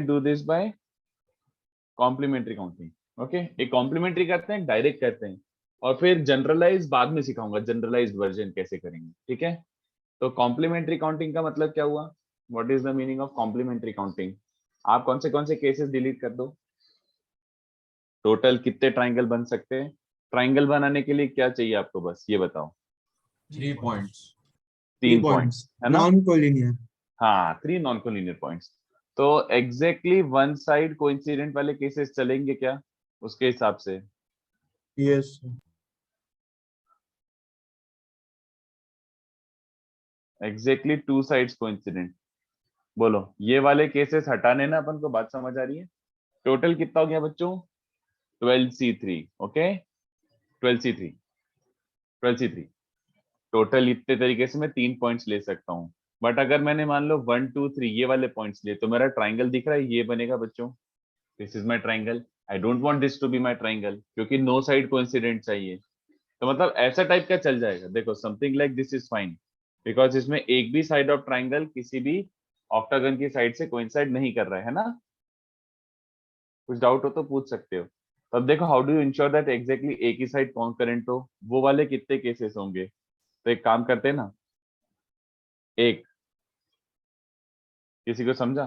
Do this by complementary counting. Okay, एक complementary करते हैं, डायरेक्ट करते हैं, और फिर जनरलाइज बाद में सिखाऊंगा, जनरलाइज वर्जन कैसे करेंगे। ठीक है, तो कॉम्प्लीमेंट्री काउंटिंग का मतलब क्या हुआ? What is the meaning of complementary counting? आप कौन से केसेस डिलीट कर दो? टोटल कितने ट्राइंगल बन सकते हैं? ट्राइंगल बनाने के लिए क्या चाहिए आपको, बस ये बताओ। 3 पॉइंट्स। 3 पॉइंट्स है ना? Non collinear. हाँ, 3 नॉन कोलिनियर पॉइंट्स। तो एग्जैक्टली वन साइड कोइंसिडेंट वाले केसेस चलेंगे क्या उसके हिसाब से? Yes. Exactly two sides coincident. बोलो, ये वाले केसेस हटाने ना अपन को, बात समझ आ रही है? टोटल कितना हो गया बच्चों? 12C3। Okay, 12C3, 12C3 total. इतने तरीके से मैं 3 पॉइंट्स ले सकता हूँ। बट अगर मैंने मान लो 1 2 3 ये वाले पॉइंट्स लिए, तो मेरा ट्राइंगल दिख रहा है, ये बनेगा बच्चों। This is my triangle. I don't want this to be my triangle, क्योंकि नो साइड कोइंसिडेंट चाहिए। तो मतलब ऐसा टाइप का चल जाएगा। देखो, something like this is fine, because इसमें एक भी साइड ऑफ ट्राइंगल किसी भी ऑक्टागन की साइड से कोइंसाइड नहीं कर रहा है ना? कुछ डाउट हो तो पूछ सकते हो। तब देखो, how do you ensure that exactly एक ही साइड कॉन्करेंट हो? वो वाले कितने केसेस होंगे? तो एक काम करते हैं ना, एक, किसी को समझा?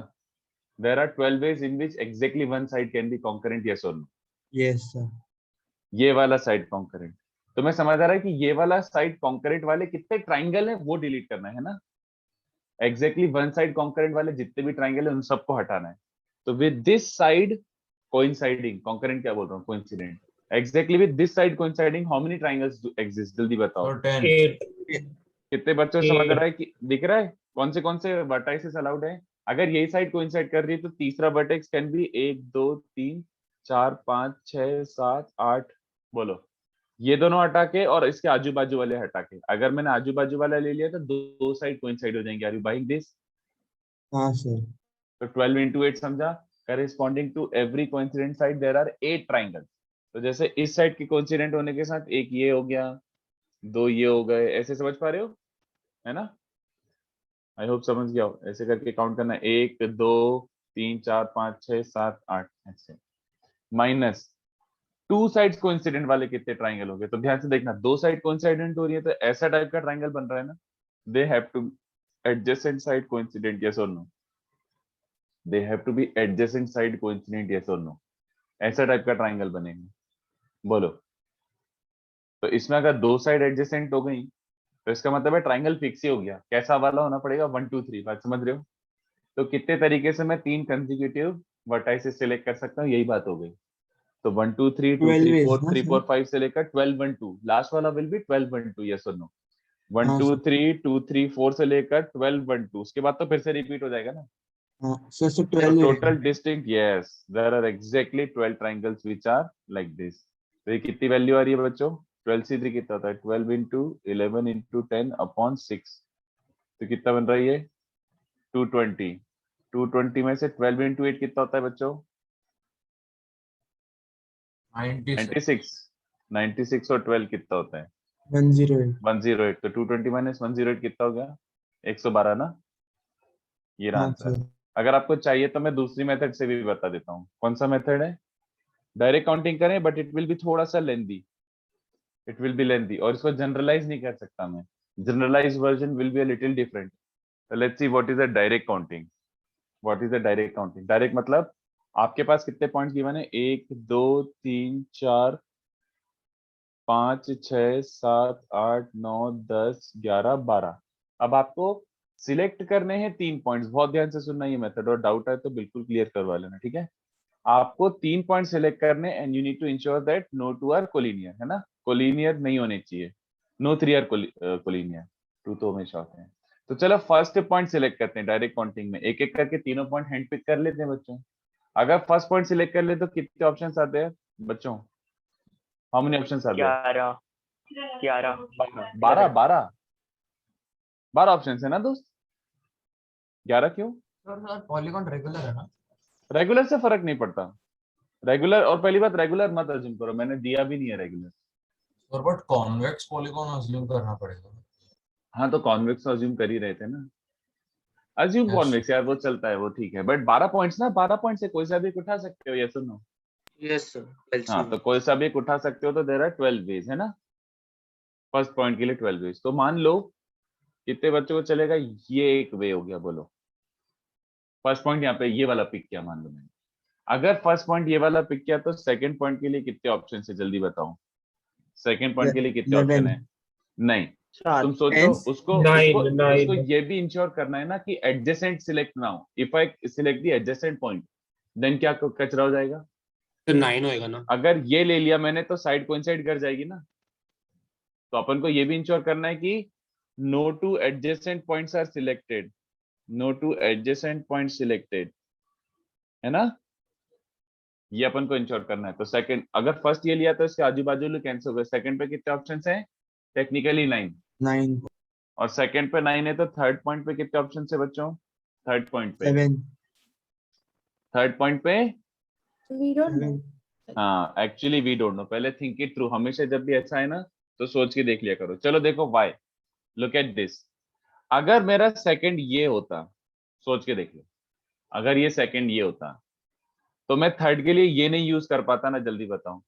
There are 12 ways in which exactly one side can be concurrent, yes or no? Yes sir. ये वाला साइड कॉन्करेंट। तो मैं समझ आ रहा है कि ये वाला साइड कॉन्करेंट वाले कितने ट्राइंगल है वो डिलीट करना है ना? एग्जैक्टली वन साइड कॉन्करेंट वाले जितने भी ट्राइंगल है उन सबको हटाना है। तो with this side coinciding, concurrent क्या बोल रहा हूँ, coincident, exactly with this side coinciding how many triangles exist? जल्दी बताओ। और 10। 8। कितने बच्चों समझ रहा है कि दिख रहा है कौन से वर्टाइसेस अलाउड है? अगर यही साइड कोइंसाइड कर रही है तो तीसरा वर्टेक्स कैन बी 1 2 3 4 5 6 7 8। बोलो, ये दोनों हटा के और इसके आजू बाजू वाले हटा के। अगर मैंने आजू बाजू वाला ले लिया तो दो साइड कोइंसाइड हो जाएंगे। Are you buying this? हाँ सर। तो 12 into 8 समझा? Corresponding to every coincident side there are 8 triangle. तो जैसे इस साइड के कोइंसिडेंट होने के साथ एक ये हो गया, दो ये हो गए, ऐसे समझ पा रहे हो? है ना? आई होप समझ गया हो। ऐसे करके काउंट करना, 1 2 3 4 5 6 7 8 ऐसे। माइनस टू साइड्स कोइंसिडेंट वाले कितने ट्राइंगल हो गए? तो ध्यान से देखना, दो साइड कोइंसिडेंट हो रही है तो ऐसा टाइप का ट्राइंगल बन रहा है ना? They have to adjacent side coincident, yes और no? They have to be adjacent side coincident, yes और नो? ऐसा टाइप का ट्राइंगल बनेगा। बोलो, तो इसमें अगर दो साइड एडजेसेंट हो गई तो इसका मतलब है ट्राइंगल फिक्स ही हो गया। कैसा वाला होना पड़ेगा? 1 2 3। बात समझ रहे हो? तो कितने तरीके से मैं 3 कंसेक्यूटिव वर्टाइसेस सिलेक्ट कर सकता हूँ, यही बात हो गई। तो 1 2 3 2 12 3 ways 4 ना 3 सर? 4 5 से लेकर 12 1 2, लास्ट वाला विल बी 12 1 2, यस और नो? 1 हाँ 2 सर। 3 2 3 4 से लेकर 12 1 2, उसके बाद तो फिर से रिपीट हो जाएगा ना? हाँ सर। सर तो 12 total distinct, yes, there are exactly 12 triangles which are like this. तो ये कितनी वैल्यू आ रही है बच्चों? 12C3 कितना होता है? 12 into 11 into 10 upon 6। तो कितना बन रहा है ये? 220। 220 में से 12 into 8 कितना होता है बच्चों? 96। 96। 96 और 12 कितना होता है? 108। 108। तो 220 माइनस 108 कितना हो गया? 112 ना? ये रहा हाँ आंसर। सर। अगर आपको चाहिए तो मैं दूसरी मेथड से भी बता देता हूँ। कौन सा मेथड है? डायरेक्ट काउंटिंग करें, बट इट विल बी थोड़ा सा lengthy. It will be lengthy, और इसको जनरलाइज नहीं कर सकता मैं। Generalize version will be a little different. So let's see what is a direct counting. What is a direct counting? Direct मतलब आपके पास कितने पॉइंट्स गिवन है? 1 2 3 4 5 6 7 8 9 10 11 12। अब आपको सिलेक्ट करने हैं 3 पॉइंट्स। बहुत ध्यान से सुनना ये मेथड, और डाउट है तो बिल्कुल क्लियर करवा लेना, ठीक है? आपको 3 पॉइंट सिलेक्ट करने, and you need to ensure that no two are collinear, है ना? कोलिनियर नहीं होने चाहिए। नो 3 आर कोलिनियर, 2 तो हमेशा होते हैं। तो चलो फर्स्ट पॉइंट सिलेक्ट करते हैं डायरेक्ट काउंटिंग में। एक एक करके तीनों पॉइंट हैंड पिक कर लेते हैं बच्चों। अगर फर्स्ट पॉइंट सिलेक्ट कर ले तो कितने ऑप्शंस आते हैं बच्चों? हाउ मेनी ऑप्शंस आते हैं? 11 11 12 12 12 ऑप्शंस है ना दोस्त? 11 क्यों? सर पॉलीगॉन रेगुलर है ना? रेगुलर से फर्क नहीं पड़ता। रेगुलर, और पहली बात, रेगुलर मत अज्यूम करो, मैंने दिया भी नहीं है regular. Sir but convex polygon assume करना पड़ेगा। हाँ, तो कॉन्वेक्स अज्यूम कर ही रहे थे ना। Assume Yes. कॉन्वेक्स यार, वो चलता है, वो ठीक है, बट 12 पॉइंट्स ना, 12 पॉइंट से कोई सा भी उठा सकते हो, यस और नो? Yes, sir. हाँ, तो कोई सा भी उठा सकते हो, तो देर आर 12 वेज, है ना? फर्स्ट पॉइंट के लिए 12 वेज। तो मान लो कितने बच्चों को चलेगा, ये एक वे हो गया, बोलो। फर्स्ट पॉइंट यहाँ पे ये वाला पिक किया, मान लो मैंने। अगर फर्स्ट पॉइंट ये वाला पिक किया, तो सेकंड पॉइंट के लिए कितने ऑप्शन है, जल्दी बताओ। सेकंड पॉइंट के लिए कितने ऑप्शन 11 है? नहीं, 7. तुम सोचो, 10 उसको उसको उसको ये भी इंश्योर करना है ना कि एडजेसेंट सिलेक्ट ना हो। If I select the adjacent point, then क्या कचरा हो जाएगा? तो 9 होएगा ना? अगर ये ले लिया मैंने, तो साइड कोइंसाइड कर जाएगी ना। तो अपन को ये भी इंश्योर करना है कि no two adjacent points are selected, no two adjacent point selected, है ना? ये अपन को इंश्योर करना है। तो सेकंड, अगर फर्स्ट ये लिया तो इसके आजू बाजू कैंसिल हो गए। सेकंड पे कितने ऑप्शंस हैं? टेक्निकली 9। 9 और सेकंड पे 9 है, तो थर्ड पॉइंट पे कितने ऑप्शन है बच्चों? थर्ड पॉइंट पे 7 थर्ड पॉइंट पे 7 हाँ, एक्चुअली वी डोंट नो। पहले थिंक इट थ्रू, हमेशा जब भी ऐसा है ना, तो सोच के देख लिया करो। चलो देखो वाई, लुक एट दिस। अगर मेरा सेकंड ये होता, सोच के देख लो, अगर ये सेकंड ये होता, तो मैं थर्ड के लिए ये नहीं यूज कर पाता ना, जल्दी बताओ।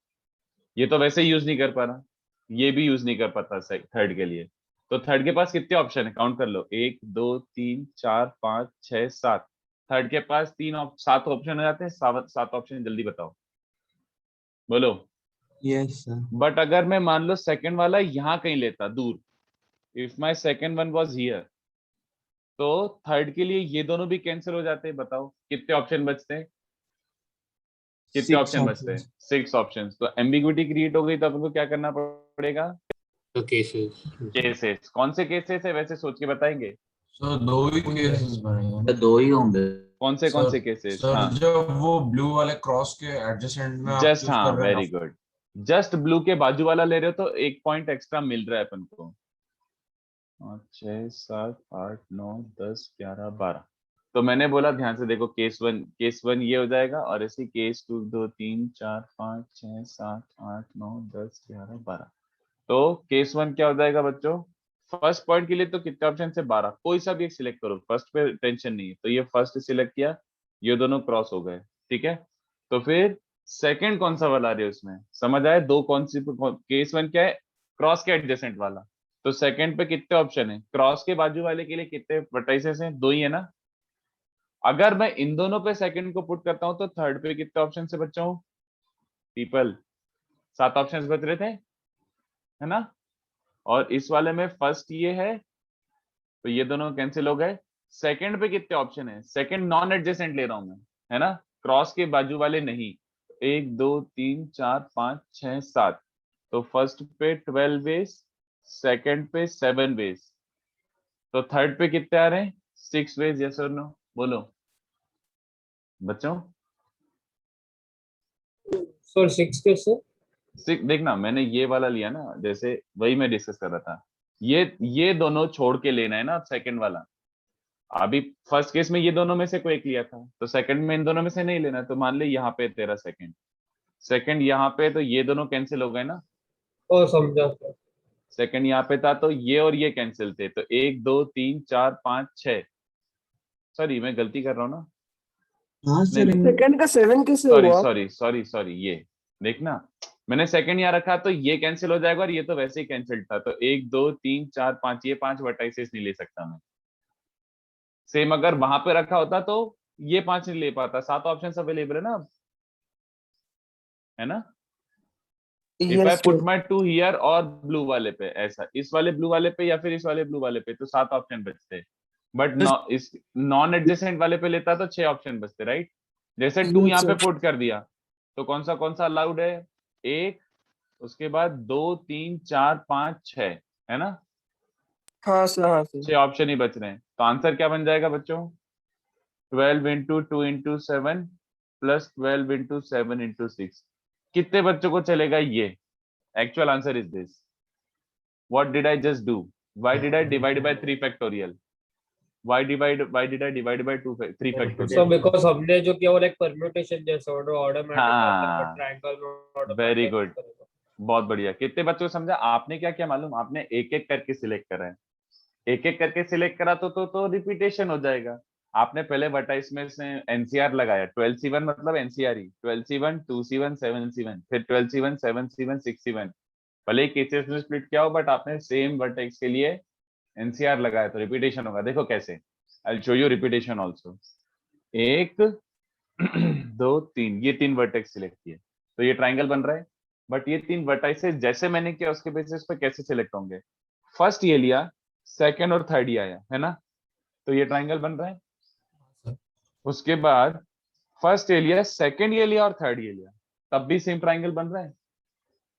ये तो वैसे यूज नहीं कर पा रहा, ये भी यूज नहीं कर पाता थर्ड के लिए। तो थर्ड के पास कितने ऑप्शन है, काउंट कर लो, 1 2 3 4 5 6 7। थर्ड के पास 7 ऑप्शन हो जाते हैं। 7 ऑप्शन, जल्दी बताओ, बोलो। yes sir बट अगर मैं मान लो सेकंड वाला यहाँ कहीं लेता, दूर, if my second one was here, तो थर्ड के लिए ये दोनों भी कैंसिल हो जाते हैं। बताओ कितने ऑप्शन बचते हैं? कितने 6 ऑप्शन बचते हैं? options 6 option. तो एम्बिग्विटी क्रिएट हो गई, तो अपन को क्या करना पड़ेगा? तो केसेस केसेस। कौन से केसेस है वैसे, सोच के बताएंगे? सर दो ही केसेस बनेंगे। दो ही होंगे। कौन से केसेस? सर हाँ, जब वो ब्लू वाले क्रॉस के एडजेसेंट में आप जस्ट, चूज हाँ, कर रहे हैं वेरी गुड। जस्ट ब्लू के बाजू वाला ले रहे हो, तो 1 पॉइंट एक्स्ट्रा मिल रहा है अपन को। 6 7 8 9 10 11 12। तो मैंने बोला, ध्यान से देखो, केस वन ये हो जाएगा, और ऐसे केस 2 2 3 4 5 6 7 8 9 10 11 12। तो केस 1 क्या हो जाएगा बच्चों? फर्स्ट पॉइंट के लिए तो कितने ऑप्शन से? 12। कोई सा भी एक सिलेक्ट करो, फर्स्ट पे टेंशन नहीं है। तो ये फर्स्ट सिलेक्ट किया, ये दोनों क्रॉस हो गए, ठीक है। तो फिर सेकंड कौन सा वाला आ रही है उसमें, समझ आए? दो कौन सी? केस 1 क्या है? क्रॉस के एडजेसेंट वाला। तो सेकंड पे कितने ऑप्शन है? क्रॉस के बाजू वाले के लिए कितने वर्टाइसेस हैं? 2 ही है ना। अगर मैं इन दोनों पे सेकंड को पुट करता हूं, तो थर्ड पे कितने ऑप्शन से बच्चों? पीपल 7 ऑप्शन बच रहे थे, है ना। और इस वाले में फर्स्ट ये है, तो ये दोनों कैंसिल हो गए। सेकंड पे कितने ऑप्शन है? सेकंड नॉन एडजेसेंट ले रहा हूं मैं, है ना, क्रॉस के बाजू वाले नहीं। 1 2 3 4 5 6 7। तो फर्स्ट पे 12 वेज, सेकंड पे 7 वेज, तो थर्ड पे कितने आ रहे हैं? 6 वेज, यस और नो, बोलो बच्चों। सर 6 कैसे? देखना, मैंने ये वाला लिया ना, जैसे वही मैं डिस्कस कर रहा था। ये दोनों छोड़ के लेना है ना सेकंड वाला। अभी फर्स्ट केस में ये दोनों में से कोई एक लिया था, तो सेकंड में इन दोनों में से नहीं लेना। तो मान ले यहाँ पे तेरा सेकंड यहाँ पे, तो ये दोनों कैंसिल हो गए ना। ओ समझा सर। सेकंड यहाँ पे था, तो ये और ये कैंसिल थे। तो 1 2 3 4 5 6। सॉरी, मैं गलती कर रहा हूँ ना। हाँ नहीं सर नहीं, सेकंड का 7 कैसे सॉरी हुआ? सॉरी सॉरी सॉरी, ये देखना, मैंने सेकंड यहाँ रखा, तो ये कैंसिल हो जाएगा, और ये तो वैसे ही कैंसिल था। तो 1 2 3 4 5, ये 5 वर्टाइसेस नहीं ले सकता मैं। सेम अगर वहां पे रखा होता, तो ये 5 नहीं ले पाता। 7 ऑप्शन अवेलेबल है ना अब, है ना। If I put my 2 here और ब्लू वाले पे, ऐसा इस वाले ब्लू वाले पे या फिर इस वाले ब्लू वाले पे, तो 7 ऑप्शन बचते। बट इस नॉन एडजेसेंट वाले पे लेता तो 6 ऑप्शन बचते, राइट। जैसे 2 यहाँ पे पुट कर दिया, तो कौन सा अलाउड है? 1, उसके बाद 2 3 4 5 6, है ना। हाँ सर, हाँ सर। 6 ऑप्शन ही बच रहे हैं। तो आंसर क्या बन जाएगा बच्चों? 12 into 2 into 7 plus 12 into 7 into 6। कितने बच्चों को चलेगा ये? Actual answer is this. What did I just do? Why did I divide by 3 factorial? Why did I divide by 3 sir factorial? Because हमने जो किया वो लाइक परम्यूटेशन जैसा ऑटोमेटिक हाँ, ट्रायंगल में वेरी ऑटोमेटिक गुड, बहुत बढ़िया। कितने बच्चों को समझा? आपने क्या किया मालूम? आपने एक एक करके सिलेक्ट करा है। एक एक करके सिलेक्ट करा तो रिपीटेशन हो जाएगा। आपने पहले वर्टाइस में से एनसीआर लगाया, 12C1 मतलब एनसीआर ही, 12C1 2C1 7C1, फिर 12C1 7C1 6C1, भले ही केसेस में स्प्लिट किया हो बट आपने सेम वर्टेक्स के लिए एनसीआर लगाया तो रिपीटेशन होगा। देखो कैसे, I show you repetition also. 1 2 3, ये 3 वर्टेक्स सिलेक्ट किए तो ये ट्राइंगल बन रहा है। बट ये 3 वर्टाइसेस जैसे मैंने किया उसके बेसिस पे कैसे सिलेक्ट होंगे, फर्स्ट ये लिया, सेकंड और थर्ड ये आया है ना, तो ये ट्राइंगल बन रहा है। उसके बाद फर्स्ट ये लिया, सेकंड ये लिया और थर्ड ये लिया, तब भी सेम ट्राइंगल बन रहा है।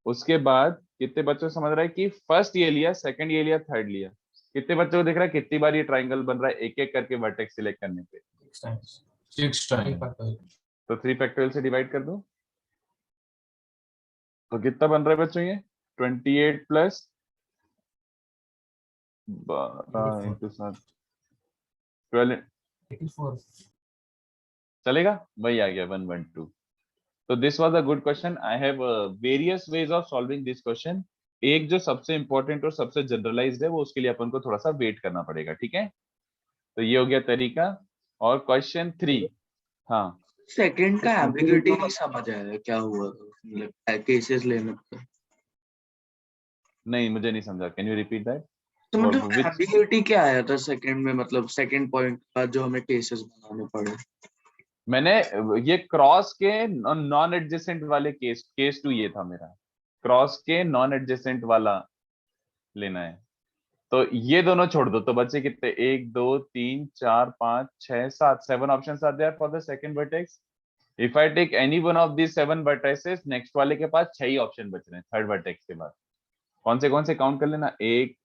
उसके बाद कितने बच्चों को समझ रहा है कि फर्स्ट ये लिया, सेकंड ये लिया, थर्ड लिया, कितने बच्चों को दिख रहा है कितनी बार ये ट्राइंगल बन रहा है एक एक करके वर्टेक्स सिलेक्ट करने पे? 6 times. तो 3 फैक्टोरियल से डिवाइड कर दो तो कितना बन रहा है बच्चों ये? 28 प्लस 12 इंटू 7 12 84. चलेगा? वही आ गया 112। तो this was a good question. I have various ways of solving this question. एक जो सबसे इंपॉर्टेंट और सबसे जनरलाइज्ड है वो उसके लिए अपन को थोड़ा सा वेट करना पड़ेगा, ठीक है? तो ये हो गया तरीका। और क्वेश्चन 3, हाँ सेकंड का एम्बिग्यूटी नहीं समझ आया क्या हुआ, मतलब केसेस लेने पे। नहीं मुझे नहीं समझा, कैन यू रिपीट दैट? तो मतलब Which- एम्बिग्यूटी क्या आया था सेकंड में, मतलब सेकंड पॉइंट का जो हमें केसेस बनाने पड़े। मैंने ये क्रॉस के नॉन एडजेसेंट वाले केस 2 ये था मेरा, क्रॉस के नॉन एडजेसेंट वाला लेना है। तो ये दोनों छोड़ दो तो बचे कितने? 1 2 3 4 5 6 7, 7 options are there for the second vertex. If I take any one of these 7 vertices, next वाले के पास 6 ही ऑप्शन बच रहे हैं थर्ड वर्टेक्स के बाद। कौन से काउंट कर लेना, 1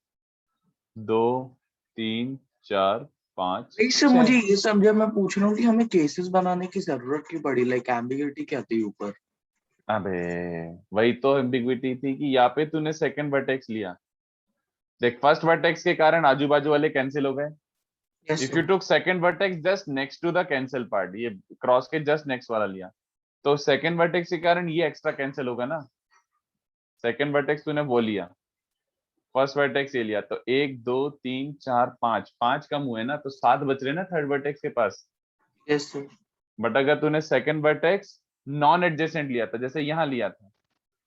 2 3 4 5 इससे 6। मुझे ये समझा, मैं पूछ रहा हूँ कि हमें केसेस बनाने की जरूरत क्यों पड़ी, लाइक एम्बिग्यूटी क्या थी ऊपर। अबे वही तो एम्बिग्विटी थी कि यहाँ पे तूने सेकंड वर्टेक्स लिया, देख फर्स्ट वर्टेक्स के कारण आजू बाजू वाले कैंसिल हो गए। Yes if you took second vertex just next to the cancel part, ये क्रॉस के जस्ट नेक्स्ट वाला लिया तो सेकंड वर्टेक्स के कारण ये एक्स्ट्रा कैंसिल होगा ना। सेकंड वर्टेक्स तूने वो लिया, फर्स्ट वर्टेक्स ये लिया, तो 1 2 3 4 5, 5 कम हुए ना तो 7 बच रहे ना थर्ड वर्टेक्स के पास। Yes sir. बट अगर तूने सेकंड वर्टेक्स नॉन एडजेसेंट लिया था जैसे यहाँ लिया था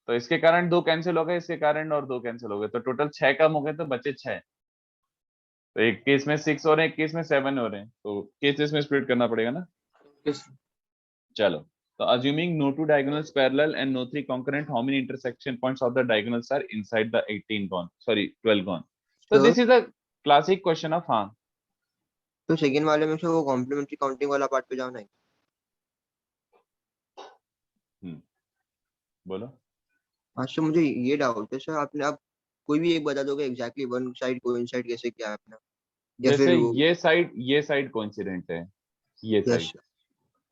तो इसके कारण 2 कैंसिल हो गए, इसके कारण और 2 कैंसिल हो गए, तो टोटल 6 कम हो गए तो बचे 6। तो एक केस में 6 हो रहे हैं, एक केस में 7 हो रहे हैं, तो केसेस में स्प्लिट करना पड़ेगा ना। यस चलो, तो assuming no two diagonals parallel and no three concurrent, how many intersection points of the diagonals are inside the 18 gone, sorry 12 gone? So Sure. this is a classic question of हाँ। तो second वाले में से वो complementary counting वाला part पे जाना है। बोलो। हाँ सर, मुझे ये डाउट है सर, आपने आप कोई भी एक बता दोगे एग्जैक्टली वन साइड कोइंसाइड कैसे किया है आपने, या जैसे फिर वो। ये साइड कोइंसिडेंट है, ये यस साइड,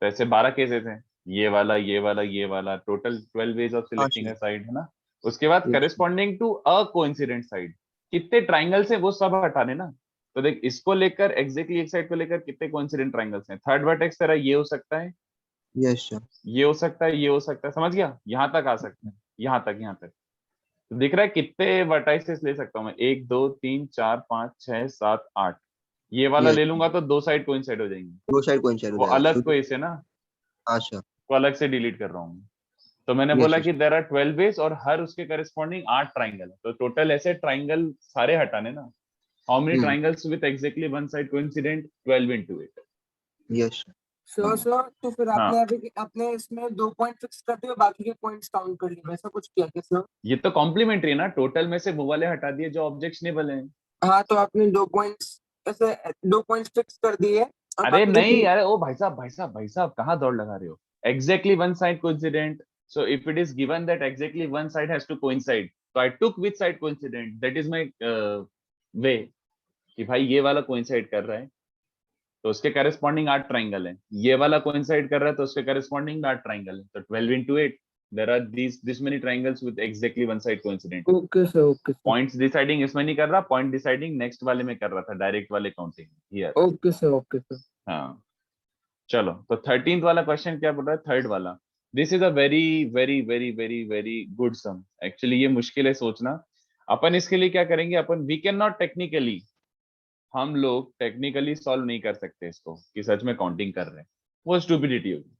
तो ऐसे 12 केसेस हैं, ये वाला ये वाला ये वाला, total 12 ways of selecting sure. a side है ना। उसके बाद Yes. corresponding to a coincident side कितने ट्राइंगल्स है वो सब हटाने ना। तो देख इसको लेकर एग्जैक्टली एक साइड को लेकर कितने कोइंसिडेंट ट्राइंगल्स हैं, थर्ड वर्टेक्स तेरा ये हो सकता है, यस सर। ये हो सकता है, ये हो सकता है, समझ गया? यहाँ तक आ सकते हैं, यहाँ तक तो दिख रहा है कितने वर्टाइसेस ले सकता हूँ मैं, 1 2 3 4 5 6 7 8। ये वाला Yes. ले लूंगा तो 2 साइड कोइंसाइड हो जाएंगी, दो साइड कोइंसाइड वो हो जाएगा अलग को इसे ना, हाँ सर। वो अलग से डिलीट कर रहा हूँ। तो मैंने Yes, बोला yes. कि देयर आर 12 वेज और हर उसके करस्पॉन्डिंग 8 ट्राइंगल है, तो टोटल ऐसे ट्राइंगल सारे हटाने ना। How many triangles with exactly one side coincident? 12 into 8। Yes sir तो फिर हाँ। आपने इसमें 2 पॉइंट फिक्स कर दिए, बाकी के पॉइंट्स काउंट कर लिए, वैसा कुछ किया क्या सर? ये तो कॉम्प्लीमेंट्री है ना, टोटल में से वो वाले हटा दिए जो ऑब्जेक्शनेबल हैं। हाँ, तो आपने 2 पॉइंट्स ऐसे 2 पॉइंट्स फिक्स कर दिए और अरे बाकी नहीं, अरे ओ भाई साहब कहाँ दौड़ लगा रहे हो? Exactly one side coincident, so if it is given that exactly one side has to coincide, तो I took which side coincident, that is my way कि भाई ये वाला कोइंसाइड कर रहा है तो उसके करस्पॉन्डिंग 8 ट्राइंगल है, ये वाला कोइंसाइड कर रहा है तो उसके करस्पॉन्डिंग 8 ट्राइंगल है, तो 12 into 8 there are this many triangles with exactly one side coincident. Okay sir. Points deciding इसमें नहीं कर रहा, पॉइंट डिसाइडिंग नेक्स्ट वाले में कर रहा था, डायरेक्ट वाले काउंटिंग हियर। Okay sir. हाँ चलो, तो 13th वाला क्वेश्चन क्या बोल रहा है, थर्ड वाला। This is a very very very very very good sum, actually ये मुश्किल है सोचना। अपन इसके लिए क्या करेंगे, अपन वी कैन नॉट टेक्निकली हम लोग टेक्निकली सॉल्व नहीं कर सकते इसको कि सच में काउंटिंग कर रहे हैं, वो स्टूपिडिटी होगी।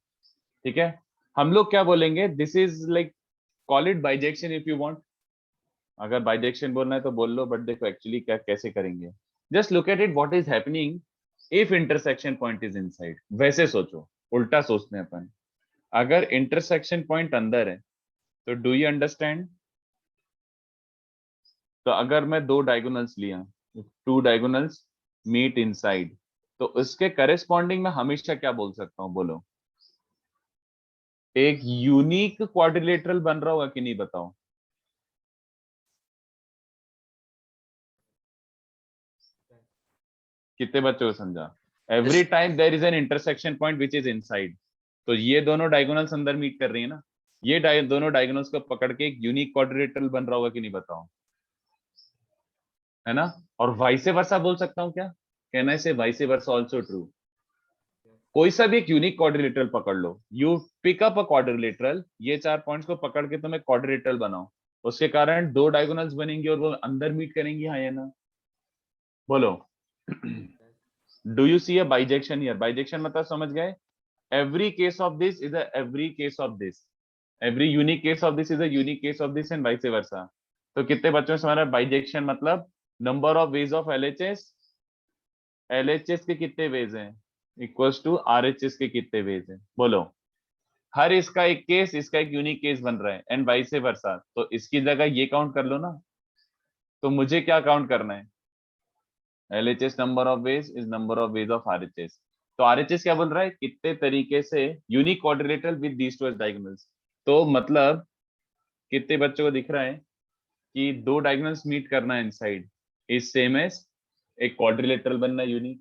ठीक है, हम लोग क्या बोलेंगे, this is like call it bijection if you want. अगर बाइजेक्शन बोलना है तो बोल लो, बट देखो एक्चुअली क्या कैसे करेंगे, just look at it what is happening if intersection point is inside. वैसे सोचो, उल्टा सोचते हैं अपन। अगर इंटरसेक्शन पॉइंट अंदर है तो डू यू अंडरस्टैंड, तो अगर मैं दो डायगोनल्स लिया, टू डायगोनल्स मीट इनसाइड, तो उसके करेस्पॉन्डिंग में हमेशा क्या बोल सकता हूं, बोलो। एक यूनिक क्वाड्रिलेटरल बन रहा होगा कि नहीं, बताओ। कितने बच्चों को समझा? Every time there is an intersection point which is inside, तो ये दोनों डायगोनल्स अंदर मीट कर रही है ना, ये दोनों डायगोनल्स को पकड़ के एक यूनिक क्वाड्रिलेटरल बन रहा होगा कि नहीं, बताओ, है ना। और वाइसे वर्सा बोल सकता हूं क्या, कैन आई से वाइसे वर्सा आल्सो ट्रू। कोई सा भी एक यूनिक क्वाड्रिलेटरल पकड़ लो, you pick up a quadrilateral, ये 4 पॉइंट्स को पकड़ के तुम एक क्वाड्रिलेटरल बनाओ, उसके कारण दो डायगोनल्स बनेंगे और वो अंदर मीट करेंगी, हाँ या ना, बोलो। Do you see a bijection here? Bijection मतलब समझ गए, every case of this is a every case of this, every unique case of this is a unique case of this and vice versa। तो कितने बच्चों से हमारा bijection मतलब number of ways of LHS, LHS के कितने veg हैं equals to RHS के कितने वेज हैं, बोलो। हर इसका एक केस, इसका एक यूनिक केस बन रहा है एंड वाइस वर्सा, तो इसकी जगह ये काउंट कर लो ना। तो मुझे क्या काउंट करना है, LHS number of ways is number of ways of RHS. तो आरएचएस क्या बोल रहा है, कितने तरीके से unique quadrilateral with these two diagonals. तो मतलब कितने बच्चों को दिख रहा है कि दो डायगोनल्स मीट करना है इनसाइड इज सेम एज एक क्वाड्रिलेटरल बनना यूनिक।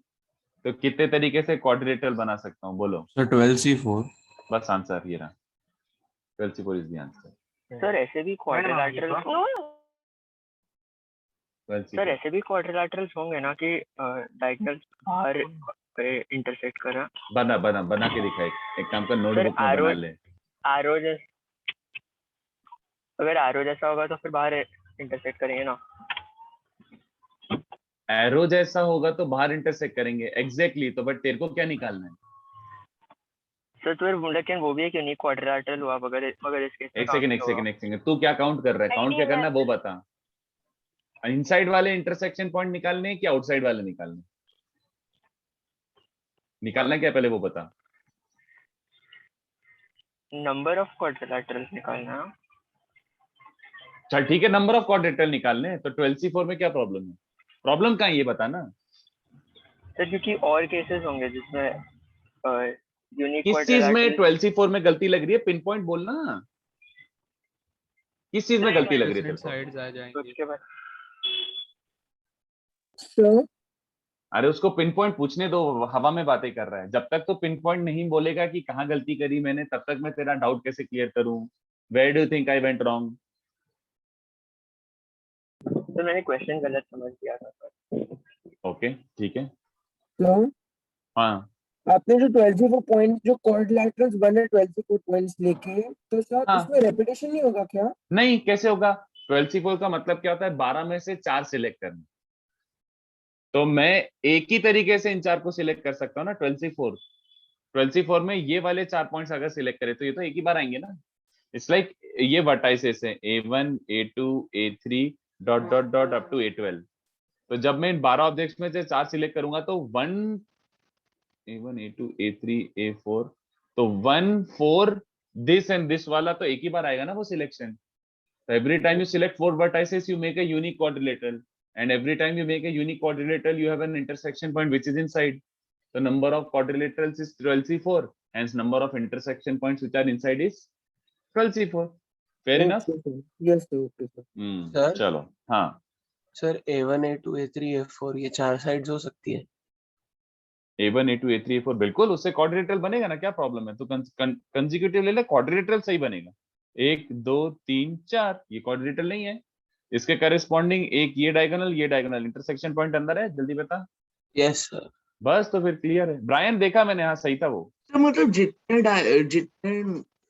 तो कितने तरीके से क्वाड्रिलेटरल बना सकता हूँ, बोलो। So 12C4. बस आंसर ये रहा, 12C4 is the answer. Sir ऐसे भी क्वाड्रिलेटरल सर ऐसे भी क्वाड्रिलेटरल्स होंगे ना कि डायगोनल्स बाहर इंटरसेक्ट कर रहा। बना के दिखा, एक काम कर, नोटबुक में बना ले। एरो जैसा, अगर एरो जैसा होगा तो फिर बाहर इंटरसेक्ट करेंगे ना। एरो जैसा होगा तो बाहर इंटरसेक्ट करेंगे, एग्जैक्टली। तो बट तेरे को क्या निकालना है सर, तो लेकिन वो भी एक यूनिक क्वाड्रिलेटरल हुआ मगर इसके एक सेकंड, तू क्या काउंट कर रहा है, काउंट क्या करना है वो बता। इनसाइड वाले इंटरसेक्शन पॉइंट निकालने कि आउटसाइड वाले निकालने, निकालना क्या पहले वो बता। नंबर ऑफ क्वाड्रिलेटरल्स निकालना। चल ठीक है, नंबर ऑफ क्वाड्रिलेटरल निकालने, तो 12C4 में क्या प्रॉब्लम है, प्रॉब्लम कहाँ है ये बता ना। सर क्योंकि और केसेस होंगे जिसमें यूनिक किस चीज में 12C4 में गलती लग रही है, पिन पॉइंट बोलना, किस चीज में गलती लग रही है तेरे को? आ जाएंगे। उसके बाद सर अरे उसको पिन पॉइंट पूछने दो, हवा में बातें कर रहा है। जब तक तो पिन पॉइंट नहीं बोलेगा कि कहाँ गलती करी मैंने, तब तक मैं तेरा डाउट कैसे क्लियर करूं, where do you think I went wrong. तो मैंने क्वेश्चन गलत समझ लिया था सर। ओके ठीक है, सर हाँ आपने जो 12C4 पॉइंट जो क्वाड्रिलेटरल्स बने 12C4 पॉइंट्स लेके, तो सर हाँ। इसमें रेपिटेशन नहीं होगा क्या? नहीं, कैसे होगा, 12C4 का मतलब क्या होता है, 12 में से 4 सिलेक्ट करना। तो मैं एक ही तरीके से इन 4 को सिलेक्ट कर सकता हूँ ना। 12C4 में ये वाले 4 पॉइंट्स अगर सिलेक्ट करें तो ये तो एक ही बार आएंगे ना। इट्स लाइक ये वर्टाइसेस है A1 A2 A3 dot dot dot up to A12। तो जब मैं इन 12 ऑब्जेक्ट्स में से 4 सिलेक्ट करूंगा तो A1 A2 A3 A4, तो 1 4 दिस एंड दिस वाला तो एक ही बार आएगा ना वो selection. So every time you select 4 vertices, you make a unique quadrilateral, and every time you make a unique quadrilateral, you have an intersection point which is inside. The number of quadrilaterals is 12C4, hence number of intersection points which are inside is 12C4. Fair enough? Yes sir, okay sir. Sir? चलो हाँ sir A1 A2 A3 A4 ये 4 sides हो सकती है। A1 A2 A3 A4 बिल्कुल, उससे quadrilateral बनेगा ना, क्या प्रॉब्लम है। तो कंसेक्यूटिव ले ले, quadrilateral सही बनेगा। 1 2 3 4 ये क्वाड्रिलेटरल नहीं है, इसके करस्पॉन्डिंग एक ये डायगोनल इंटरसेक्शन पॉइंट अंदर है, जल्दी बता। Yes sir. बस तो फिर क्लियर है। ब्रायन देखा मैंने, हाँ सही था वो। तो मतलब जितने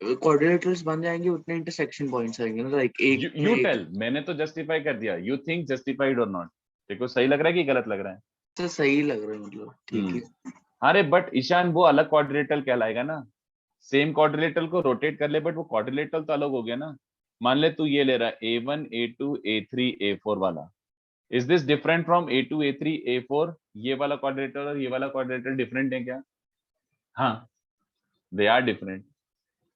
क्वाड्रिलेटरल्स बन जाएंगे उतने इंटरसेक्शन पॉइंट्स आएंगे ना, लाइक एक यू टेल, मैंने तो जस्टिफाई कर दिया, यू थिंक जस्टिफाइड और नॉट। देखो सही लग रहा है कि गलत लग रहा है। तो सही लग रहा है, मतलब ठीक है। अरे बट ईशान वो अलग क्वाड्रिलेटरल कहलाएगा ना, सेम क्वाड्रिलेटरल को रोटेट कर ले बट वो क्वाड्रिलेटरल तो अलग हो गया ना। मान ले तू ये ले रहा है A1 A2 A3 A4 वाला, is this different from A2 A3 A4? ये वाला क्वाड्रिलेटरल और ये वाला क्वाड्रिलेटरल डिफरेंट है क्या? हाँ, दे आर डिफरेंट।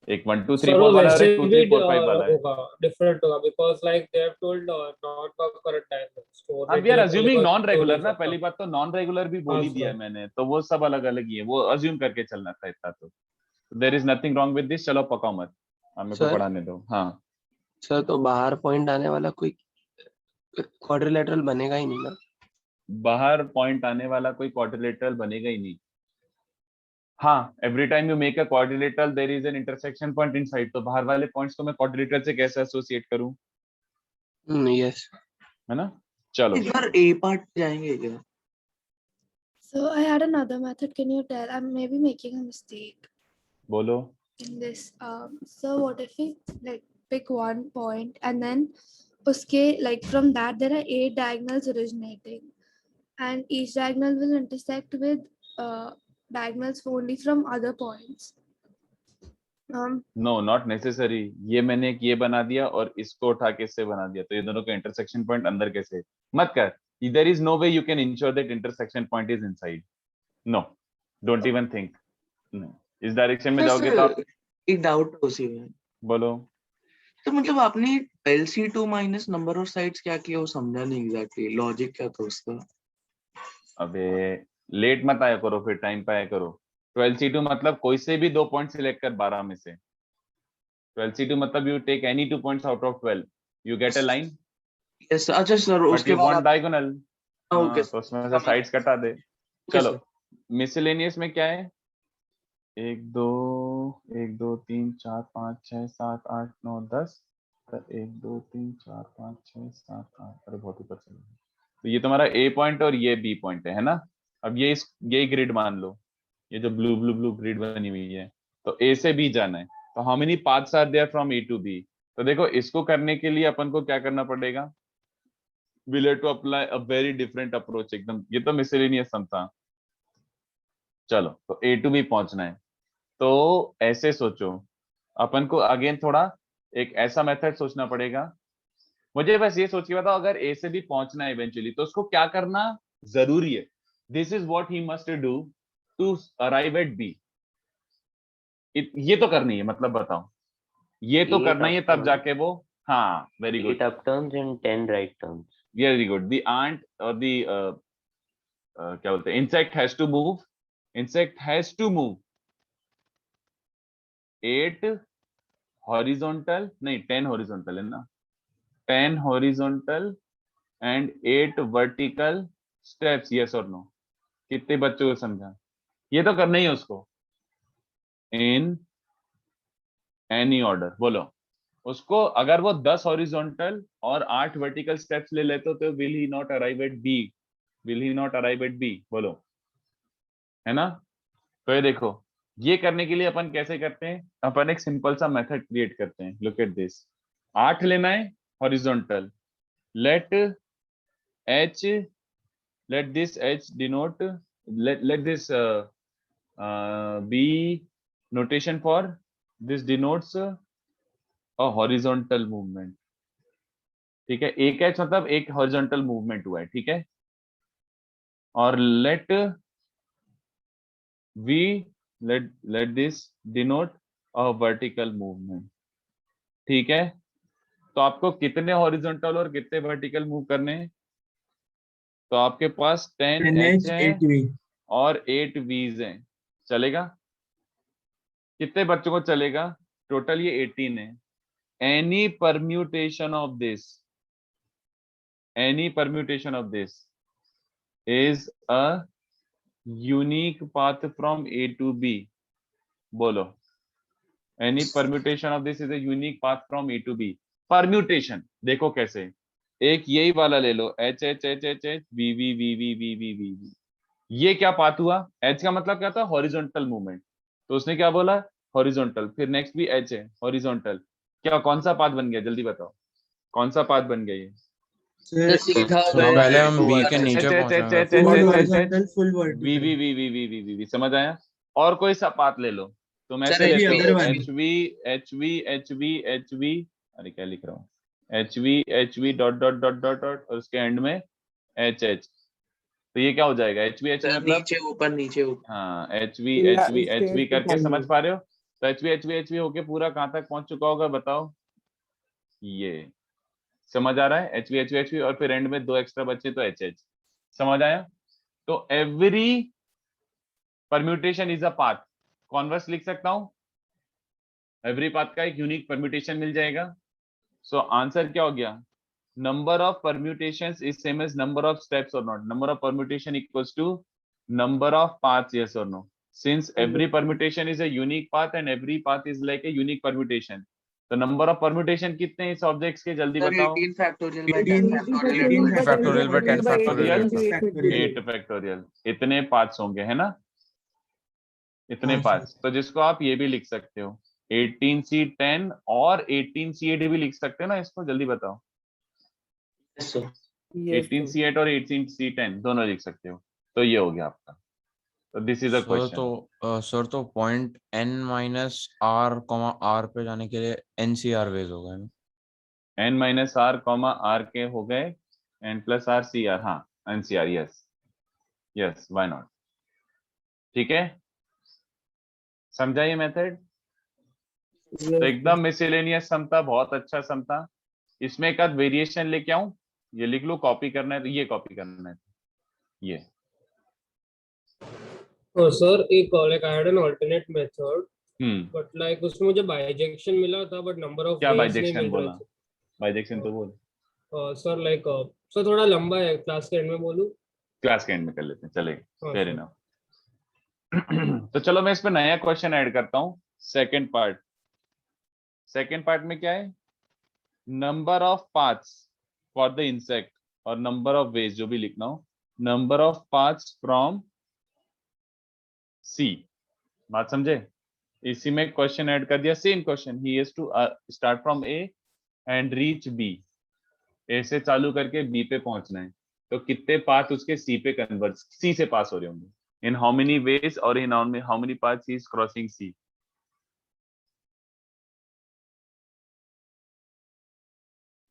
एक 1 2 3 सर वो 4 वाला है और वैसे एक 2 भी 3 4 5 वाला है। होगा, डिफरेंट होगा, because like they have told not work for diagonals, तो अब we are already assuming only non regular ना, work पहली बात तो नॉन रेगुलर भी बोल ही हाँ, दिया है sir. मैंने, तो वो सब अलग अलग ही है, वो अज्यूम करके चलना था इतना तो। There is nothing wrong with this, चलो पकाओ मत, हमें को Sir. पढ़ाने दो। हाँ सर तो बाहर पॉइंट आने वाला कोई क्वाड्रिलेटरल बनेगा ही नहीं ना? बाहर पॉइंट आने वाला कोई क्वाड्रिलेटरल बनेगा ही नहीं। हाँ, every time you make a quadrilateral there is an intersection point inside, तो बाहर वाले पॉइंट्स को मैं क्वाड्रिलेटरल से कैसे एसोसिएट करूं, यस। है ना? चलो इस बार ए पार्ट जाएंगे क्या? So I had another method. Can you tell? I'm maybe making a mistake बोलो। in this. So what if we like pick one point and then uske like from that there are 8 diagonals originating, and each diagonal will intersect with diagonals only from other points. No not necessary, ये मैंने एक ये बना दिया और इसको उठा के इससे बना दिया, तो ये दोनों का इंटरसेक्शन पॉइंट अंदर कैसे? मत कर, there is no way you can ensure that intersection point is inside. No, don't even think. इस डायरेक्शन में जाओगे तो आप, एक डाउट उसी में। बोलो। तो मतलब आपने LC2 minus number of sides क्या किया, वो समझा नहीं एग्जैक्टली, लॉजिक क्या था उसका? अबे लेट मत आया करो, फिर टाइम पे आया करो। 12C2 मतलब कोई से भी 2 पॉइंट सिलेक्ट कर 12 में से। 12C2 मतलब you take any 2 points out of 12, you get a line, yes अच्छा सर, बट उसके यू बाद वांट डायगोनल। ओके तो उसमें से साइड्स कटा दे। चलो सर। मिसलेनियस में क्या है? 1 2 1 2 3 4 5 6 7 8 9 10, 1 2 3 4 5 6 7 8, अरे बहुत ऊपर चले गए। तो ये तुम्हारा A पॉइंट और ये B पॉइंट है ना? अब ये ग्रिड मान लो, ये जो ब्लू ब्लू ब्लू ग्रिड बनी हुई है, तो A से B जाना है, तो how many paths are there from A to B? तो देखो इसको करने के लिए अपन को क्या करना पड़ेगा, we'll have to apply a very different approach एकदम, ये तो मिसलेनियस सम था। चलो तो A to B पहुंचना है, तो ऐसे सोचो, अपन को अगेन थोड़ा एक ऐसा मेथड सोचना पड़ेगा। मुझे बस ये सोच के बताओ, अगर A से B पहुंचना है इवेंचुअली, तो उसको क्या करना जरूरी है? This is what he must do to arrive at B। ये तो करनी है, मतलब बताओ, ये तो करना ही है, तब जाके वो, हाँ very good, 8 up turns and 10 right turns. Very good. The ant और द क्या बोलते हैं, insect has to move, insect has to move 8 horizontal, नहीं 10 हॉरिजॉन्टल है ना, 10 horizontal and 8 vertical steps, yes और नो? कितने बच्चों को समझा? ये तो करना ही है उसको, इन एनी ऑर्डर। बोलो उसको, अगर वो 10 हॉरिजॉन्टल और 8 वर्टिकल स्टेप्स ले लेते तो will he not arrive at B? Will he not arrive at B? बोलो, है ना? तो ये देखो, ये करने के लिए अपन कैसे करते हैं, अपन एक सिंपल सा मेथड क्रिएट करते हैं। लुक एट दिस, 8 लेना है horizontal, let h, let this h denote, let this be notation for this denotes a horizontal movement, ठीक है? एक h मतलब एक हॉरिजॉन्टल मूवमेंट हुआ है, ठीक है? और let v, let this denote a vertical movement, ठीक है? तो आपको कितने हॉरिजॉन्टल और कितने वर्टिकल मूव करने हैं? तो आपके पास 10h है और 8 V's हैं, चलेगा? कितने बच्चों को चलेगा? टोटल ये 18 है। Any permutation of this, any permutation of this is a unique path from A to B। बोलो, any permutation of this is a unique path from A to B। Permutation देखो कैसे, एक यही वाला ले लो, H H H H H V V V V V V V V, ये क्या path हुआ? H का मतलब क्या था? हॉरिजॉन्टल मूवमेंट, तो उसने क्या बोला? हॉरिजॉन्टल। फिर नेक्स्ट भी H है, हॉरिजॉन्टल। क्या कौन सा पाथ बन गया? जल्दी बताओ, कौन सा पाथ बन गया ये? सीधा पहले गए हम तो B ऊपर के है। नीचे we we we we we we we we समझ आया। और कोई सा पाथ ले लो, तुम ऐसे सर, लेते हो HV H V H V H V H we, अरे क्या लिख रहा हूँ, H V dot dot dot dot dot और उसके एंड में एच एच, तो ये क्या हो जाएगा एच वी सर, मतलब, नीचे ऊपर नीचे ऊपर। हाँ एच वी करके समझ पा रहे हो। तो एच वी होके पूरा कहाँ तक पहुंच चुका होगा बताओ, ये समझ आ रहा है, एच वी और फिर एंड में दो एक्स्ट्रा बचे तो एच एच, समझ आया। तो every permutation is a path, converse लिख सकता हूं, एवरी पाथ का एक यूनिक परम्यूटेशन मिल जाएगा। सो आंसर क्या हो गया, number of permutations is same as number of steps or not, number of permutation equals to number of paths, yes or no, since every permutation is a unique path and every path is like a unique permutation, तो number of permutation कितने हैं इस objects के, जल्दी sir, बताओ। 18 factorial by 10 factorial 18 factorial by 10 factorial 8 factorial, इतने paths होंगे है ना, इतने हाँ, पाथ्स। तो जिसको आप ये भी लिख सकते हो 18C10 और 18C8 भी लिख सकते हो ना इसको, जल्दी बताओ। 18C8 और 18C10 दोनों लिख सकते हो, तो ये हो गया आपका। तो this is a question. Sir तो point n minus R comma R पे जाने के लिए NCR वेज होगा ना? n minus R comma R के हो गए n plus R C R, हाँ NCR, yes yes, why not, ठीक है, समझा ये मेथड। तो एकदम मिसलेनियस सम था, बहुत अच्छा सम था। इसमें एक आध वेरिएशन लेके आऊं, ये लिख लो, कॉपी करना है तो ये कॉपी करना है, ये सर एक like I had an alternate method hmm, but like उसमें मुझे बाइजेक्शन मिला था बट नंबर ऑफ क्या वेज नहीं बाइजेक्शन मिल बोला, रहे बाइजेक्शन तो बोल, थे सर लाइक सर थोड़ा लंबा है क्लास के एंड में बोलूं। क्लास के एंड में कर लेते हैं, चलेगा, हाँ फेयर सर। इनफ। तो चलो मैं इस पे नया क्वेश्चन ऐड करता हूं, सेकंड पार्ट। सेकंड पार्ट में क्या है, number of paths for the insect और नंबर ऑफ वेज, जो भी लिखना हो, number of paths from C, बात समझे। इसी में क्वेश्चन ऐड कर दिया, same question, he has to start from A and reach B, A से चालू करके बी पे पहुंचना है, तो कितने पाथ उसके सी पे कन्वर्ट, सी से पास हो रहे होंगे, इन हाउ मेनी वेज और in how many paths he is crossing C.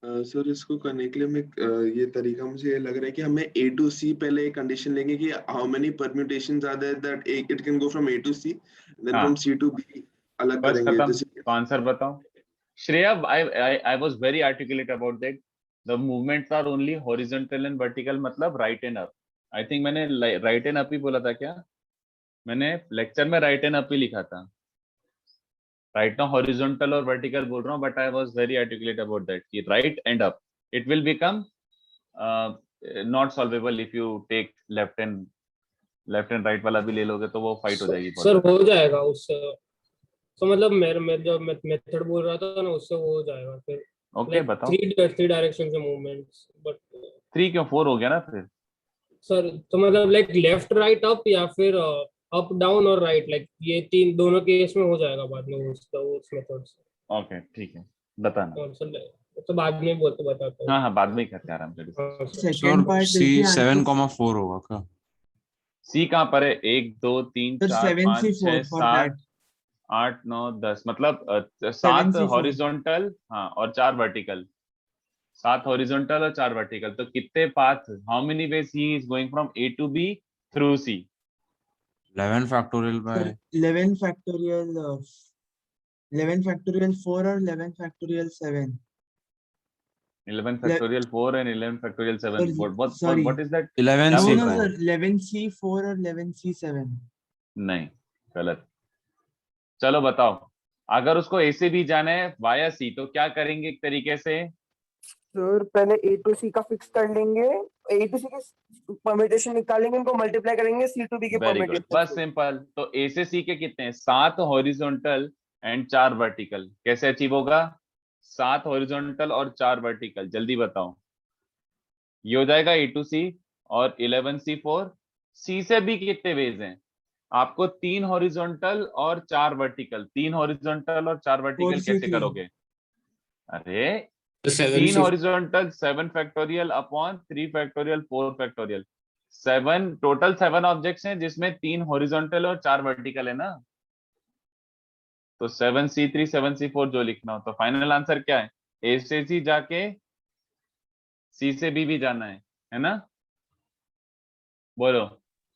Sir इसको करने के लिए मैं ये तरीका मुझे ये लग रहा है कि हमें A to C पहले एक कंडीशन लेंगे कि how many permutations are there that it can go from A to C, then from C to B अलग बस करेंगे। खत्म, जैसे तो आंसर बताओ। Shreya, I was very articulate about that. The movements are only horizontal and vertical, मतलब right and up. I think मैंने right and up ही बोला था क्या? मैंने लेक्चर में right and up ही लिखा था। Right now horizontal और vertical बोल रहा हूँ, but I was very articulate about that कि right and up. It will become not solvable if you take left and right वाला भी ले लोगे तो वो fight हो जाएगी बहुत सर ज़्यादा। हो जाएगा उससे, तो मतलब मैं जो मेथड बोल रहा था ना उससे वो हो जाएगा फिर। ओके बताओ। थ्री डायरेक्शन से मूवमेंट्स, बट 3 क्यों 4 हो गया ना फिर। सर तो मतलब लाइक लेफ्ट राइट अप या फिर अप डाउन और राइट, लाइक ये तीन दोनों केस में हो जाएगा बाद में उसका उस मेथड से। ओके ठीक है, बताना। और सर तो बाद में बोलते बताता हूँ। हाँ हाँ, बाद में ही करते हैं आराम से डिस्कस। हाँ, सर। सर C 7,4 होगा क्या? सी कहाँ पर है, 1 2 3 4 5 6 7 8 9 10, मतलब 7 हॉरिजॉन्टल, हाँ और 4 वर्टिकल, 7 हॉरिजॉन्टल और 4 वर्टिकल, तो कितने path, how many ways he is going from A to B through C. 11 factorial by 11 factorial 11 factorial 4 और 11 factorial 7 11 factorial 4 and 11 factorial 7, sorry. what is that? 11 no C no का sir 11C 4 और 11C 7 नहीं, गलत। चलो बताओ, अगर उसको ए से भी जाना है वाया सी तो क्या करेंगे एक तरीके से, सर पहले A to C का फिक्स कर लेंगे, A to C के परम्यूटेशन निकालेंगे, उनको मल्टीप्लाई करेंगे C to B के वेरी गुड, परम्यूटेशन बस सिंपल। तो ए से सी के कितने हैं, 7 हॉरिजॉन्टल एंड 4 वर्टिकल, कैसे अचीव होगा, 7 हॉरिजॉन्टल और 4 वर्टिकल, जल्दी बताओ। ये हो जाएगा ए टू सी और 11C4। सी से भी कितने वेज हैं, आपको 3 हॉरिजॉन्टल और 4 वर्टिकल, 3 हॉरिजॉन्टल और 4 वर्टिकल कैसे करोगे, अरे तो 7 तीन से horizontal 7 factorial upon 3 factorial 4 factorial 7 total 7 objects हैं जिसमें 3 हॉरिजॉन्टल और 4 वर्टिकल है ना, तो 7C3 7C4 जो लिखना हो, तो फाइनल आंसर क्या है, ए से सी जाके सी से बी भी जाना है ना, बोलो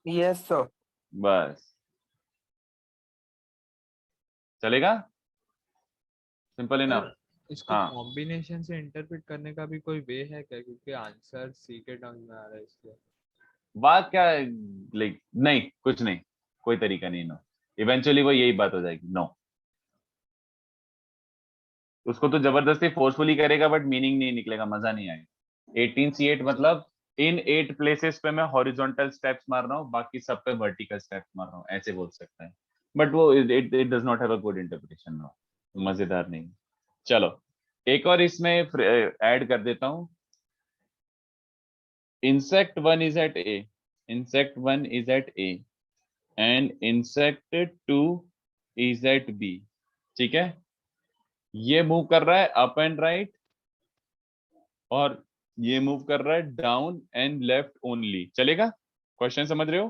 यस सर। बस, चलेगा, सिंपल इनफ। इसको हाँ कॉम्बिनेशन से इंटरप्रेट करने का भी कोई वे है क्या, क्योंकि आंसर सी के टर्म में आ रहा है इसलिए। बात क्या है, लाइक नहीं, कुछ नहीं, कोई तरीका नहीं, नो, इवेंचुअली वो यही बात हो जाएगी, नो, उसको तो जबरदस्ती फोर्सफुली करेगा बट मीनिंग नहीं निकलेगा, मजा नहीं आएगा। 18C8 मतलब इन 8 प्लेसेस पे मैं हॉरिजॉन्टल स्टेप्स मार रहा हूँ, बाकी सब पे वर्टिकल स्टेप्स मार रहा हूँ, ऐसे बोल सकता है, बट वो it does not have a good interpretation, no, मजेदार नहीं। चलो एक और इसमें ऐड कर देता हूँ, insect 1 is at A, insect 1 is at A and insect 2 is at B, ठीक है, ये मूव कर रहा है अप एंड राइट और ये मूव कर रहा है डाउन एंड लेफ्ट ओनली, चलेगा, क्वेश्चन समझ रहे हो,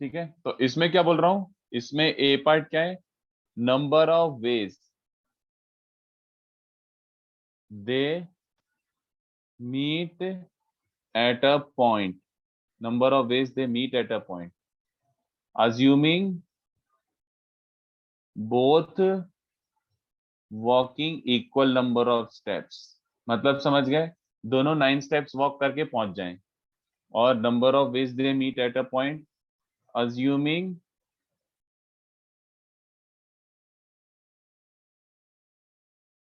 ठीक है, तो इसमें क्या बोल रहा हूं, इसमें ए पार्ट क्या है, number of ways they meet at a point, number of ways they meet at a point, assuming both walking equal number of steps, मतलब समझ गए, दोनों 9 steps वॉक करके पहुंच जाएं, और number of ways they meet at a point, assuming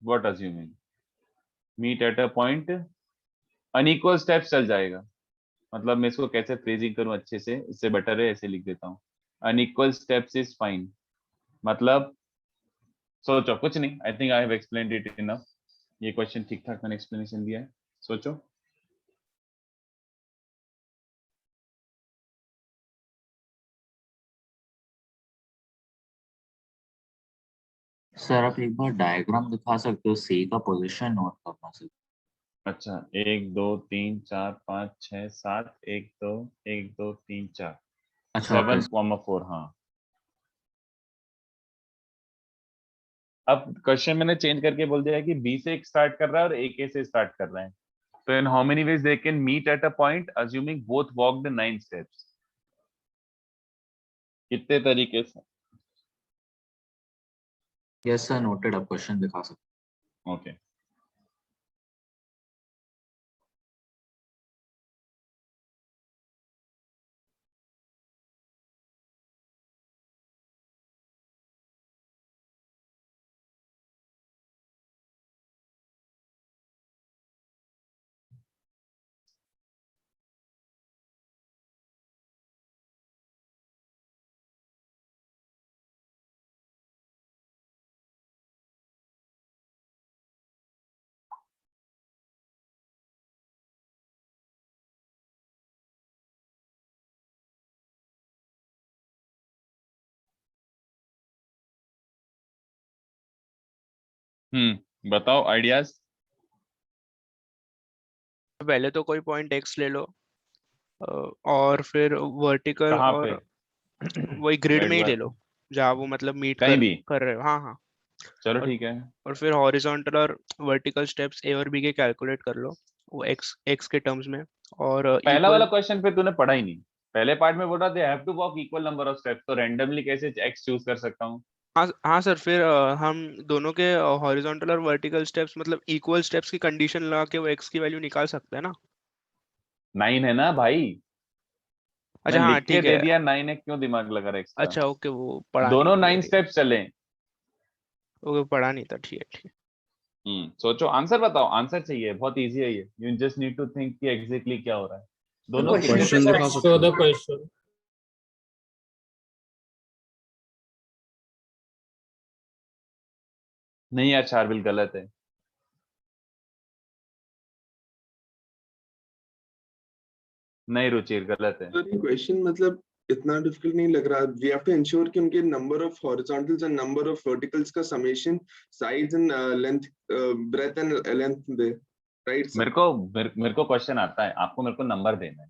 what, assuming meet at a point, unequal steps चल जाएगा, मतलब मैं इसको कैसे फ्रेजिंग करूं अच्छे से, इससे बेटर है ऐसे लिख देता हूं, unequal steps is fine, मतलब सोचो, कुछ नहीं, I think I have explained it enough, ये क्वेश्चन ठीक ठाक मैंने एक्सप्लेनेशन दिया है, सोचो। सर आप एक बार डायग्राम दिखा सकते हो, सी का पोजीशन नोट करना सर। अच्छा 1 2 3 4 5 6 7 1 2 1 2 3 4 अच्छा 7,4, हाँ, अब क्वेश्चन मैंने चेंज करके बोल दिया है कि बी से स्टार्ट कर रहा है और ए के से स्टार्ट कर रहा है, तो in how many ways they can meet at a point assuming both walked 9 steps, कितने तरीके से, यस सर नोटेड, आप क्वेश्चन दिखा सकते ओके okay. बताओ आइडियाज। पहले तो कोई पॉइंट एक्स ले लो और फिर वर्टिकल कहाँ और पे वही ग्रिड में ही Right ले बात लो है। जहाँ वो मतलब मीट कहीं भी कर रहे हो। हाँ हाँ। चलो और ठीक है, और फिर हॉरिजॉन्टल और वर्टिकल स्टेप्स ए और बी के कैलकुलेट कर लो वो एक्स एक्स के टर्म्स में। और पहला वाला इक्वल क्वेश्चन पे तूने पढ़ा ही नहीं, पहले पार्ट में बोल रहा था have to walk equal number of steps, तो रैंडमली कैसे एक्स चूज कर सकता हूँ। हाँ हाँ सर, फिर हम दोनों के हॉरिजॉन्टल और वर्टिकल स्टेप्स मतलब इक्वल स्टेप्स की कंडीशन लगा के वो एक्स की वैल्यू निकाल सकते हैं ना। 9 है ना भाई, मैं अच्छा हाँ लिख के ठीक दे है। दिया 9 है, क्यों दिमाग लगा रहा एक्स्ट्रा, अच्छा ओके, वो पढ़ा नहीं, दोनों ठीक है 9 ठीक है। स्टेप्स चले। ओके पढ़ा नहीं था, ठीक है ठीक है। सोचो, आंसर बताओ, आंसर चाहिए, बहुत इजी है ये, you just need to think कि एग्जैक्टली क्या हो रहा है, दोनों कितने क्वेश्चन दिखा सकते हो। क्वेश्चन नहीं यार, शार्विल गलत है, नहीं रुचिर गलत है। सर ये क्वेश्चन मतलब इतना डिफिकल्ट नहीं लग रहा. वी हैव टू इंश्योर कि उनके number of horizontals and number of verticals का summation sides and length breadth and length दे, राइट सर? मेरे को क्वेश्चन आता है, आपको मेरे को नंबर देना है,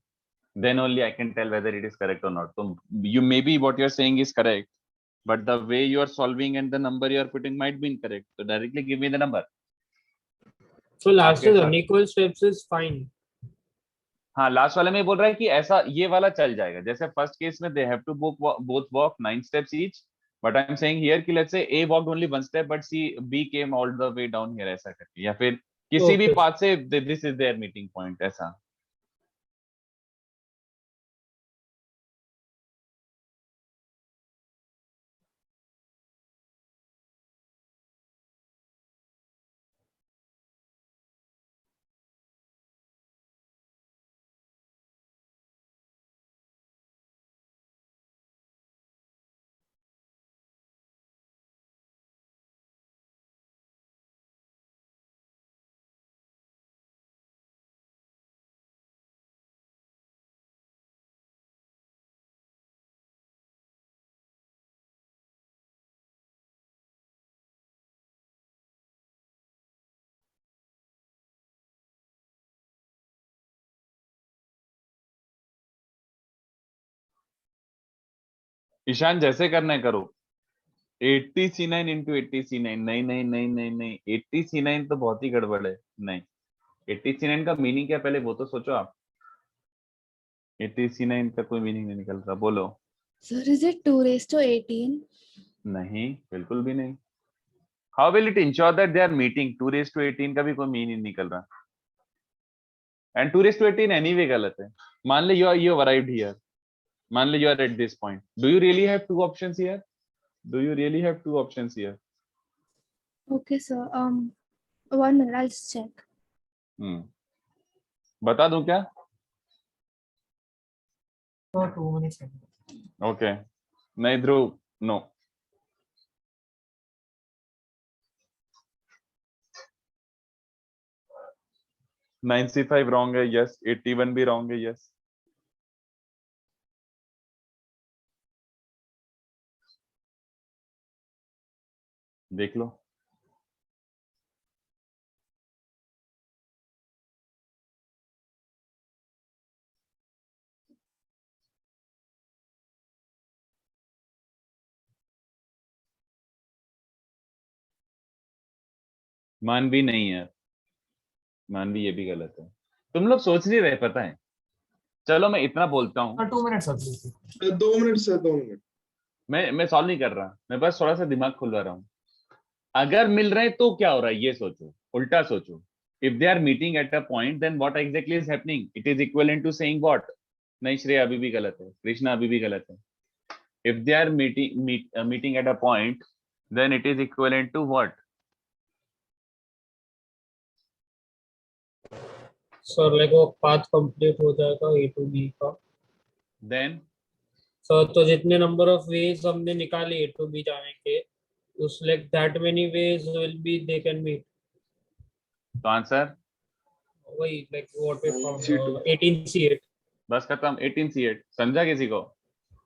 then only I can tell whether it is correct or not. So you maybe what you are saying is correct, but the way you are solving and the number you are putting might be incorrect. So directly give me the number. So last आपके is साथ- unequal steps is fine. हाँ, last वाले में बोल रहा है कि ऐसा ये वाला चल जाएगा. जैसे फर्स्ट केस में they have to both walk 9 steps each, but I am saying here कि let's say A walked only 1 step but B came all the way down here, ऐसा करके, या फिर किसी भी Okay. पाथ से this is their meeting point, ऐसा. ईशान जैसे करना है करो. 80C9 into 80C9, नहीं नहीं नहीं नहीं नहीं, 80C9 तो बहुत ही गड़बड़ है. नहीं, 80C9 का मीनिंग क्या, पहले वो तो सोचो आप. 80C9 का कोई मीनिंग नहीं निकल रहा, बोलो. Sir, is it 2 raised to 18? नहीं, बिल्कुल भी नहीं. How will it ensure that they are meeting? 2 raised to 18 का भी कोई मीनिंग निकल रहा. एंड 2 raised to 18 एनीवे गलत है. मान ले you have arrived here, मान ले you are at this point. Do you really have two options here? Do you really have two options here? Okay, sir. 1 minute, I'll just check. बता दूं क्या? So 2 minutes. Okay. नहीं ध्रुव, no. (9C5) wrong है, yes. 81 भी wrong है, yes. देख लो. मानवी नहीं है, मानवी ये भी गलत है. तुम लोग सोच नहीं रहे, पता है. चलो मैं इतना बोलता हूँ. 2 minutes. 2 minute sir, 2 minute. मैं सॉल्व नहीं कर रहा, मैं बस थोड़ा सा दिमाग खुलवा रहा हूँ. अगर मिल रहे हैं तो क्या हो रहा है, ये सोचो. उल्टा सोचो. If they are meeting at a point, then what exactly is happening? It is equivalent to saying what? नहीं, श्रेया अभी भी गलत है, कृष्णा अभी भी गलत है. If they are meeting at a point, then it is equivalent to what? Sir like वो पाथ कंप्लीट हो जाएगा A to B का. देन सर तो जितने नंबर ऑफ वेज हमने निकाले A to B जाने के, उस like that many ways will be they can meet. तो आंसर वही like what we found C2. 18C8. बस खत्म. 18C8 समझा किसी को?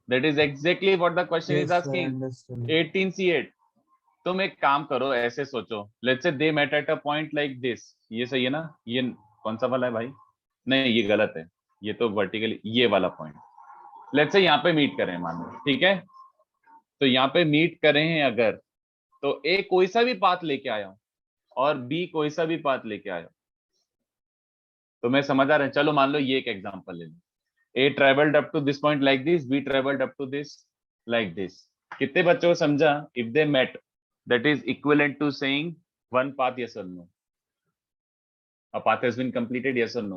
That is exactly what the question is asking. 18C8. तुम एक काम करो, ऐसे सोचो. Let's say they met at a point like this. ये सही है ना? ये कौन सा वाला है भाई? नहीं, ये गलत है. ये तो वर्टिकली ये वाला पॉइंट. लेट्स से यहाँ पे मीट करें, मान लो. ठीक है, तो यहाँ पे मीट करें हैं अगर, तो ए कोई सा भी पाथ लेके आया हूँ और बी कोई सा भी पाथ लेके आया हूँ, तो मैं समझ आ रहा है. चलो मान लो ये एक एग्जांपल ले लो. A travelled up to this point like this, B travelled up to this like this. कितने बच्चों को समझा? If they met, that is equivalent to saying one path, yes और no. A path has been completed, yes or no?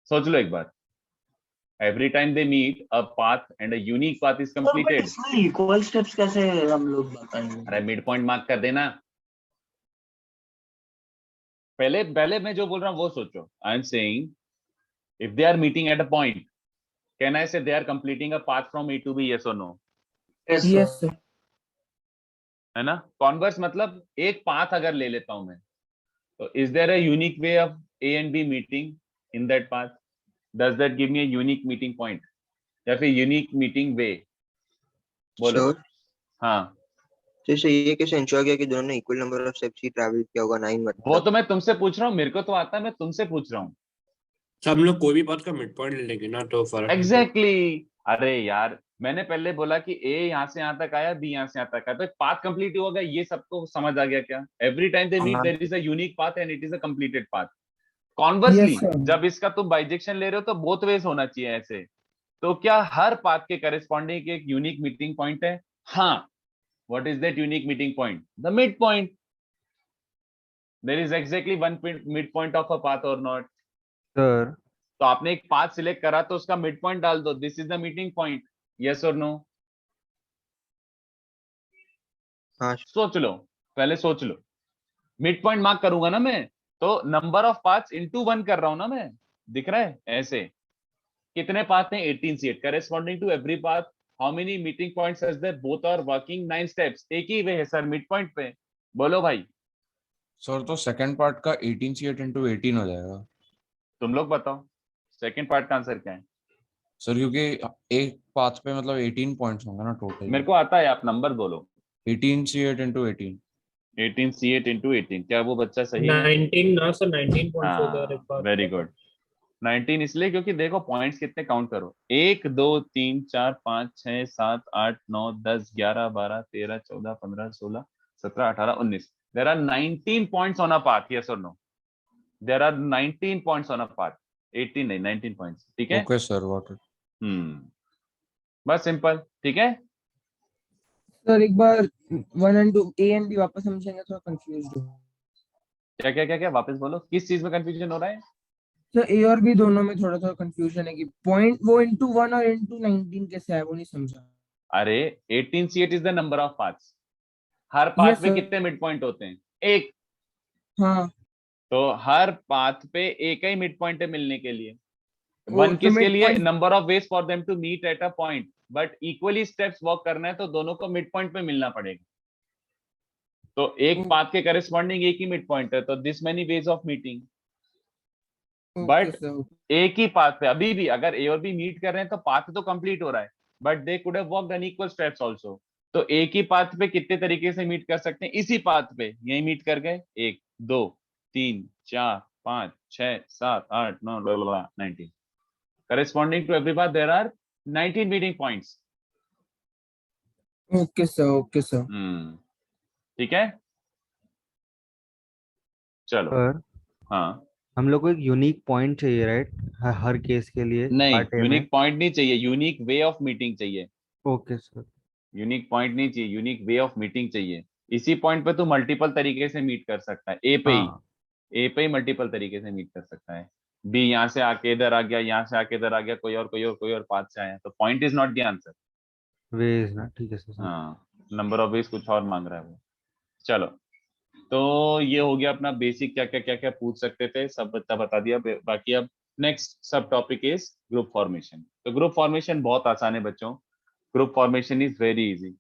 सोच लो एक बार. Every time they meet, a path and a unique path is completed. इसमें equal steps कैसे हम लोग बताएंगे? अरे mid point mark कर देना. पहले मैं जो बोल रहा हूँ वो सोचो. I am saying if they are meeting at a point, can I say they are completing a path from A to B, yes or no? Yes, sir. है ना? कॉन्वर्स मतलब एक पाथ अगर ले लेता हूं मैं, तो is there a unique way of A and B meeting in that path? Does that give me a unique meeting point? या फिर यूनिक मीटिंग वे? बोलो। Sure. हाँ, तो इसे ये कैसे इंश्योर किया कि दोनों ने equal number of steps he travel किया होगा 9 वो मतलब? तो मैं तुमसे पूछ रहा हूँ, मेरे को तो आता है, मैं तुमसे पूछ रहा हूँ। तो हम लोग कोई भी पाथ का मिड पॉइंट ले लेंगे ना, तो फर्क नहीं पड़ता। एग्जैक्टली अरे यार, मैंने पहले बोला कि ए यहाँ से यहाँ तक आया, बी यहाँ से यहाँ तक आया, तो पाथ कंप्लीट हो गया, ये सबको समझ आ गया क्या? एवरी टाइम दे मीट हाँ। There is a unique path and it is a completed path. Yes, conversely sir. जब इसका तुम बाइजेक्शन ले रहे हो तो बोथ वेज होना चाहिए ऐसे। तो क्या हर पाथ के करेस्पॉन्डिंग एक यूनिक मीटिंग पॉइंट है? हाँ। What is that unique meeting point? The mid point. There is exactly one mid point of a path और नॉट? सर तो आपने एक पाथ सिलेक्ट करा तो उसका मिड पॉइंट डाल दो, this is the meeting point. Yes और नो? हाँ सोच लो, पहले सोच लो। मिड पॉइंट मार्क करूंगा ना मैं, तो नंबर ऑफ पाथ्स इनटू 1 कर रहा हूं ना मैं। दिख रहा है ऐसे? कितने पाथ हैं? 18 सीट corresponding to every path. How many meeting points is there? Both are working 9 steps. एक ही वे है सर मिड पॉइंट पे। बोलो भाई, सर तो सेकंड पार्ट का 18c8 into 18 हो जाएगा तुम लोग बताओ सेकंड पार्ट का आंसर क्या है? सर, क्योंकि एक पाथ पे मतलब 18 पॉइंट्स होंगे ना टोटल। मेरे को आता है, आप नंबर बोलो। 18c8 into 18। 18 C8 into 18, क्या वो बच्चा सही है? 19 ना सर, 19 पॉइंट्स हो गए एक हाँ, बार। Very good. 19 इसलिए क्योंकि देखो पॉइंट्स कितने काउंट करो, 1 2 3 4 5 6 7 8 9 10 11 12 13 14 15 16 17 18 19। There are 19 points on a path, yes और no? There are 19 points on a path, 18 नहीं 19 पॉइंट्स। ठीक है? Okay sir, what it. बस सिंपल। ठीक है? सर एक बार 1 and 2 A and B वापस समझेंगे, थोड़ा कंफ्यूज हूँ। क्या क्या क्या क्या वापस बोलो, किस चीज में कंफ्यूजन हो रहा है? सर A और B दोनों में थोड़ा थोड़ा कंफ्यूजन है कि पॉइंट वो into 1 और into 19 कैसे है, वो नहीं समझा। अरे 18 C8 is the number of paths. Her path Yes, पे sir. कितने मिड पॉइंट होते हैं? एक। हाँ तो हर पाथ पे एक ही मिड पॉइंट है मिलने के लिए। वो वन तो किसके मिड लिए? Point. Number of ways for them to meet at a point, but equally steps walk करना है तो दोनों को मिड पॉइंट पे मिलना पड़ेगा। तो एक पाथ के करेस्पॉन्डिंग एक ही मिड पॉइंट है, तो this many ways of meeting. Okay but sir. एक ही पाथ पे अभी भी अगर ए और बी मीट कर रहे हैं तो पाथ तो कंप्लीट हो रहा है, but they could have walked unequal steps also. तो एक ही पाथ पे कितने तरीके से मीट कर सकते हैं? इसी पाथ पे यही मीट कर गए, 1 2 3 4 5 6 7 8 9 19। corresponding to every path there are 19 meeting points. Okay sir, okay sir. ठीक है, चलो। सर हाँ, हम लोग को एक यूनिक पॉइंट चाहिए, राइट? हर केस के लिए नहीं पार्ट ए में। यूनिक पॉइंट नहीं चाहिए, यूनिक वे ऑफ मीटिंग चाहिए। Okay sir. यूनिक पॉइंट नहीं चाहिए, यूनिक वे ऑफ मीटिंग चाहिए। इसी पॉइंट पे तू मल्टीपल तरीके से मीट कर सकता है, ए पे ही। हाँ ए पे ही मल्टीपल तरीके से मीट कर सकता है। बी यहाँ से आके इधर आ गया, यहाँ से आके इधर आ गया, कोई और पाथ से आया, तो point is not the answer. Ways ना, ठीक है सर। हाँ, नंबर ऑफ वेज कुछ और मांग रहा है वो। चलो, तो ये हो गया अपना बेसिक, क्या क्या पूछ सकते थे सब बता दिया। बाकी अब नेक्स्ट सब टॉपिक इज ग्रुप फॉर्मेशन। तो ग्रुप फॉर्मेशन बहुत आसान है बच्चों, group formation is very easy.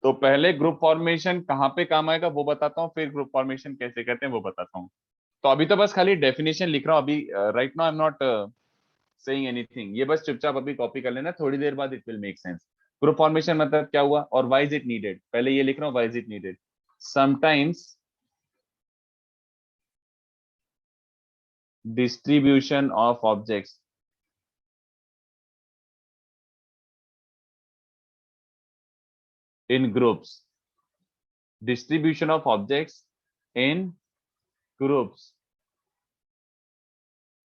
तो पहले ग्रुप फॉर्मेशन कहाँ पे काम आएगा वो बताता हूँ, फिर ग्रुप फॉर्मेशन कैसे करते हैं वो बताता हूँ। तो अभी तो बस खाली डेफिनेशन लिख रहा हूँ अभी, right now I am not saying anything. ये बस चुपचाप अभी कॉपी कर लेना, थोड़ी देर बाद it will make sense. Group formation मतलब क्या हुआ और व्हाई इज इट नीडेड, पहले ये लिख रहा हूँ why is it needed. Sometimes distribution of objects in groups, distribution of objects in groups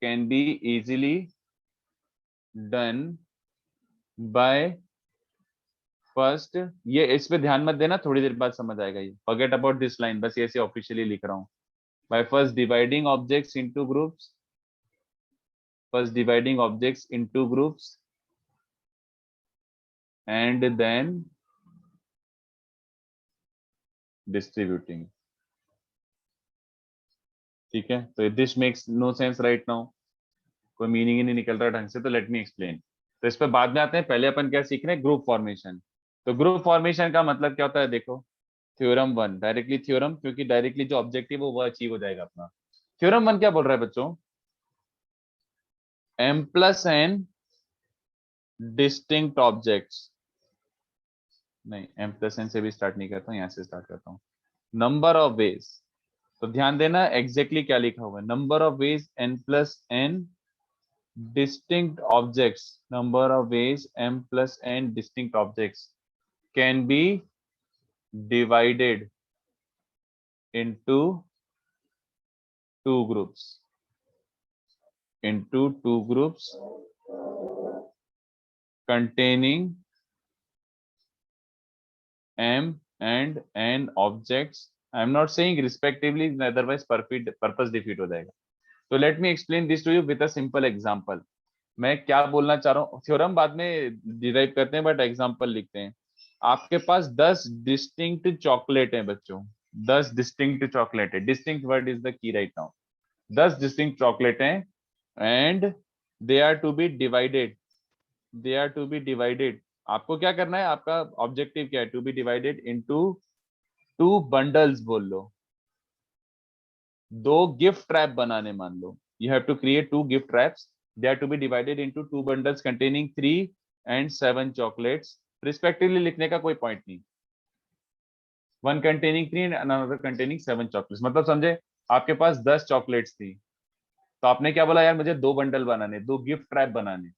can be easily done by first, ये इस पे ध्यान मत देना, थोड़ी देर बाद समझ आएगा ये, forget about this line, बस ये ऐसे ऑफिशियली लिख रहा हूँ। by first dividing objects into groups, first dividing objects into groups and then distributing। ठीक है, तो this makes no sense right now, कोई मीनिंग ही नहीं निकल रहा ढंग से, तो लेट मी एक्सप्लेन। तो इस पे बाद में आते हैं, पहले अपन क्या सीख रहे हैं, ग्रुप फॉर्मेशन। तो ग्रुप फॉर्मेशन का मतलब क्या होता है, देखो थ्योरम 1 डायरेक्टली थ्योरम, क्योंकि डायरेक्टली जो ऑब्जेक्टिव वो अचीव हो जाएगा अपना। थ्योरम 1 क्या बोल रहा है बच्चों, m+n डिस्टिंक्ट ऑब्जेक्ट्स, नहीं m प्लस n से भी स्टार्ट नहीं करता हूँ, यहाँ से स्टार्ट करता हूँ। नंबर ऑफ वेज, तो ध्यान देना एग्जैक्टली क्या लिखा हुआ है, number of veg n plus n distinct objects, number of ways m plus n distinct objects can be divided into two groups, containing m and n objects. I am not saying respectively, otherwise purpose defeat हो जाएगा। तो let me explain this to you with a simple example. मैं क्या बोलना चाह रहा हूँ, theorem बाद में डिराइव करते हैं, बट एग्जांपल लिखते हैं। आपके पास 10 डिस्टिंक्ट चॉकलेट हैं बच्चों, 10 डिस्टिंक्ट चॉकलेट है, distinct word is the key right now. 10 distinct chocolate हैं and they are to be divided, आपको क्या करना है, आपका ऑब्जेक्टिव क्या है, to be divided into 2 bundles बोल लो, 2 गिफ्ट ट्रैप बनाने मान लो, you have to create 2 gift wraps, they are to be divided into 2 bundles containing 3 and 7 chocolates respectively। लिखने का कोई पॉइंट नहीं, 1 containing 3 and another containing 7 chocolates, मतलब समझे आपके पास 10 चॉकलेट्स थी, तो आपने क्या बोला, यार मुझे 2 बंडल बनाने, 2 गिफ्ट ट्रैप बनाने,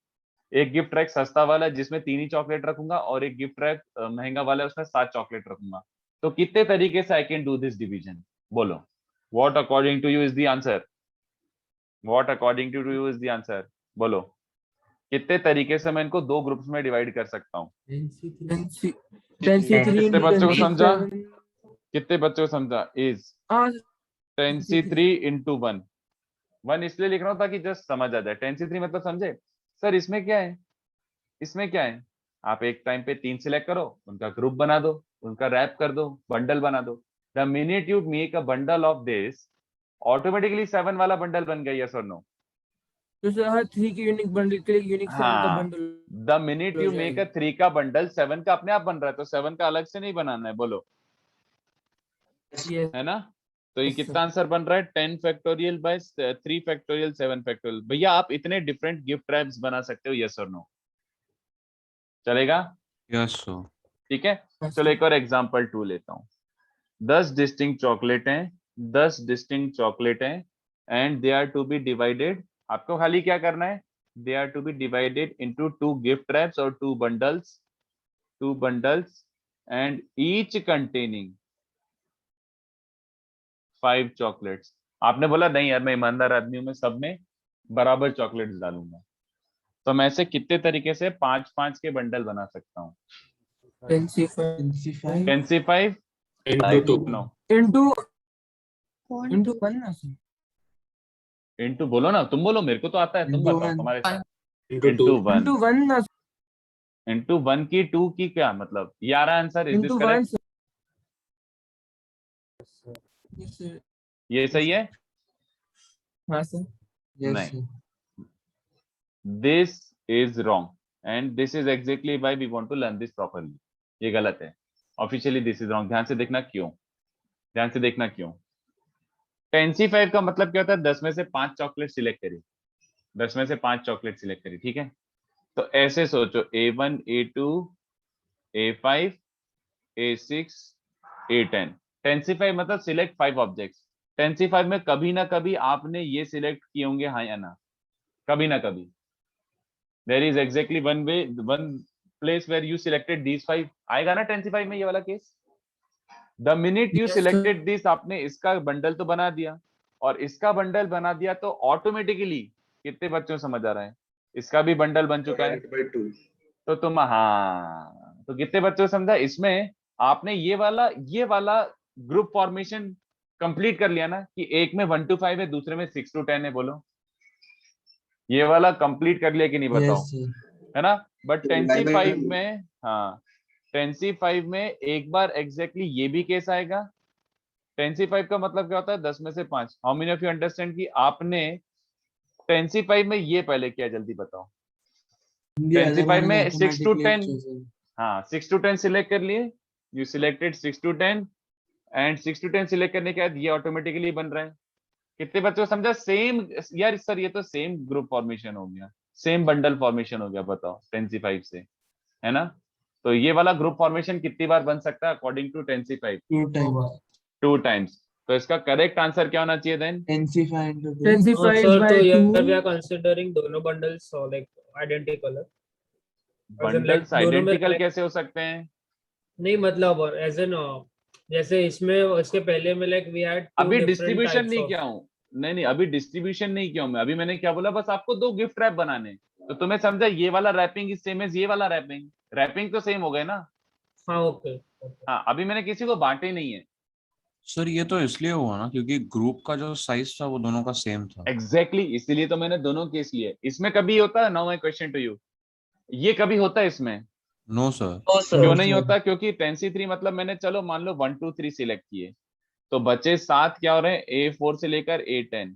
एक गिफ्ट ट्रैप सस्ता वाला है जिसमें 3 ही चॉकलेट रखूंगा, और एक गिफ्ट ट्रैप महंगा वाला है उसमें 7 चॉकलेट रखूंगा। तो कितने तरीके से I can do this division, बोलो, what according to you is the answer, What according to you is the answer? बोलो, कितने तरीके से मैं इनको 2 ग्रुप्स में डिवाइड कर सकता हूँ? कितने बच्चों को समझा, कितने बच्चों को समझा? इज 10c3 into 1, 1 इसलिए लिख रहा हूँ ताकि जस्ट समझ आ जाए। 10c3 मतलब समझे सर, इसमें क्या है, इसमें क्या है, आप एक टाइम पे 3 सिलेक्ट करो, उनका ग्रुप बना दो, उनका रैप कर दो, बंडल बना दो। The minute you make a bundle of this, automatically 7 वाला बंडल बन गया, यस और नो? तो सर हर 3 के यूनिक बंडल के लिए यूनिक 7 का हाँ, bundle the minute you make अ 3 का बंडल, 7 का अपने आप बन रहा है, तो 7 का अलग से नहीं बनाना है, बोलो, है ना? तो ये कितना आंसर बन रहा है, 10 फैक्टोरियल बाय 3 फैक्टोरियल 7 फैक्टोरियल। भैया आप इतने डिफरेंट गिफ्ट रैप्स बना सकते हो, यस और नो? चलेगा? Yes sir. ठीक है, चलो एक और एग्जांपल 2 लेता हूँ। 10 डिस्टिंक्ट चॉकलेट हैं, 10 डिस्टिंक्ट चॉकलेट हैं and they are to be divided, आपको खाली क्या करना है, they are to be divided into 2 gift wraps और 2 bundles and each containing 5 chocolates. आपने बोला नहीं यार मैं ईमानदार आदमी हूं, मैं सब में बराबर चॉकलेट्स डालूंगा, तो मैं ऐसे कितने तरीके से 5-5 के बंडल बना सकता हूँ? 10c5 into 2 नो इंटू 1 ना सर, इंटू बोलो ना, तुम बोलो, मेरे को तो आता है, तुम बताओ तुम्हारे साथ। into 2 इंटू 1 ना इंटू 1 की 2 की क्या मतलब, 11 answer, is this into 1 correct? Sir. ये सही है? हाँ सर, नहीं, this is wrong and this is exactly why we want to learn this properly. ये गलत है, ऑफिशियली दिस इज रॉन्ग। ध्यान से देखना क्यों, ध्यान से देखना क्यों। 10c5 का मतलब क्या होता है, 10 में से 5 चॉकलेट सिलेक्ट करी, 10 में से 5 चॉकलेट सिलेक्ट करी, ठीक है? तो ऐसे सोचो, A1 A2 A5 A6 A10, 10c5 मतलब सिलेक्ट 5 ऑब्जेक्ट्स। 10c5 में कभी ना कभी आपने ये सिलेक्ट किए होंगे, हाँ या ना, कभी ना कभी। There is exactly one place where you selected these 5, आएगा ना 10c5 में ये वाला case. The minute you selected this, आपने इसका बंडल तो बना दिया और इसका बंडल बना दिया, तो ऑटोमेटिकली कितने बच्चों को समझ आ रहा है, इसका भी बंडल बन चुका है, तो तुम, हाँ, तो कितने बच्चों को समझा? इसमें आपने ये वाला ग्रुप फॉर्मेशन कंप्लीट कर लिया ना, कि एक में 1 to 5 है, दूसरे में 6 to 10 है, बोलो ये वाला कंप्लीट कर लिया कि नहीं, बताओ, है ना? बट 10c5 में, हाँ 10c5 में एक बार एग्जैक्टली ये भी केस आएगा। 10c5 का मतलब क्या होता है, 10 में से 5। How many of you understand कि आपने 10c5 में ये पहले किया, जल्दी बताओ। 10c5 में 6 to 10, हाँ 6 to 10 सिलेक्ट कर लिए, you selected 6 to 10 and 6 to 10 select करने के बाद ये ऑटोमेटिकली बन रहा है। कितने बच्चों को समझा? सेम यार सर, ये तो सेम ग्रुप फॉर्मेशन हो गया, सेम बंडल फॉर्मेशन हो गया, बताओ टेंसी5 से, है ना? तो ये वाला ग्रुप फॉर्मेशन कितनी बार बन सकता है अकॉर्डिंग टू टेंसी5? 2 times. 2 टाइम्स। तो इसका करेक्ट आंसर क्या होना चाहिए then? Tensify into this. Tensify Sir, by तो here 2. we are considering दोनों bundles like identical है। As in, like, बंडल्स दोनों में आइडेंटिकल कैसे हो सकते हैं? नहीं मतलब एज एन जैसे इसमें इसके पहले में लाइक वी हैड टू अभी डिफरेंट डिस्ट्रीब्यूशन टाइप्स नहीं ऑफ। किया हूँ, नहीं अभी डिस्ट्रीब्यूशन नहीं किया हूँ मैं। अभी मैंने क्या बोला, बस आपको 2 गिफ्ट रैप बनाने, तो तुम्हें समझा ये वाला रैपिंग इज सेम एज ये वाला रैपिंग, रैपिंग तो सेम हो गए ना। हाँ ओके। हाँ, अभी मैंने किसी को बांटे नहीं है। सर ये तो इसलिए हुआ ना क्योंकि ग्रुप का जो साइज था वो दोनों का सेम था। एग्जैक्टली इसीलिए तो मैंने दोनों केस लिए। इसमें कभी होता है, now my question to you, ये कभी होता है इसमें? No sir. क्यों नहीं होता? क्योंकि टेंसी3 मतलब मैंने चलो मान लो 1 2 3 सिलेक्ट किए, तो बचे 7 क्या हो रहे हैं, A4 से लेकर A10।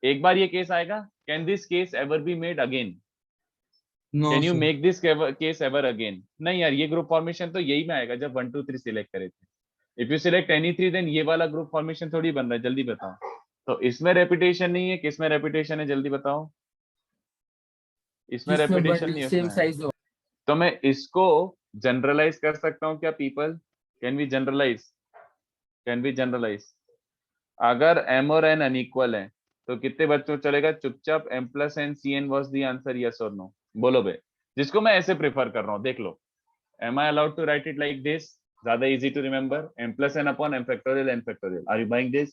एक बार ये केस आएगा, can this case ever be made again? No, can you sir. Make this case ever again? नहीं यार, ये ग्रुप फॉर्मेशन तो यही में आएगा जब 1 2 3 सिलेक्ट करे थे। If you select any 3 then ये वाला ग्रुप फॉर्मेशन थोड़ी बन रहा है, जल्दी बताओ। तो इसमें रेपिटेशन नहीं है, किसमें रेपिटेशन है, जल्दी बताओ। इसमें जिसमें रेपिटेशन bundle नहीं है, same उसमें है। size हो. तो मैं इसको जनरलाइज कर सकता हूँ क्या people? Can we generalize? Can we generalize? अगर m और n अनइक्वल है तो कितने बच्चों को चलेगा? चुपचाप m plus n cn was the answer, yes or no? बोलो बे, जिसको मैं ऐसे प्रेफर कर रहा हूँ, देख लो। am I allowed to write it like this? ज्यादा easy to remember, m plus n upon m factorial n factorial. Are you buying this?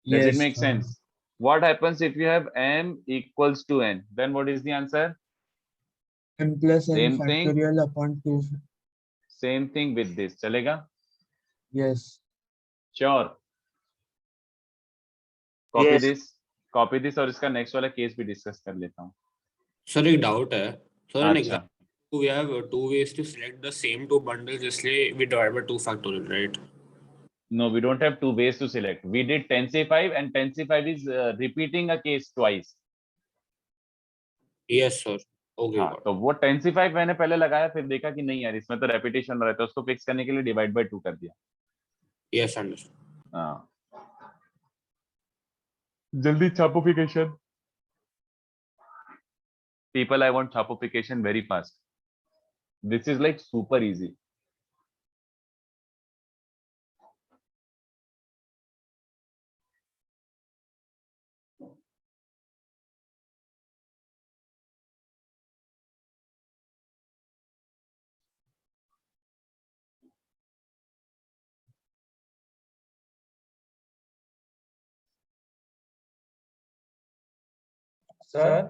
Does it Yes, make sir. sense? What happens if you have m equals to n? Then what is the answer? M plus n Same thing, factorial upon 2. same thing with this. चलेगा? Yes. Sure. Copy Yes. this, copy this, और इसका next वाला case भी discuss कर लेता हूँ। Sir एक doubt है सर, एन अच्छा, example we have 2 ways to select the same 2 bundles, इसलिए we divide by 2 factorial, right? no, we don't have 2 ways to select. We did Tensei5 and Tensei5 is repeating a case twice. Yes sir. Okay, हाँ, got it. तो वो Tensei5 मैंने पहले लगाया, फिर देखा कि नहीं यार इसमें तो रेपिटेशन रहता है, उसको फिक्स करने के लिए डिवाइड बाय 2 कर दिया। Yes, understood. हाँ, जल्दी छापोफिकेशन people, I want छापोफिकेशन very fast. This is like super easy. Sir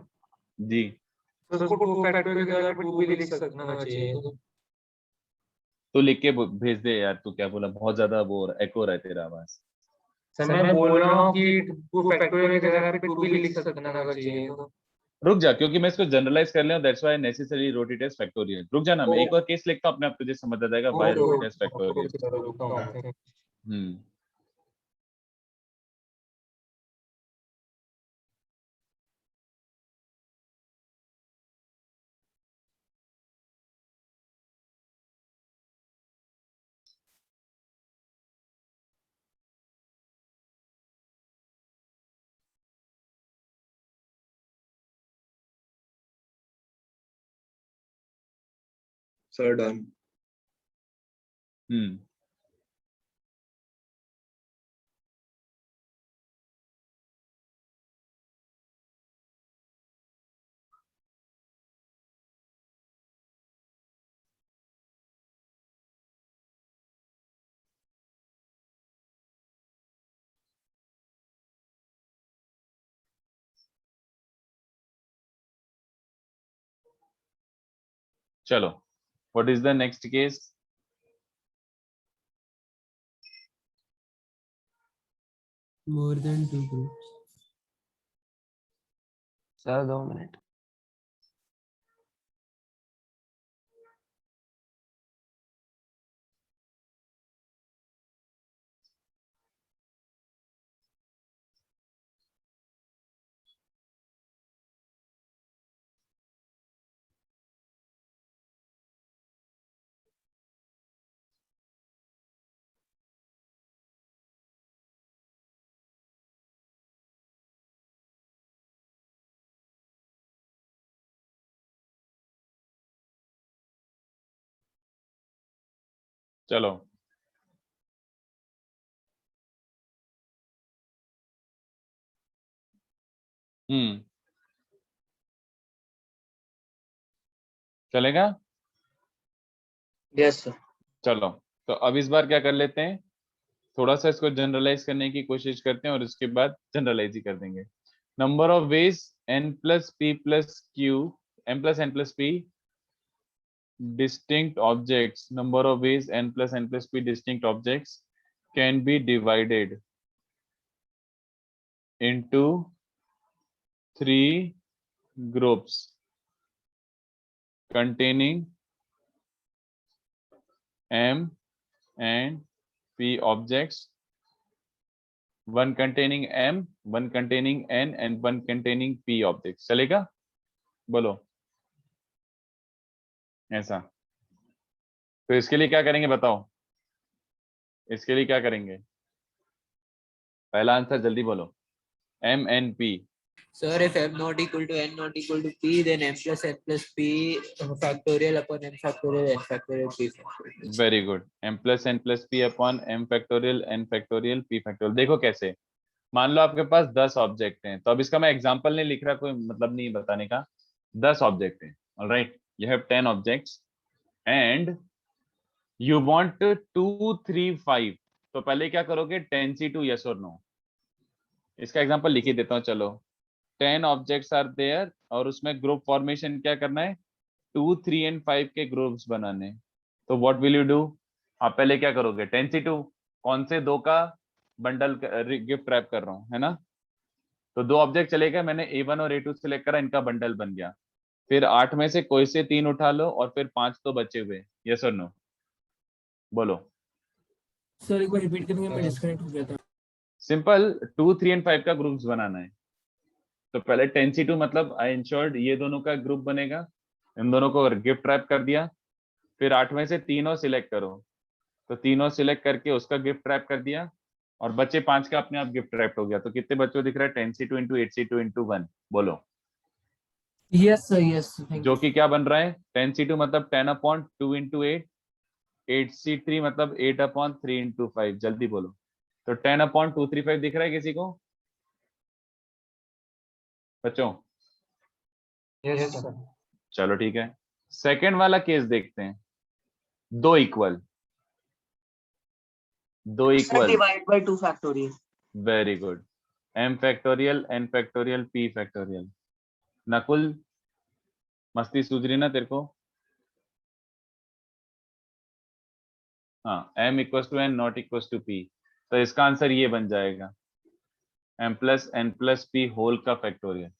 ji, तो उसको 2 फैक्टोरियल की जगह पे 2 भी लिख सकना चाहिए. तो लिख के भेज दे यार। तू क्या बोला? बहुत ज्यादा वो एको रहा है तेरा आवाज। सर मैं बोल रहा हूँ कि 2 फैक्टोरियल की जगह पे 2 भी लिख सकना चाहिए. रुक जा, क्योंकि मैं इसको जनरलाइज कर लिया हूं, that's why necessary wrote it as factorial. रुक जा ना, मैं एक और केस लिखता हूं, अपने आप तुझे समझ आ जाएगा why wrote it as factorial. Sir, done. Hmm, चलो, what is the next case? More than 2 groups. Sir 2 minute. चलो चलेगा। Yes sir. चलो तो अब इस बार क्या कर लेते हैं, थोड़ा सा इसको जनरलाइज करने की कोशिश करते हैं और उसके बाद जनरलाइज ही कर देंगे। Number of veg n plus p plus q, m plus n plus p distinct objects, number of ways n plus n plus p distinct objects can be divided into 3 groups containing m and p objects, one containing m, one containing n and one containing p objects। चलेगा? बोलो ऐसा। तो इसके लिए क्या करेंगे बताओ, इसके लिए क्या करेंगे? पहला आंसर जल्दी बोलो। m and p। Sir, if m not equal to n not equal to p, then m plus p factorial upon m factorial n factorial p factorial। Very good, m plus n plus p upon m factorial n factorial p factorial। देखो कैसे, मान लो आपके पास 10 object हैं, तो अब इसका मैं example नहीं लिख रहा, कोई मतलब नहीं बताने का। 10 ऑब्जेक्ट हैं, alright, you have 10 objects and you want 2 3 5, तो पहले क्या करोगे, 10c2 yes or no। इसका एग्जांपल लिख ही देता हूँ। चलो 10 ऑब्जेक्ट्स आर देयर और उसमें ग्रुप फॉर्मेशन क्या करना है, 2 3 एंड 5 के ग्रुप्स बनाने। तो व्हाट विल यू डू, आप पहले क्या करोगे, 10c2 कौन से दो का बंडल गिफ्ट रैप कर रहा हूँ, है ना। तो 2 ऑब्जेक्ट चले गए, मैंने A1 और A2 सिलेक्ट करा, इनका बंडल बन गया। फिर 8 में से कोई से 3 उठा लो और फिर 5 तो बचे हुए, यस और नो, बोलो। सर एक बार रिपीट करेंगे, मैं डिस्कनेक्ट हो गया था। सिंपल 2 3 एंड 5 का ग्रुप्स बनाना है। तो पहले 10c2 मतलब आई इंश्योर्ड ये दोनों का ग्रुप बनेगा, इन दोनों को गिफ्ट रैप कर दिया। फिर 8 में से तीनों सिलेक्ट करो, तो तीनों सिलेक्ट करके उसका गिफ्ट रैप कर दिया और बचे 5 का अपने आप गिफ्ट रैप हो गया। तो कितने बच्चों दिख रहा है, 10c2 into 8c2 into 1, बोलो। यस सर, यस, जो कि क्या बन रहा है, 10c2 मतलब 10/2 into 8, 8c3 मतलब 8/3 into 5, जल्दी बोलो। तो 10/235 दिख रहा है किसी को बच्चों? Yes sir. चलो ठीक है, सेकंड वाला केस देखते हैं। 2 equal divide by 2 factorial. Very good, m factorial n factorial p factorial. Nakul मस्ती सूझ रही ना तेरे को? हाँ, m equals to n not equals to p, तो इसका आंसर ये बन जाएगा m plus n plus p whole का फैक्टोरियल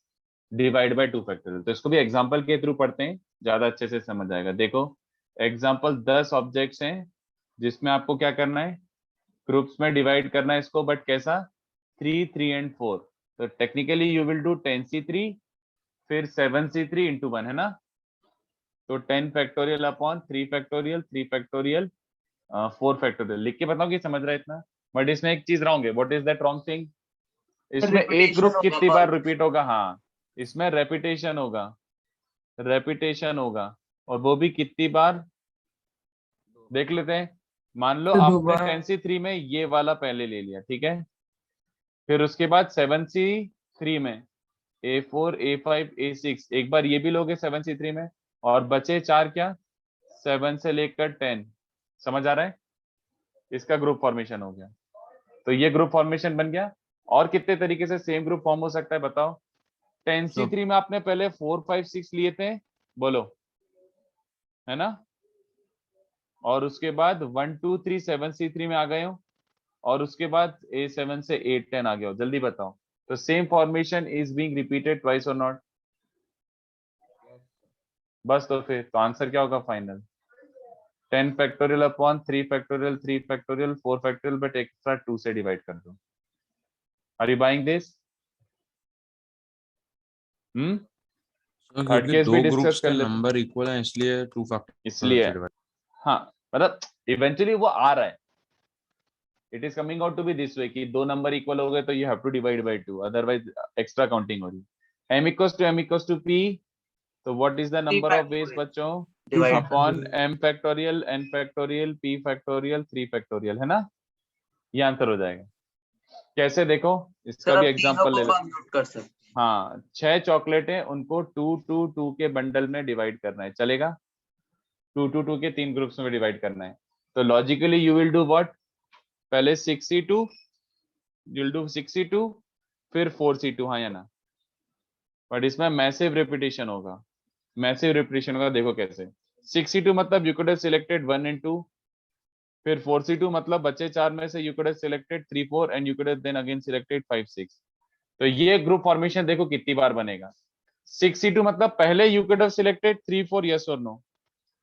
डिवाइड बाय 2 फैक्टोरियल। तो इसको भी एग्जांपल के थ्रू पढ़ते हैं, ज्यादा अच्छे से समझ आएगा। देखो एग्जांपल 10 ऑब्जेक्ट्स हैं जिसमें आपको क्या करना है, ग्रुप्स में डिवाइड करना है इसको, बट कैसा, 3 3 एंड 4। तो technically you will do 10c3 फिर 7c3 into 1, है ना। तो 10 factorial upon 3 factorial 3 factorial 4 factorial. लिख के बताओ कि समझ रहा है इतना। बट इसमें एक चीज रॉन्ग है, what is that wrong thing, इसमें एक ग्रुप कितनी बार रिपीट होगा, हाँ इसमें रेपिटेशन होगा, रेपिटेशन होगा, और वो भी कितनी बार देख लेते हैं। मान लो आपने 10c3 में ये वाला पहले ले लिया, ठीक है, फिर उसके बाद 7c3 में A4 A5 A6 एक बार ये भी लोगे 7c3 में, और बचे 4 क्या, 7 से लेकर 10, समझ आ रहा है, इसका ग्रुप फॉर्मेशन हो गया। तो ये ग्रुप फॉर्मेशन बन गया। और कितने तरीके से सेम ग्रुप फॉर्म हो सकता है बताओ। 10c3 में आपने पहले 4 5 6 लिए थे, बोलो, है ना, और उसके बाद 1 2 3 7c3 में आ गए हो, और उसके बाद A7 से 8 10 आ गया हो, जल्दी बताओ। तो same formation is being repeated twice और नॉट, बस तो फिर तो आंसर क्या होगा final, 10 factorial upon 3 factorial 3 factorial 4 factorial, but extra 2 से डिवाइड कर दो। Are you buying this? Third case भी डिस्कस कर लेते नंबर इक्वल है इसलिए 2 फैक्टर इसलिए, हाँ मतलब इवेंचुअली वो आ रहा है, it is coming out to be this way कि 2 नंबर इक्वल हो गए तो you have to divide by 2, otherwise extra counting हो रही है। m इक्वल्स टू p, तो what is the number of ways बच्चों, divide upon m factorial n factorial p factorial 3 factorial, है ना? ये आंसर हो जाएगा। कैसे देखो, इसका सर भी अब एग्जांपल ले तीनों लो। को कंप्यूट कर सकते हाँ, 6 चॉकलेटें, उनको 2 2 2 के बंडल में डिवाइड करना है, चलेगा? 2 2 2 के 3 ग्रुप्स में डिवाइड करना है। तो logically you will do what, पहले 6c2, you will do 6c2 फिर 4c2, हाँ या ना? बट इसमें मैसिव रिपीटिशन होगा, मैसिव रिपीटिशन होगा। देखो कैसे, 6c2 मतलब you could have selected 1 and 2, फिर 4c2 मतलब बचे 4 में से you could have selected 3 4 and you could have then again selected 5 6। तो ये ग्रुप फॉर्मेशन देखो कितनी बार बनेगा। 6c2 मतलब पहले you could have selected 3 4 yes और नो,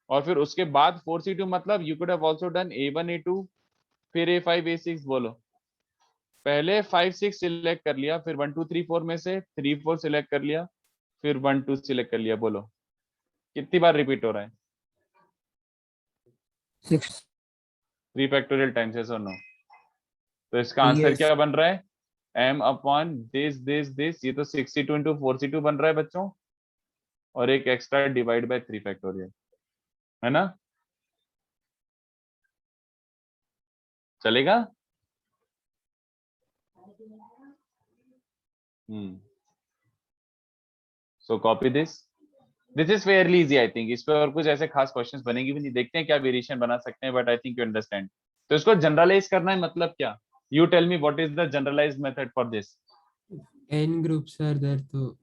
और फिर उसके बाद 4c2 मतलब you could have also done a1 a2 फिर a5 a6। बोलो, पहले 5 6 सिलेक्ट कर लिया, फिर 1 2 3 4 में से 3 4 सिलेक्ट कर लिया, फिर 1 2 सिलेक्ट कर लिया। बोलो कितनी बार रिपीट हो रहा है? 6 3 फैक्टोरियल टाइम्स, यस और नो? तो इसका आंसर क्या बन रहा है? m अपॉन दिस, ये तो 62 इंटू 4c2 बन रहा है बच्चों, और एक एक्स्ट्रा डिवाइड बाय 3 फैक्टोरियल, है ना? चलेगा? सो copy this is fairly easy I think. इस पे और कुछ ऐसे खास क्वेश्चंस बनेंगे भी नहीं, देखते हैं क्या वेरिएशन बना सकते हैं, but I think you understand. तो इसको जनरलाइज करना है, मतलब क्या? You tell me what is the generalized method for this. n groups are there तो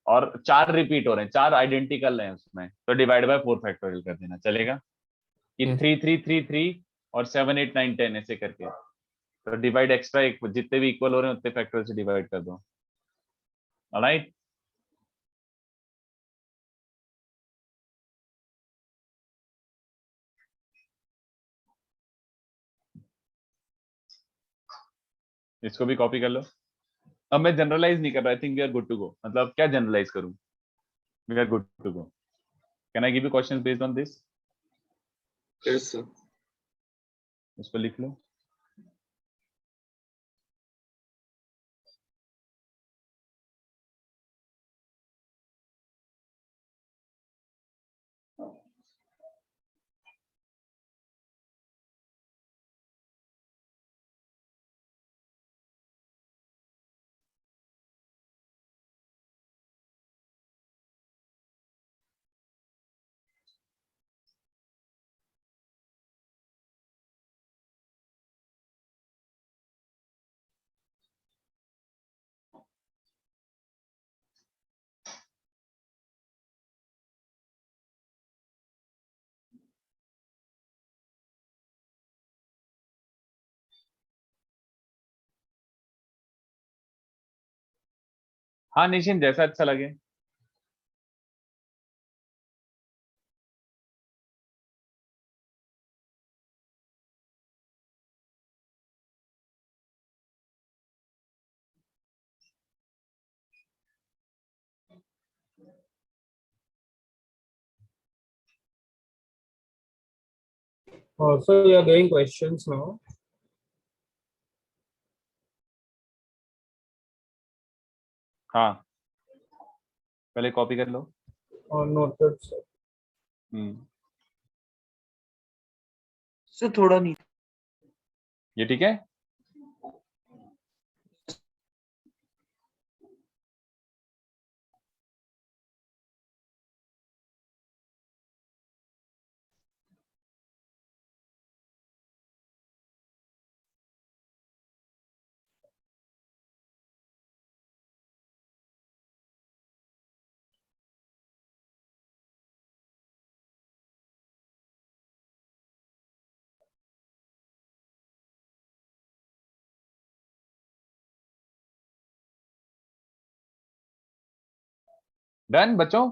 और 4 रिपीट हो रहे हैं, 4 आइडेंटिकल हैं उसमें, तो डिवाइड बाय 4 फैक्टोरियल कर देना, चलेगा? कि 3 3 3 3 और 7 8 9 10 ऐसे करके, तो डिवाइड एक्स्ट्रा, एक जितने भी इक्वल हो रहे हैं उतने फैक्टोरियल से डिवाइड कर दो। ऑलराइट, इसको भी कॉपी कर लो। अब मैं जनरलाइज नहीं कर रहा, I think we are good to go. मतलब क्या जनरलाइज करूं? We are good to go. Can I give you questions based on this? Yes sir. इसको लिख लो। हाँ निशिन, जैसा अच्छा लगे। So you are doing questions now. हाँ, पहले कॉपी कर लो। Or noted, sir. सर थोड़ा नहीं, ये ठीक है? डन बच्चों?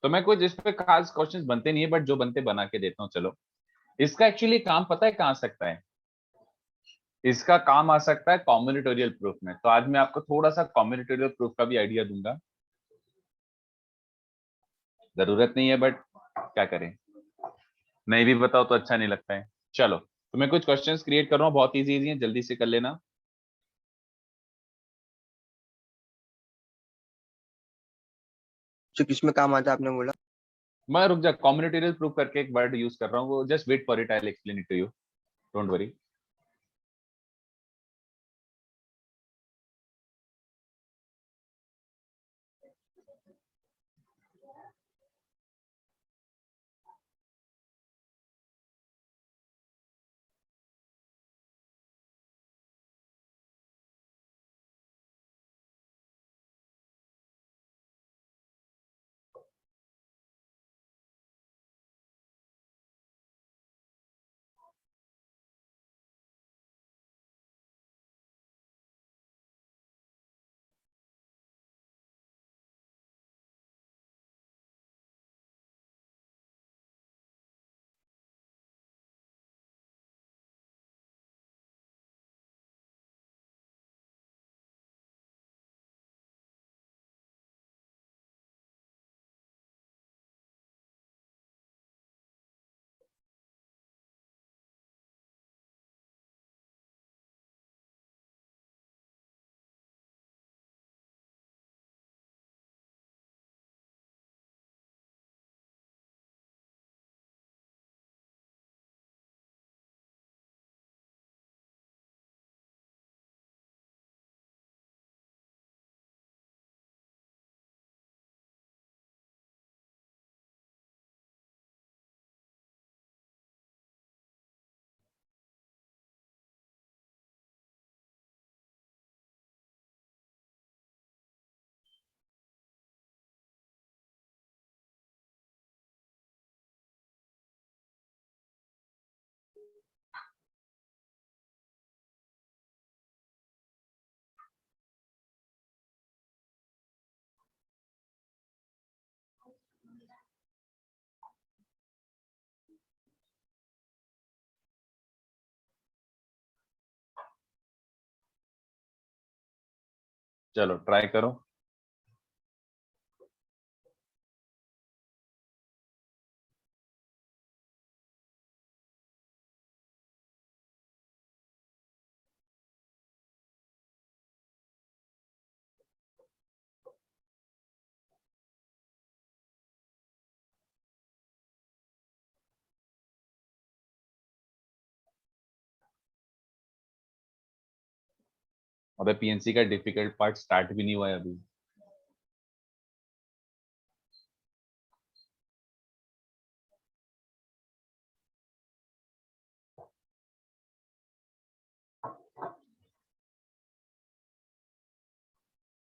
तो मैं कुछ इस पे खास क्वेश्चंस बनते नहीं है, बट जो बनते बना के देता हूँ। चलो, इसका एक्चुअली काम पता है कहाँ आ सकता है? इसका काम आ सकता है कॉम्बिनेटोरियल प्रूफ में। तो आज मैं आपको थोड़ा सा कॉम्बिनेटोरियल प्रूफ का भी आइडिया दूंगा। जरूरत नहीं है, बट क्या करें, नहीं भी बताओ तो अच्छा नहीं लगता है। चलो, तो मैं कुछ क्वेश्चंस क्रिएट कर रहा हूँ, बहुत इजी इजी है, जल्दी से कर लेना। तो किसमें काम आता है आपने बोला? मैं रुक जा, कॉम्बिनेटोरियल प्रूफ करके एक वर्ड यूज कर रहा हूँ, वो just wait for it, I will explain it to you, don't worry. चलो ट्राई करो। अबे पीएनसी का डिफिकल्ट पार्ट स्टार्ट भी नहीं हुआ है अभी।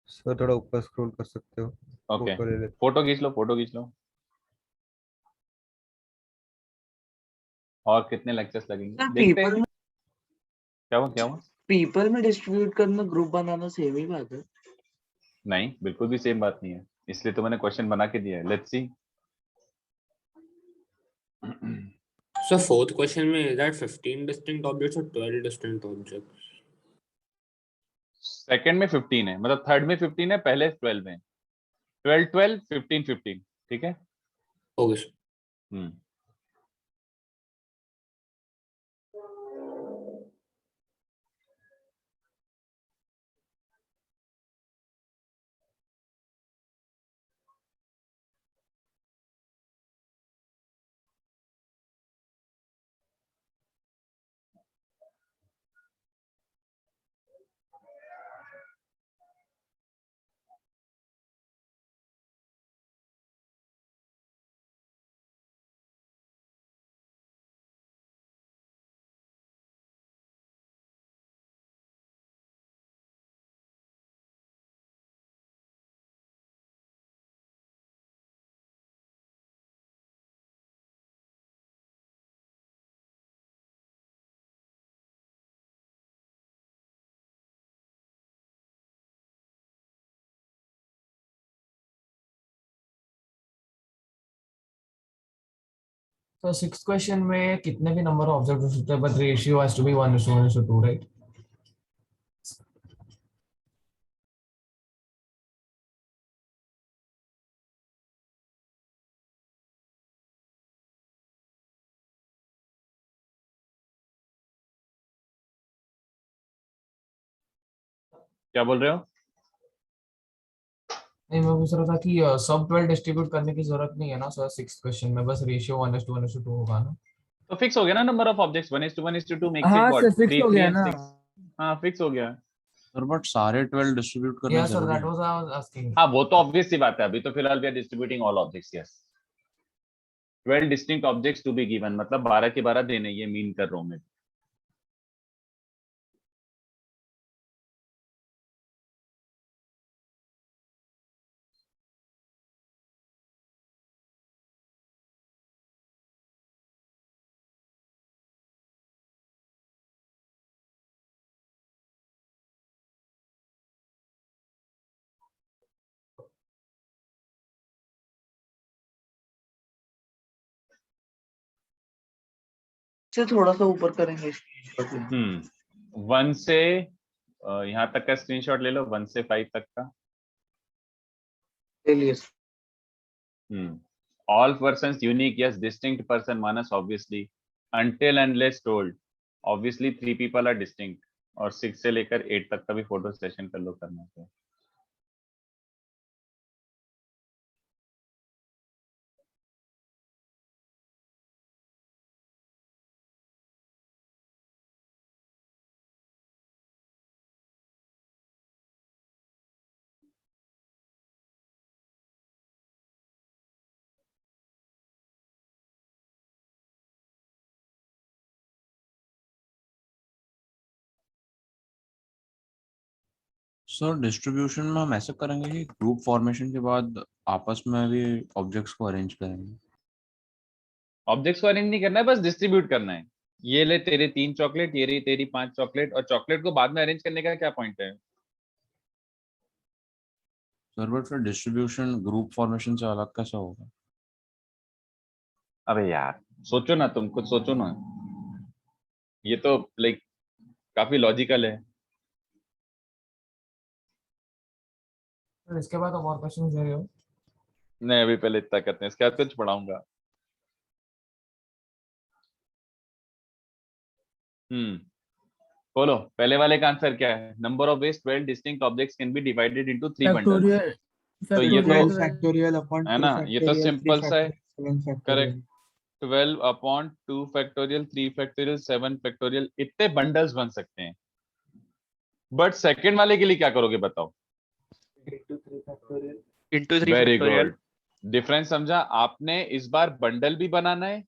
सर थोड़ा ऊपर स्क्रॉल कर सकते हो? ओके, फोटो ले ले। फोटो खींच लो, फोटो खींच लो। और कितने लेक्चर्स लगेंगे सर देखते हैं। पीपल में क्या हुआ, क्या हुआ? पीपल में डिस्ट्रीब्यूट करना, ग्रुप बनाना सेम ही बात है। नहीं, बिल्कुल भी सेम बात नहीं है, इसलिए तो मैंने क्वेश्चन बना के दिया है। Let's see. So fourth question में is that 15 distinct objects or 12 distinct objects? Second में 15 है, मतलब थर्ड में 15 है, पहले 12 है। 12 12 15 15, ठीक है। Okay sir. हम्म। तो सिक्स क्वेश्चन में कितने भी नंबर ऑफ ऑब्जेक्ट हो सकते हैं, but ratio has to be 1:1:2, right? क्या बोल रहे हो? नहीं, मैं पूछ रहा था कि सब 12 डिस्ट्रीब्यूट करने की जरूरत नहीं है ना सर, 6th क्वेश्चन में बस रेशियो 1:1:2 होगा ना। तो फिक्स हो गया ना number of objects, 1:1:2 makes it हाँ व्हाट सर, फिक्स 3 हो 3 गया and ना। 6। हाँ फिक्स हो गया। सर बट सारे 12 डिस्ट्रीब्यूट करना या सर, जरूरी दैट है। Was I was asking. हाँ वो तो ऑब्वियस सी बात है, अभी तो फिलहाल we are distributing all objects. Yes 12 distinct objects to be given, मतलब 12 के 12 देने, ये मीन कर रहा हूँ मैं। से थोड़ा सा ऊपर करेंगे screenshot में। 1 से यहाँ तक का स्क्रीनशॉट ले लो, 1 से 5 तक का। ले लिए। All persons unique, yes. Distinct person, Manas, obviously. Until unless told, obviously 3 people are distinct. और 6 से लेकर 8 तक का भी फोटो सेशन कर लो करना है। सर डिस्ट्रीब्यूशन में हम ऐसे करेंगे कि ग्रुप फॉर्मेशन के बाद आपस में भी ऑब्जेक्ट्स को अरेंज करेंगे। ऑब्जेक्ट्स को अरेंज नहीं करना है, बस डिस्ट्रीब्यूट करना है। ये ले तेरे 3 चॉकलेट, ये रही तेरी 5 चॉकलेट, और चॉकलेट को बाद में अरेंज करने का क्या पॉइंट है? सर बट फिर डिस्ट्रीब्यूशन ग्रुप फॉर्मेशन से अलग कैसा होगा? अबे यार सोचो ना, तुम कुछ सोचो ना, ये तो लाइक काफी लॉजिकल है। सर इसके बाद और क्वेश्चन दे रहे हो? नहीं अभी पहले इतना करते हैं, इसके बाद कुछ पढ़ाऊंगा। बोलो पहले वाले का आंसर क्या है? Number of veg 12 distinct objects can be divided into 3 bundles. तो ये तो फैक्टोरियल अपॉन है 2 ना, ये तो फैक्टोरियल 3 सिंपल सा है। Factorial 7 correct, factorial. 12 upon 2 factorial 3 factorial 7 factorial, इतने बंडल्स बन सकते हैं। बट सेकंड वाले के लिए क्या करोगे बताओ? Into 3 very factorial. Good, difference समझा आपने। इस बार बंडल भी बनाना है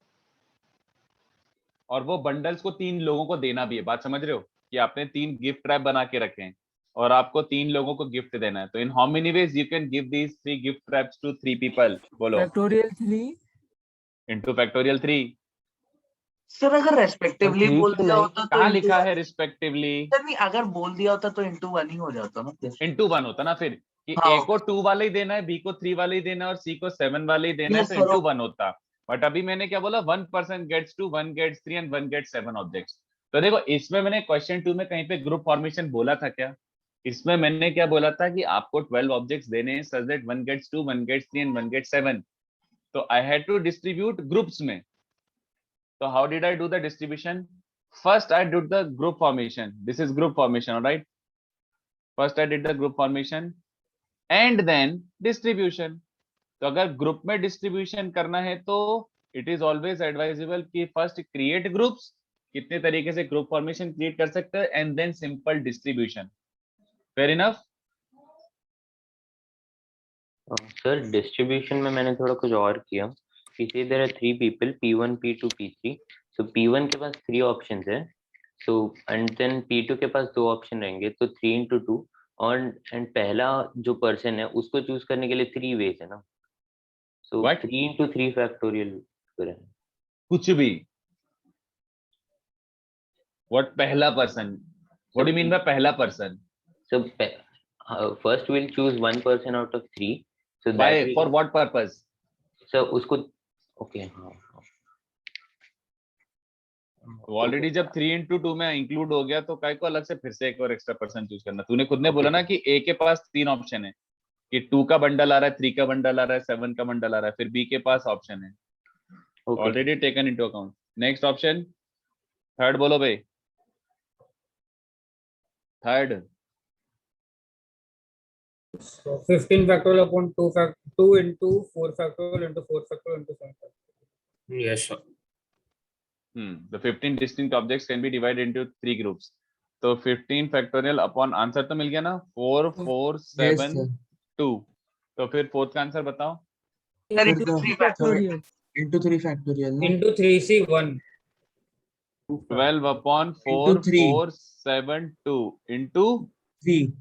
और वो बंडल्स को 3 लोगों को देना भी है। बात समझ रहे हो कि आपने 3 गिफ्ट रैप बना के रखे हैं और आपको 3 लोगों को गिफ्ट देना है। तो in how many ways you can give these 3 gift wraps to 3 people? बोलो। Factorial 3 into factorial 3। सर अगर रेस्पेक्टिवली बोल दिया होता तो कहाँ into लिखा one- है रिस्पेक्टिवली? सर नहीं, अगर बोल दिया होता तो into 1 ही हो जाता ना। इनटू 1 होता ना फिर, कि हाँ, ए को 2 वाला ही देना है, बी को 3 वाला ही देना है और सी को 7 वाला ही देना है, Yes, तो sir. इनटू 1 होता। बट अभी मैंने क्या बोला? 1 person gets 2, 1 gets 3 and 1 gets 7 objects. तो देखो इसमें मैंने क्वेश्चन 2 में कहीं पे ग्रुप फॉर्मेशन बोला था क्या? इसमें मैंने क्या बोला था कि आपको 12 ऑब्जेक्ट्स देने हैं such that 1 gets 2, 1 gets 3 and 1 gets 7। तो I had to distribute groups में। So how did I do the distribution? First I did the group formation. This is group formation, all right? First I did the group formation and then distribution. तो अगर group में distribution करना है तो it is always advisable कि first create groups, कितने तरीके से ग्रुप फॉर्मेशन क्रिएट कर सकते हैं, and then simple distribution. Fair enough? Sir distribution में मैंने थोड़ा कुछ और किया कि there are 3 people P1 P2 P3। So P1 के पास 3 ऑप्शंस है, सो एंड देन P2 के पास 2 ऑप्शन रहेंगे, तो 3 into 2। और एंड पहला जो पर्सन है उसको चूज करने के लिए 3 वेज है ना, सो 3 into 3 फैक्टोरियल करें। कुछ भी व्हाट पहला person? What do you mean by पहला person? So first will choose 1 person out of 3, so Why? that For what purpose? सो उसको ओके हाँ ऑलरेडी जब 3 into 2 में इंक्लूड हो गया तो काय को अलग से फिर से एक और एक्स्ट्रा पर्सन चूज करना? तूने खुद ने बोला ना कि ए के पास 3 ऑप्शन है, कि 2 का बंडल आ रहा है, 3 का बंडल आ रहा है, 7 का बंडल आ रहा है, फिर बी के पास ऑप्शन है already taken into account. Next option, third बोलो भाई, third. So 15 factorial upon 2 into 4 factorial into 4 factorial into 7 factorial. Yes, sir. The 15 distinct objects can be divided into 3 groups. तो 15 factorial upon आंसर तो मिल गया ना 4 4 7 2 तो फिर fourth का answer बताओ Sir, into 3 factorial. Into 3 factorial. No? Into 3c 1. 12 upon 4 Into 3. 4 7 2 into 3.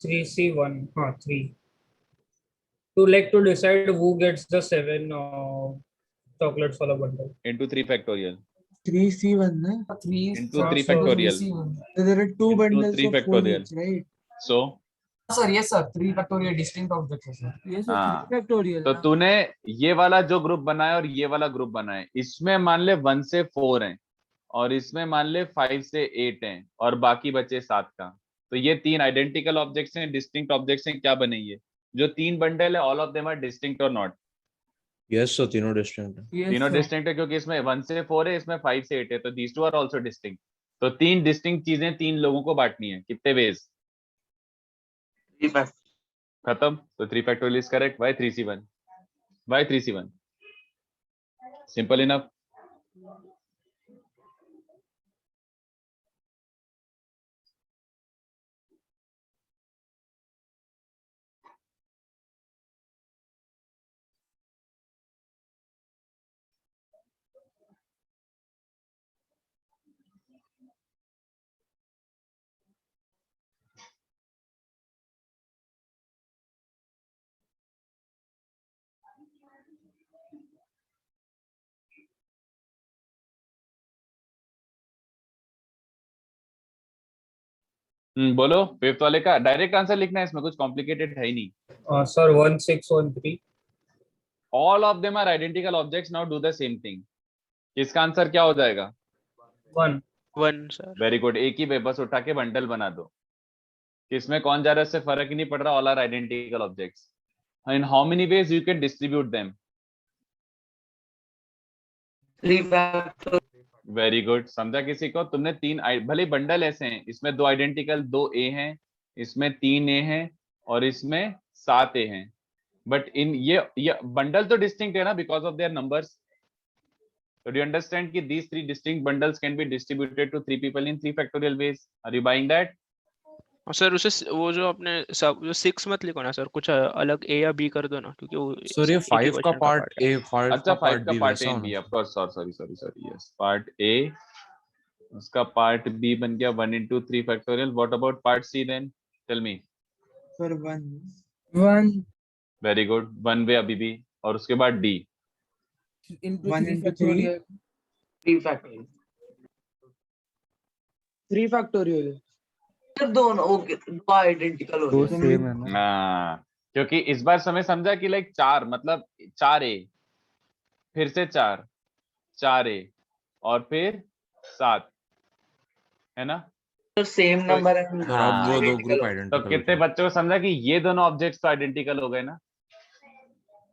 3c 1. 3. To decide who gets the 7 chocolates for the bundle. into 3 factorial 3c1, na? 3 into 3 factorial So there are 2 into bundles 3 of 4 factorial each, right? so sir, yes sir, 3 factorial distinct objects है sir. Yes, sir, हाँ 3 factorial. तो na? तूने ये वाला जो group बनाया और ये वाला ग्रुप बनाया इसमें मान ले 1 से 4 हैं और इसमें मान ले 5 से 8 हैं और बाकी बचे 7 का तो ये 3 आइडेंटिकल ऑब्जेक्ट्स हैं डिस्टिंक्ट ऑब्जेक्ट्स हैं क्या बने ये जो 3 बंडल है all of them are distinct और नॉट यस सर तीनों डिस्टिंक्ट है Yes, तीनों sir. डिस्टिंक्ट है क्योंकि इसमें 1 से 4 है इसमें 5 से 8 है तो these two are also distinct तो 3 डिस्टिंक्ट चीजें 3 लोगों को बांटनी है कितने वेज 3 factorial. खत्म तो 3 factorial is correct by 3c1 by 3c1 simple enough बोलो फिफ्थ वाले का डायरेक्ट आंसर लिखना है इसमें कुछ कॉम्प्लिकेटेड है ही नहीं Sir 1613. All of them are identical objects now do the same thing इसका आंसर क्या हो जाएगा 1. 1 सर वेरी गुड एक ही बस उठा के बंडल बना दो किसमें कौन जा रहा है इससे फर्क ही नहीं पड़ रहा all are identical objects in how many ways you can distribute them 3 factorial. Very good समझा किसी को तुमने 3 भले बंडल ऐसे हैं इसमें 2 आइडेंटिकल 2 ए हैं इसमें 3 ए हैं और इसमें 7 ए हैं बट इन ये बंडल तो डिस्टिंक्ट है ना because of their numbers so do you understand कि these 3 distinct bundles can be distributed to 3 people in 3 factorial ways are you buying that और सर उसे वो जो आपने सब जो 6 मत लिखो ना सर कुछ अलग ए या बी कर दो ना क्योंकि वो सर ये एक ही 5 का क्वेश्चन पार्ट है ए 5 अच्छा का 5 पार्ट का बी पार्ट वैसा ए होना बी ऑफ चाहिए course sorry yes part A उसका पार्ट बी बन गया 1 into 3 factorial what about part c then tell me For 1 very good 1 वे अभी भी और उसके बाद D into 1 3 into factorial. 3 factorial. 3 factorial. Sir दोनों ओके दो आइडेंटिकल हो दो रहे सेम है ना हाँ क्योंकि इस बार समय समझा कि लाइक 4 मतलब 4 ए फिर से 4 ए और फिर 7 है ना तो सेम नंबर है सर अब वो दो ग्रुप तो आइडेंटिकल कितने बच्चों को समझा कि ये दोनों ऑब्जेक्ट्स तो आइडेंटिकल हो गए ना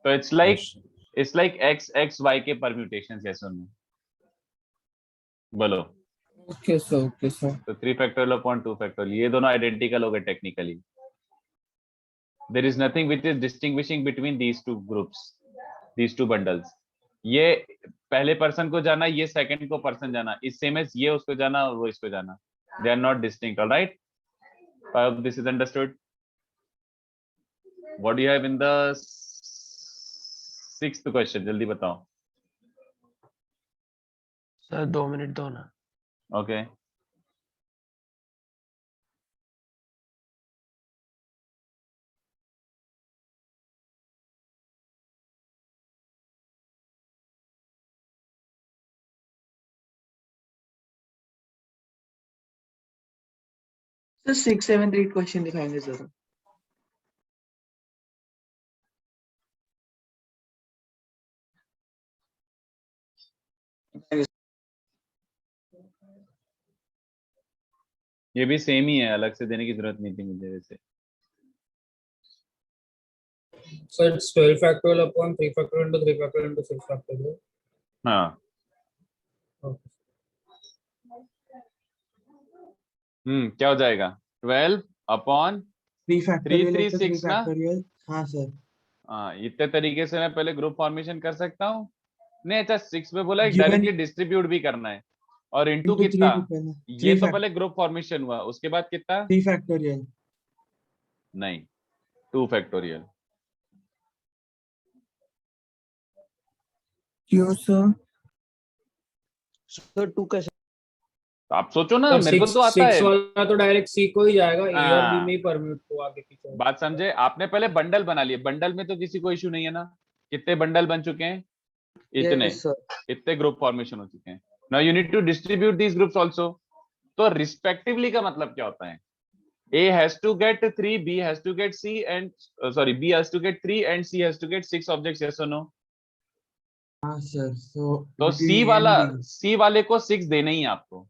तो it's like x x y के परम्यूटेशंस जैसे उनमें बोलो ओके सर तो 3 factorial upon 2 factorial ये दोनों आइडेंटिकल हो गए technically there is nothing which is distinguishing between these two groups these two bundles ये पहले पर्सन को जाना ये सेकंड को पर्सन जाना इस सेम एज ये उसको जाना और वो इसको जाना they are not distinct alright I hope this is understood what do you have in the 6th question जल्दी बताओ सर 2 मिनट दो ना ओके सर 6 7 8 क्वेश्चन दिखाएंगे जरा ये भी सेम ही है अलग से देने की जरूरत नहीं थी मुझे वैसे So it's 12 factorial upon 3 factorial into 3 factorial into 6 factorial. हाँ Okay. क्या हो जाएगा 12 upon 3 factorial है तो 3 factorial ना? factorial, हाँ सर। हाँ, इतने तरीके से मैं पहले ग्रुप फॉर्मेशन कर सकता हूँ। नहीं, अच्छा 6 में बोला Given- डायरेक्टली डिस्ट्रीब्यूट भी करना है, और इंटू Into कितना, 3 पहले, ये 3 तो पहले ग्रुप फॉर्मेशन हुआ, उसके बाद कितना, 3 factorial। नहीं 2 फैक्टोरियल। क्यों सर? सर 2 कैसे? आप सोचो ना, सर मेरे को तो आता 6 है। वाला तो डायरेक्ट सी को ही जाएगा, ए और बी हाँ। में ही परम्यूट को आगे पीछे। बात समझे, आपने पहले बंडल बना लिए, बंडल में तो किसी को इशू नहीं है ना। कितने बंडल बन चुके हैं, इतने Yes, sir. इतने ग्रुप फॉर्मेशन हो चुके हैं। Now you need to distribute these groups also. तो रिस्पेक्टिवली का मतलब क्या होता है, A has to get 3, B has to get C and B has to get 3 and C has to get 6 objects, yes or no? हाँ sir, so तो C वाले को 6 देना ही है आपको।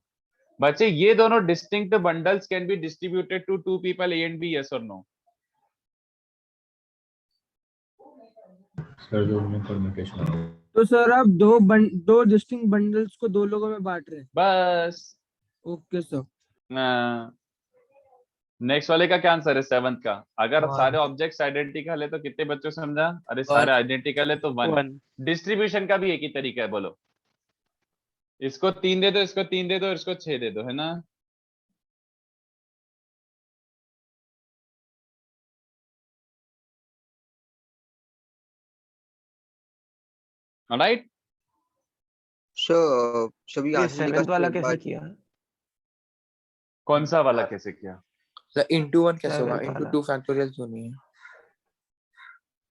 बच्चे ये दोनों distinct bundles can be distributed to 2 people A and B, yes or no? Sir जो में परम्यूटेशन। तो सर आप दो डिस्टिंक्ट बंडल्स को दो लोगों में बांट रहे हैं। बस। Okay sir. नेक्स्ट वाले का क्या आंसर है, 7th का। अगर One. सारे ऑब्जेक्ट्स आइडेंटिकल है तो कितने बच्चों से समझा, अरे सारे आइडेंटिकल है तो 1। डिस्ट्रीब्यूशन का भी एक ही तरीका है, बोलो इसको 3 दे दो, इसको 3 दे दो, इसको 6 दे दो, है ना। Sir right. सभी ये आंसर निकाल 7th वाला के कैसे बाद किया? कौन सा वाला कैसे किया, इंटू 1 कैसे होगा, 7th इंटू वाला। 2 फैक्टोरियल क्यों नहीं है?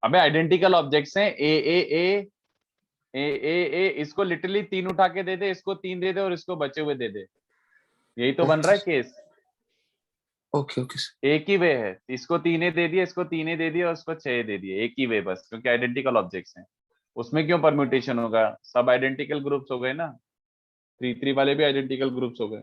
अबे आइडेंटिकल ऑब्जेक्ट्स हैं, ए, इसको लिटरली 3 उठा के दे दे, इसको 3 दे दे और इसको बचे हुए दे दे, यही तो बन रहा है केस। Okay okay sir. एक ही वे है, इसको 3 दे दिया, इसको 3 दे दिया और उसको 6 दे दिए, एक ही वे बस, क्योंकि आइडेंटिकल ऑब्जेक्ट्स हैं। उसमें क्यों परम्यूटेशन होगा, सब आइडेंटिकल ग्रुप्स हो गए ना, 3 वाले भी आइडेंटिकल ग्रुप्स हो गए।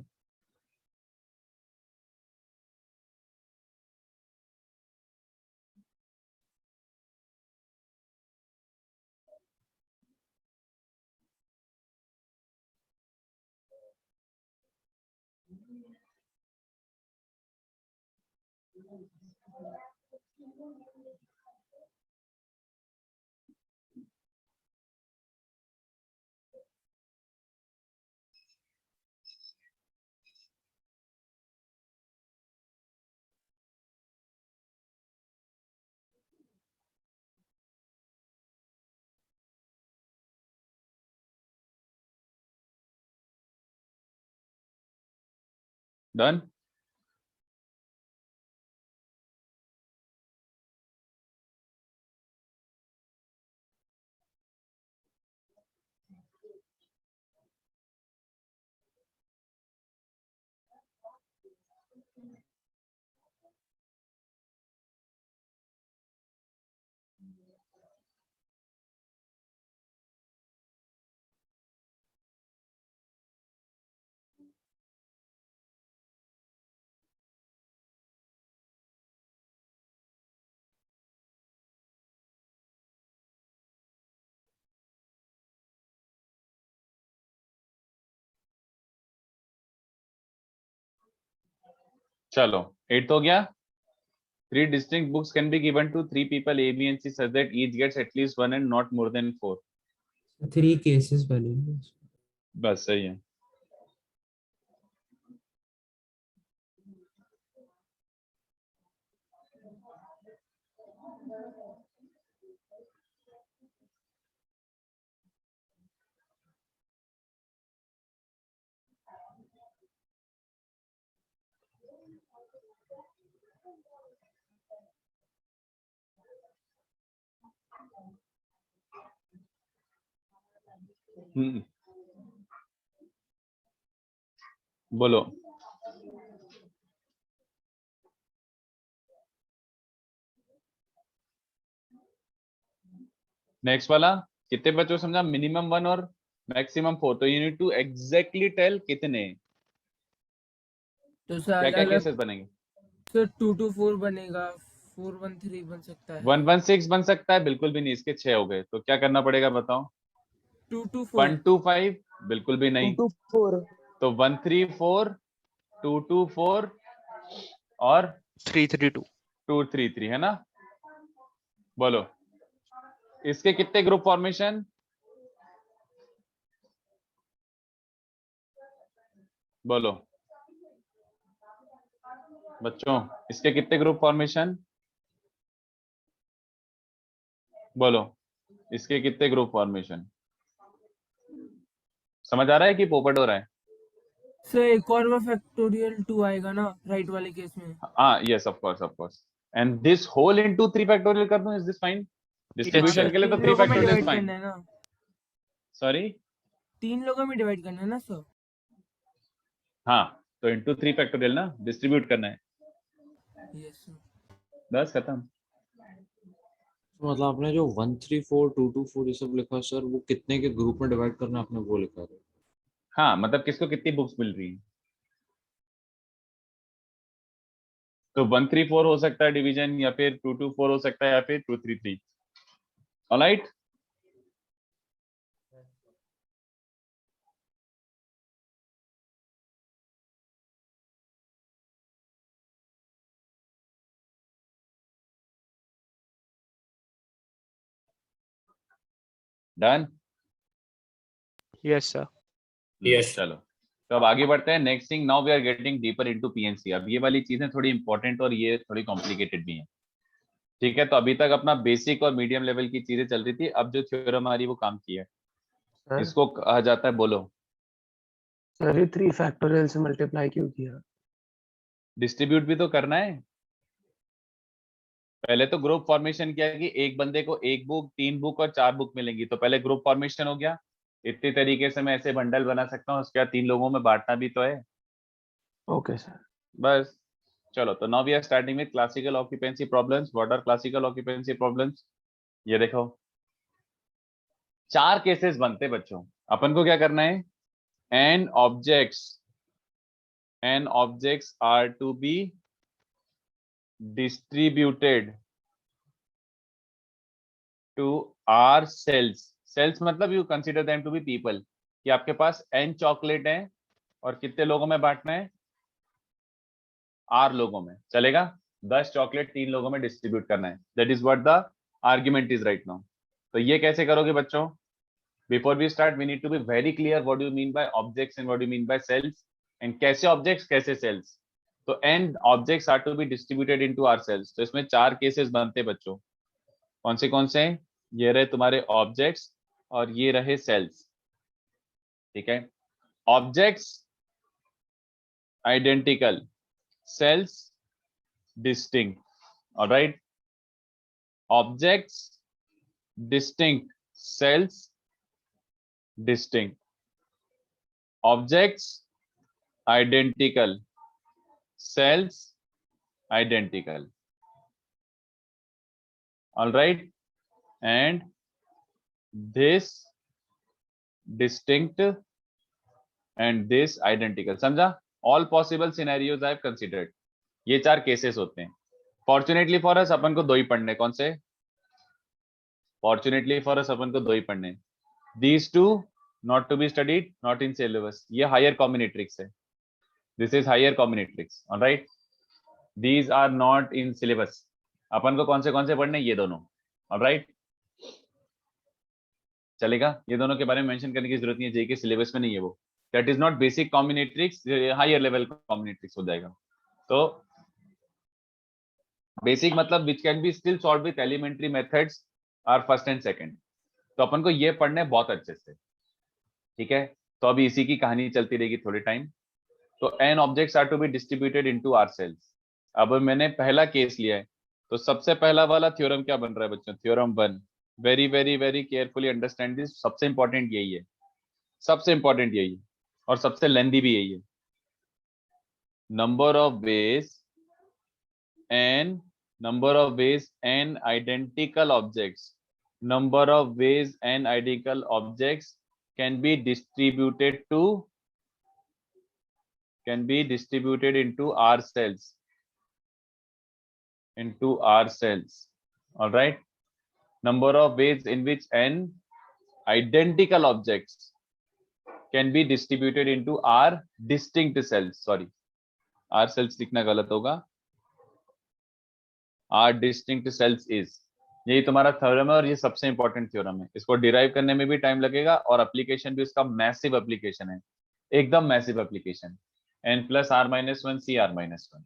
डन। चलो 8 हो गया। 3 distinct books can be given to 3 people A, B and C such that each gets at least 1 and not more than 4। 3 cases बनेंगे। बस सही है। बोलो। नेक्स्ट वाला कितने बच्चों समझा, मिनिमम 1 और मैक्सिमम 4, तो you need to exactly tell कितने, तो क्या सर क्या अलग केसेस बनेंगे। सर 2 to 4 बनेगा, 4 1 3 बन सकता है, 1 1 6 बन सकता है, बिल्कुल भी नहीं, इसके 6 हो गए, तो क्या करना पड़ेगा बताओ। 2 to 4 1 2 5 बिल्कुल भी नहीं, 2 to 4 तो 1 3 4 2 2 4 और 3 3 2 2 3 3 है ना? बोलो इसके कितने ग्रुप फॉर्मेशन? बोलो बच्चों, इसके कितने ग्रुप फॉर्मेशन? बोलो इसके कितने ग्रुप फॉर्मेशन? समझ आ रहा है कि पोपट हो रहा है? सर एक और वो फैक्टोरियल 2 आएगा ना राइट वाले केस में? हाँ yes of course and this whole into 3 factorial कर दूं, इज दिस फाइन? डिस्ट्रीब्यूशन के लिए तो 3 तीन लोगों में फैक्टोरियल डिवाइड फाइन। करना है ना? सॉरी 3 लोगों में डिवाइड करना है ना सर? हाँ तो इनटू 3 फैक्टोरियल ना, डिस्ट्रीब्यूट करना है, यस सर। बस खत्म। तो मतलब आपने जो 1 3 4 2 2 4 ये सब लिखा सर, वो कितने के ग्रुप में डिवाइड करना आपने वो लिखा है? हाँ मतलब किसको कितनी बुक्स मिल रही है, तो 1 3 4 हो सकता है डिवीजन, या फिर 2 2 4 हो सकता है, या फिर 2 3 3। Alright done? Yes sir. Yes. चलो तो अब आगे बढ़ते हैं। Next thing, now we are getting deeper into PNC. अब ये वाली चीजें थोड़ी इंपॉर्टेंट और ये थोड़ी कॉम्प्लिकेटेड भी हैं, ठीक है? तो अभी तक अपना बेसिक और मीडियम लेवल की चीजें चल रही थी, अब जो थ्योरम आ रही है वो काम की है। सर इसको कहा जाता है, बोलो सर ये 3 फैक्टोरियल से मल्टीप्लाई क्यों किया? डिस्ट्रीब्यूट भी तो करना है। पहले तो ग्रुप फॉर्मेशन किया कि एक बंदे को 1 बुक 3 बुक और 4 बुक मिलेंगी, तो पहले ग्रुप फॉर्मेशन हो गया। इतनी तरीके से मैं ऐसे बंडल बना सकता हूँ, उसके बाद 3 लोगों में बांटना भी तो है। Okay sir. बस चलो, तो now we are starting with classical occupancy problems. What are classical occupancy problems? ये देखो 4 केसेस बनते बच्चों। अपन को क्या करना है? N objects are to be distributed to our cells मतलब you consider them to be people, कि आपके पास n चॉकलेट है और कितने लोगों में बांटना है? r लोगों में। चलेगा? 10 चॉकलेट 3 लोगों में डिस्ट्रीब्यूट करना है। That is what the argument is right now. तो ये कैसे करोगे बच्चों? Before we start we need to be very clear what do you mean by objects and what do you mean by cells, एंड कैसे objects कैसे cells. तो n objects are to be distributed into our cells. तो इसमें 4 cases बनते बच्चों। कौन से? ये रहे तुम्हारे ऑब्जेक्ट्स और ये रहे सेल्स, ठीक है? Objects identical, cells distinct. Alright, objects distinct, cells distinct. Objects identical, cells identical. Alright, and this distinct and this identical। समझा? All possible scenarios I have considered। ये 4 केसेस होते हैं। फॉर्चुनेटली फॉर अस अपन को 2 ही पढ़ने। कौन से? फॉर्चुनेटली फॉर अस अपन को 2 ही पढ़ने। These 2 not to be studied, not in syllabus। ये हायर कॉम्बिनेट्रिक्स है। This is higher combinatorics। Alright, these are not in syllabus। अपन को कौन से पढ़ने? ये दोनों। Alright, चलेगा? ये दोनों के बारे में मेंशन करने की जरूरत नहीं है, जेई के सिलेबस में नहीं है वो। That is not basic combinatorics, higher level combinatorics हो जाएगा। तो बेसिक मतलब which can be still solve with elementary methods are first and second. तो अपन को ये पढ़ने बहुत अच्छे से, ठीक है? तो अभी इसी की कहानी चलती रहेगी थोड़े टाइम। तो n objects are to be distributed into r cells. अब मैंने पहला केस लिया है, तो सबसे पहला वाला थ्योरम क्या बन रहा है बच्चों? Theorem 1। Very very very carefully understand this. सबसे इंपॉर्टेंट यही है, सबसे इंपॉर्टेंट यही है, और सबसे लेंदी भी यही है। Number of veg n identical objects, number of ways n identical objects can be distributed into R cells, all right? Number of ways in which n identical objects can be distributed into R distinct cells। sorry, R cells लिखना गलत होगा, are distinct sales is, यही तुम्हारा theorem है और ये सबसे important theorem है। इसको डिराइव करने में भी टाइम लगेगा और एप्लीकेशन भी इसका मैसिव एप्लीकेशन है, एकदम massive application. n plus r minus one C r minus one,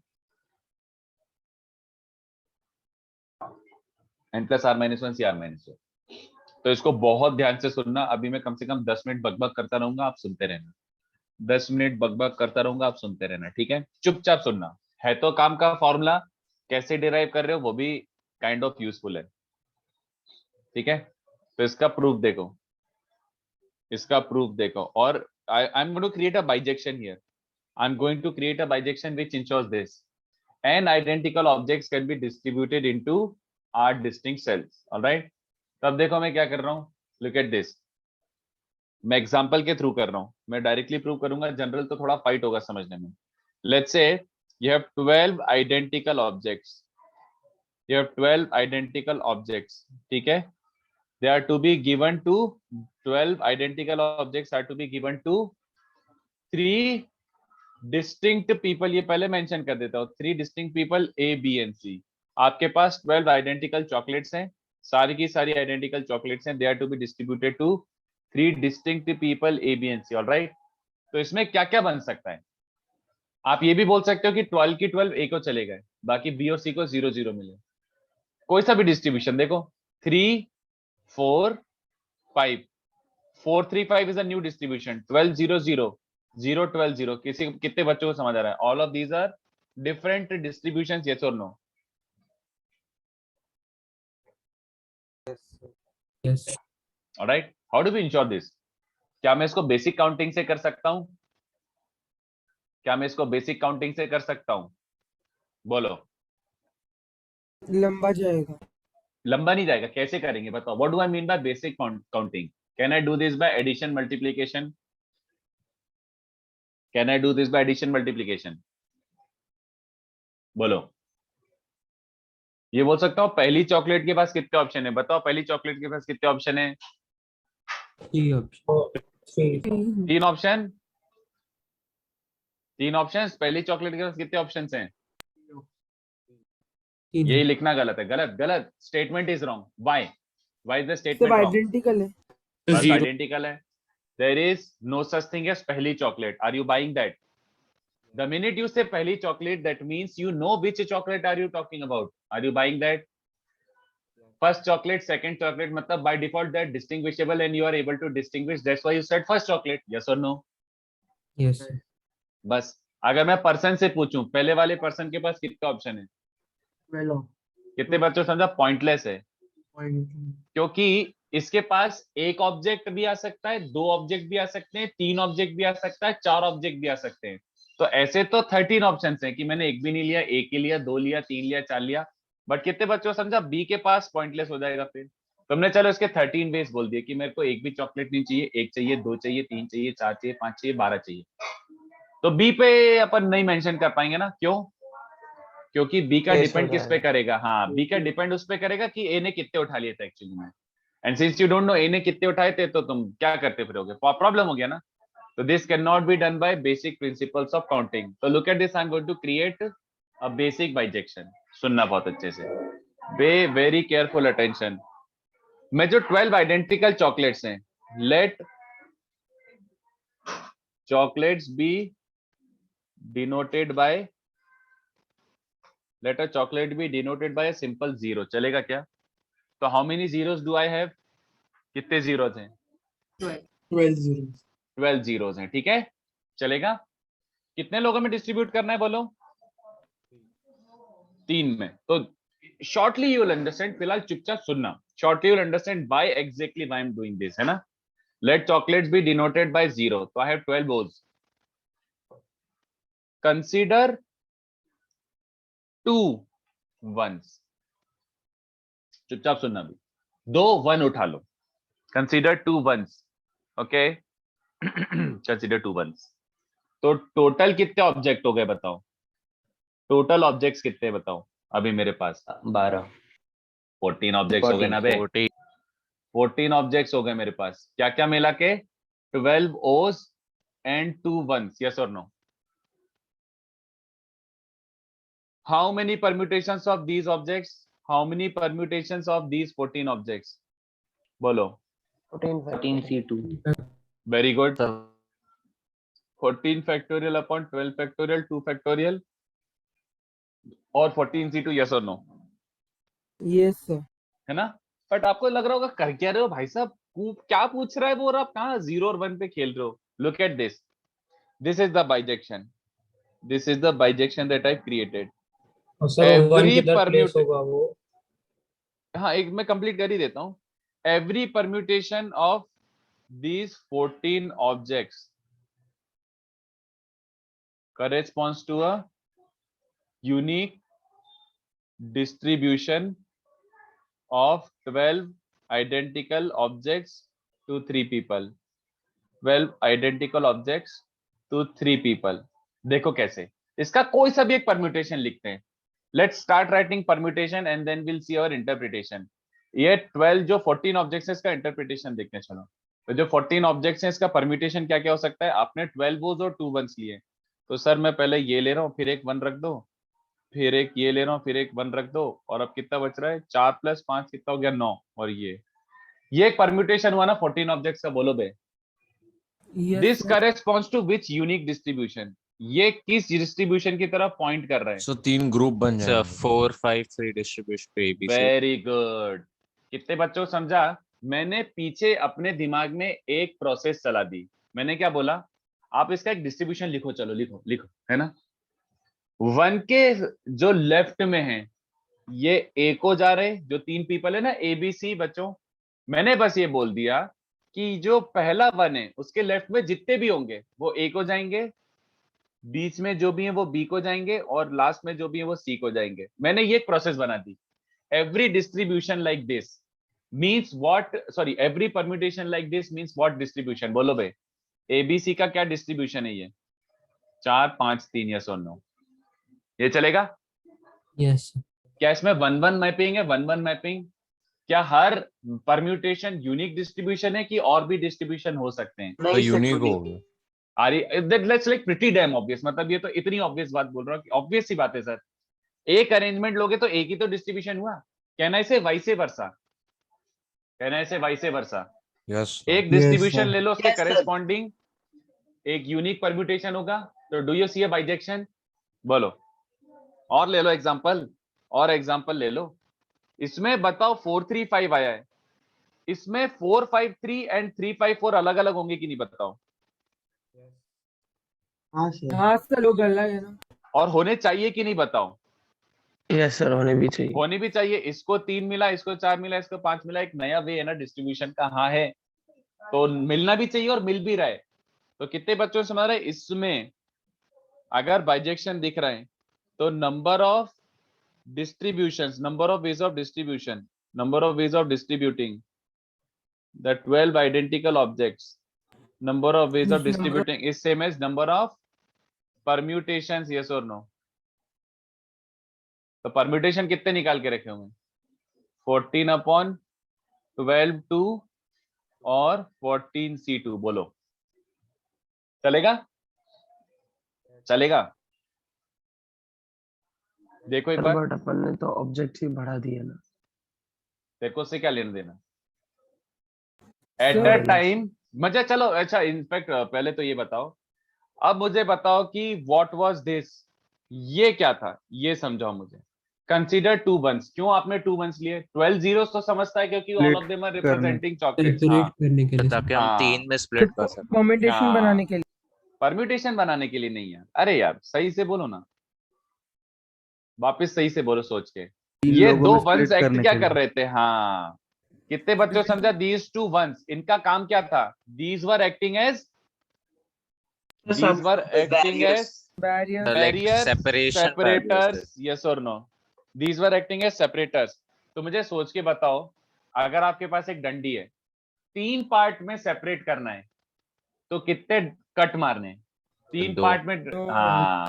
n plus r minus one C r minus one. तो इसको बहुत ध्यान से सुनना। अभी मैं कम से कम 10 मिनट बकबक करता रहूंगा, आप सुनते रहना। 10 मिनट बकबक करता रहूंगा, आप सुनते रहना, ठीक है? चुपचाप सुनना। है तो काम का फॉर्मूला, कैसे डिराइव कर रहे हो वो भी काइंड ऑफ यूजफुल है, ठीक है? तो इसका प्रूफ देखो, इसका प्रूफ देखो। और I am going to create a bijection here. I am going to create a bijection which ensures this n identical objects can be distributed into r distinct cells, all right? तब देखो मैं क्या कर रहा हूं, look at this। मैं example के through कर रहा हूं, मैं डायरेक्टली प्रूव करूंगा जनरल तो थोड़ा फाइट होगा समझने में। Let's say you have 12 identical objects, you have 12 identical objects, ठीक है? they are to be given to 12 identical objects are to be given to 3 distinct people. ये पहले मेंशन कर देता हूं, 3 distinct people A, B and C। आपके पास 12 identical chocolates हैं, सारी की सारी आइडेंटिकल चॉकलेट्स हैं, they are to be distributed to 3 distinct people A, B and C, alright? तो इसमें क्या क्या बन सकता है? आप ये भी बोल सकते हो कि 12 की 12 A को चले गए, बाकी B और C को 0 0 मिले। कोई सा भी डिस्ट्रीब्यूशन देखो, 3 4 5, 4 3 5 इज अ न्यू डिस्ट्रीब्यूशन, 12 0 0 0 12 0। किसी कितने बच्चों को समझ आ रहा है? All of these are different distributions, yes और no? Yes. Alright, how do we ensure this? क्या मैं इसको बेसिक काउंटिंग से कर सकता हूं? क्या मैं इसको बेसिक काउंटिंग से कर सकता हूं? बोलो। लंबा जाएगा। लंबा नहीं जाएगा, कैसे करेंगे बताओ? What do I mean by basic counting? Can I do this by addition multiplication? Can I do this by addition multiplication? बोलो। ये बोल सकता हूँ पहली चॉकलेट के पास कितने ऑप्शन है? बताओ पहली चॉकलेट के पास कितने ऑप्शन है? 3 options. 3 option, 3 option. पहली चॉकलेट के पास कितने ऑप्शन हैं? यही लिखना गलत है, गलत गलत। Statement is wrong. Why? Why is the sub statement wrong? Identical है। बस आइडेंटिकल है। There is no such thing as पहली chocolate. Are you buying that? The minute you say पहली chocolate, that means you know which chocolate are you talking about. Are you buying that? First chocolate, second chocolate, मतलब by default they're distinguishable and you are able to distinguish. That's why you said first chocolate. Yes or no? Yes. बस अगर मैं person से पूछूं पहले वाले person के पास कितने ऑप्शन है? कितने बच्चों समझा? पॉइंटलेस है, क्योंकि इसके पास एक ऑब्जेक्ट भी आ सकता है, 2 ऑब्जेक्ट भी आ सकते हैं, 3 ऑब्जेक्ट भी आ सकता है, 4 ऑब्जेक्ट भी आ सकते हैं। तो ऐसे तो 13 ऑप्शंस हैं कि मैंने एक भी नहीं लिया, एक ही लिया, 2 लिया, 3 लिया, 4 लिया। बट कितने बच्चों समझा? बी के पास पॉइंटलेस हो जाएगा। फिर तुमने चलो इसके 13 वेज बोल दिए कि मेरे को एक भी चॉकलेट नहीं चाहिए, एक चाहिए, 2 चाहिए, 3 चाहिए, 4 चाहिए, 5 चाहिए, 12 चाहिए। तो बी पे अपन नहीं मेंशन कर पाएंगे ना, क्यों? क्योंकि बी का डिपेंड किस पे करेगा? हाँ, बी का डिपेंड उस पे करेगा कि ए ने कितने उठा लिए थे एक्चुअली में। And since you don't know A ने कितने उठाए थे, तो तुम क्या करते फिरोगे? प्रॉब्लम हो गया ना। So this cannot be done by basic principles of counting. So look at this. I'm going to create a basic bijection. सुनना बहुत अच्छे से. Pay very careful attention. मैं जो 12 identical chocolates हैं, let chocolates be denoted by, let a chocolate be denoted by a simple zero. चलेगा क्या? तो how many zeros do I have? कितने zeros हैं? 12 zeros. 12 zeros हैं, ठीक है? चलेगा? कितने लोगों में डिस्ट्रीब्यूट करना है बोलो? 3 में। तो शॉर्टली यू विल अंडरस्टैंड, फिलहाल चुपचाप सुनना। Shortly you will understand why exactly why I am doing this, है ना? Let chocolates be denoted by 0। तो आई हैव 12 बोल्स। Consider 2 ones। चुपचाप सुनना भी। 2 1 उठा लो। Consider 2 ones, okay? Consider 2 ones। तो टोटल कितने ऑब्जेक्ट हो गए बताओ? टोटल ऑब्जेक्ट्स कितने बताओ अभी मेरे पास? 12। 14 ऑब्जेक्ट्स हो गए ना बे? 14 ऑब्जेक्ट्स हो गए मेरे पास। क्या क्या मिला के? 12 ओज एंड 2 ones। यस और no? how many permutations of these objects, how many permutations of these 14 objects? Bolo. 14C2. Very good. 14 factorial upon 12 factorial, 2 factorial, और 14C2, yes or no? Yes sir. है ना? बट आपको लग रहा होगा कर क्या रहे हो भाई साहब, क्या पूछ रहा है वो, और आप कहाँ 0 और 1 पे खेल रहे हो? Look at this. This is the bijection. This is the bijection that I created. Sir one किधर प्लेस होगा वो? हाँ, एक मैं कंप्लीट कर ही देता हूँ. Every permutation of these 14 objects corresponds to a unique distribution of 12 identical objects to 3 people. 12 identical objects to 3 people. देखो कैसे, इसका कोई सा भी एक परम्यूटेशन लिखते हैं. Let's start writing permutation and then we'll see our interpretation. ये 12 जो 14 ऑब्जेक्ट्स है, इसका इंटरप्रिटेशन देखने चलो. तो जो 14 ऑब्जेक्ट्स हैं, इसका परम्यूटेशन क्या क्या हो सकता है? आपने 12 वोज और 2 वंस लिए, तो सर मैं पहले ये ले रहा हूँ, फिर एक 1 रख दो, फिर एक ये ले रहा हूँ, फिर एक 1 रख दो, और अब कितना बच रहा है? 4 + 5 कितना हो गया? 9. और ये एक परम्यूटेशन हुआ ना 14 ऑब्जेक्ट्स का. बोलो बे. This corresponds to which unique distribution? ये किस डिस्ट्रीब्यूशन की तरफ पॉइंट कर रहा है? सो 3 ग्रुप बन जाएंगे. 4 5 3 डिस्ट्रीब्यूशन पे ABC. Very good. कितने बच्चों को समझा? मैंने पीछे अपने दिमाग में एक प्रोसेस चला दी. मैंने क्या बोला? आप इसका एक डिस्ट्रीब्यूशन लिखो. चलो लिखो लिखो, है ना. 1 के जो लेफ्ट में है ये A को जा रहे, जो 3 पीपल है ना, ABC. बच्चों मैंने बस ये बोल दिया कि जो पहला 1 है उसके लेफ्ट में जितने भी होंगे वो A को जाएंगे, बीच में जो भी है वो B को जाएंगे, और लास्ट में जो भी है वो C को जाएंगे. मैंने ये एक प्रोसेस बना दी. Every distribution like this means what? Sorry, every permutation like this means what distribution? बोलो भाई. ABC का क्या डिस्ट्रीब्यूशन है? ये 4 5 3, यस और नो? ये चलेगा? यस. क्या इसमें 1 1 मैपिंग है? 1 1 मैपिंग. क्या हर परम्यूटेशन यूनिक डिस्ट्रीब्यूशन है कि और भी डिस्ट्रीब्यूशन हो सकते हैं? तो यूनिक होगा. That's like pretty damn obvious. मतलब ये तो इतनी ऑब्वियस बात बोल रहा हूँ कि ऑब्वियस सी बात है सर. एक अरेंजमेंट लोगे तो एक ही तो डिस्ट्रीब्यूशन हुआ. कहना इसे वाइसे वर्सा, कहना इसे वाइसे वर्सा. यस. एक डिस्ट्रीब्यूशन ले लो, उसके करेस्पॉन्डिंग एक यूनिक परम्यूटेशन होगा. तो do you see a bijection? बोलो. और ले लो एग्जांपल, और एग्जांपल ले लो. इसमें बताओ 4 3 5 आया है, इसमें 4 5 3 एंड 3 5 4 अलग अलग होंगे कि नहीं? बताओ. हाँ सर, लोग अलग है ना. और होने चाहिए कि नहीं? बताओ. यस सर, होने भी चाहिए. होने भी चाहिए. इसको 3 मिला, इसको 4 मिला, इसको 5 मिला. एक नया वे है ना डिस्ट्रीब्यूशन का. हाँ है, तो मिलना भी चाहिए और मिल भी रहा है. तो कितने बच्चों से समझ रहे? इसमें अगर बाइजेक्शन दिख रहा है तो number of distributions, number of ways of distribution, number of ways of distributing the 12 identical objects, number of ways of distributing is same as number of permutations. yes or no? तो permutation कितने निकाल के रखे होंगे? 14 upon 12 2 और 14C2. बोलो. चलेगा? चलेगा? देखो एक बार. बट अपन ने तो ऑब्जेक्ट ही बढ़ा दिया ना. देखो से क्या लेना देना एट द टाइम. मजा. चलो अच्छा, इनफैक्ट पहले तो ये बताओ, अब मुझे बताओ कि व्हाट वाज दिस? ये क्या था? ये समझाओ मुझे. Consider 2 1s. क्यों आपने 2 1s लिए? 12 zeros तो समझता है क्योंकि all of them are representing chocolates. करने के लिए ताकि हम 3 में स्प्लिट कर सकें. परम्यूटेशन बनाने के लिए. परम्यूटेशन बनाने के लिए नहीं यार. अरे यार सही से बोलो ना, वापस सही से बोलो सोच के. ये 2 1s एक्ट क्या कर रहे थे? हाँ, कितने बच्चों समझा? These 2 1s, इनका काम क्या था? These were acting as barriers, separators. yes or no? These were acting as separators. तो मुझे सोच के बताओ, अगर आपके पास एक डंडी है, 3 पार्ट में सेपरेट करना है, तो कितने कट मारने? 3 पार्ट में. हाँ,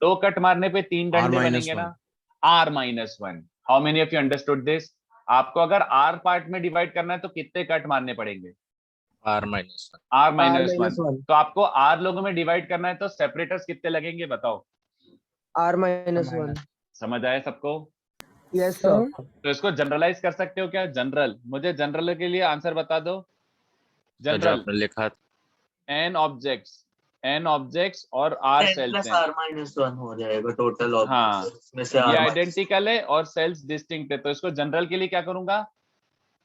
2 कट मारने पे 3 डंडे बनेंगे ना. R-1. How many of you understood this? आपको अगर R पार्ट में डिवाइड करना है तो कितने कट मारने पड़ेंगे? R-1. तो आपको R लोगों में डिवाइड करना है तो सेपरेटर्स कितने लगेंगे? बताओ. R-1. समझ आया सबको? Yes sir. तो इसको जनरलाइज कर सकते हो क्या? जनरल, मुझे जनरल के लिए आंसर बता दो। जो जनरल, आपने लिखा n ऑब्जेक्ट्स और r n सेल्स प्लस हैं। r माइनस 1 हो जाएगा टोटल हाँ, ऑब्जेक्ट्स में से ये r minus- आइडेंटिकल है और सेल्स डिस्टिंक्ट है, तो इसको जनरल के लिए क्या करूंगा?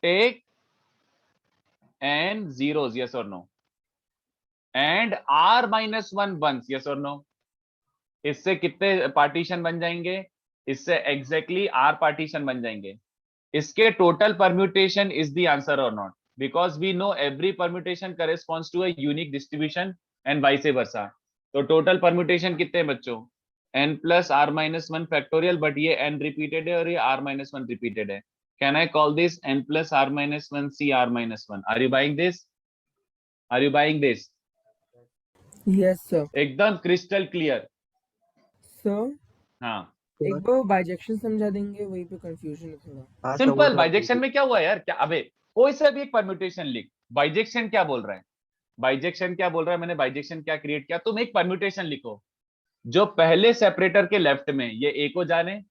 Take n zeros, yes or no, and r minus 1 ones, yes or no। इससे कितने पार्टीशन बन जाएंगे? इससे एग्जैक्टली r पार्टीशन बन जाएंगे। इसके total permutation is the answer और not, because we know every permutation corresponds to a unique distribution and vice versa. तो टोटल परम्यूटेशन कितने बच्चों? n plus r minus 1 factorial, but ये n रिपीटेड है और ये r माइनस 1 रिपीटेड है। Can I call this n plus r minus 1 c r minus 1? Are you buying this? Are you buying this? Yes sir. एकदम crystal clear. Sir हाँ, एक बार bijection समझा देंगे, वहीं पे कंफ्यूजन है थोड़ा। सिंपल। बाइजेक्शन में क्या हुआ यार? क्या अबे कोई सा भी एक परम्यूटेशन लिख। बाइजेक्शन क्या बोल रहा है? बाइजेक्शन क्या बोल रहा है? मैंने बाइजेक्शन क्या क्रिएट किया? तुम एक परम्यूटेशन लिखो जो पहले सेपरेटर के लेफ्ट में ये a को जा रहे हैं,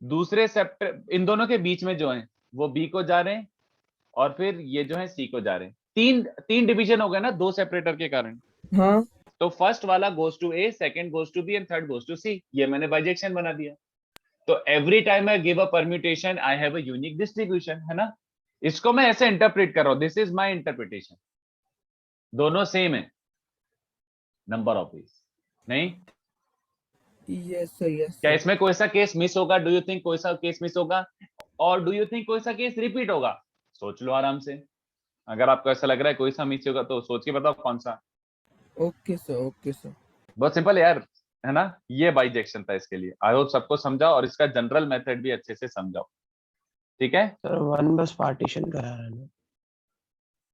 दूसरे सेपरेटर इन दोनों के बीच में जो है वो b को जा रहे हैं, और फिर ये जो है c को जा रहे हैं। तीन डिवीजन हो गए ना दो सेपरेटर के कारण। हाँ। तो फर्स्ट वाला goes to a, second goes to b and third goes to c। ये मैंने बाइजेक्शन बना दिया। तो every time I give a permutation I have a unique distribution, है ना। इसको मैं ऐसे इंटरप्रेट कर रहा हूं, दिस इज माय इंटरप्रिटेशन। दोनों सेम है, नंबर ऑफ वेज नहीं। यस सर, यस क्या सर। इसमें कोई सा केस मिस होगा? डू यू थिंक कोई सा केस मिस होगा? और डू यू थिंक कोई सा केस रिपीट होगा? सोच लो आराम से। अगर आपको ऐसा लग रहा है कोई सा मिस होगा तो सोच के बताओ कौन सा। Okay sir, okay sir. बहुत सिंपल यार, है ना। ये बाइजेक्शन था इसके लिए। आई होप सबको समझाओ और इसका जनरल मेथड भी अच्छे से समझाओ, ठीक है। सर वन बस पार्टीशन करा रहा है ना।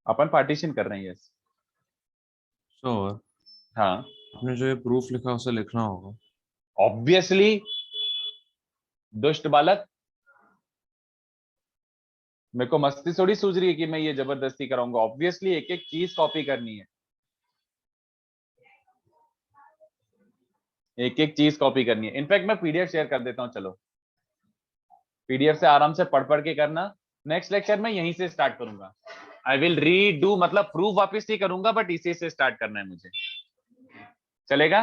अपन पार्टीशन कर रहे हैं, यस। सर हाँ, आपने जो ये प्रूफ लिखा उसे लिखना होगा। ऑब्वियसली दुष्ट बालक, मेरे को मस्ती थोड़ी सूझ रही है कि मैं ये जबरदस्ती कराऊंगा। ऑब्वियसली एक एक चीज कॉपी करनी है, एक एक चीज कॉपी करनी है। इनफैक्ट मैं पीडीएफ शेयर कर देता हूं, चलो पीडीएफ से आराम से पढ़ के करना। नेक्स्ट लेक्चर में यहीं से स्टार्ट करूंगा। आई विल रीडू, मतलब प्रूफ वापस नहीं करूंगा, बट इसी से स्टार्ट करना है मुझे। चलेगा?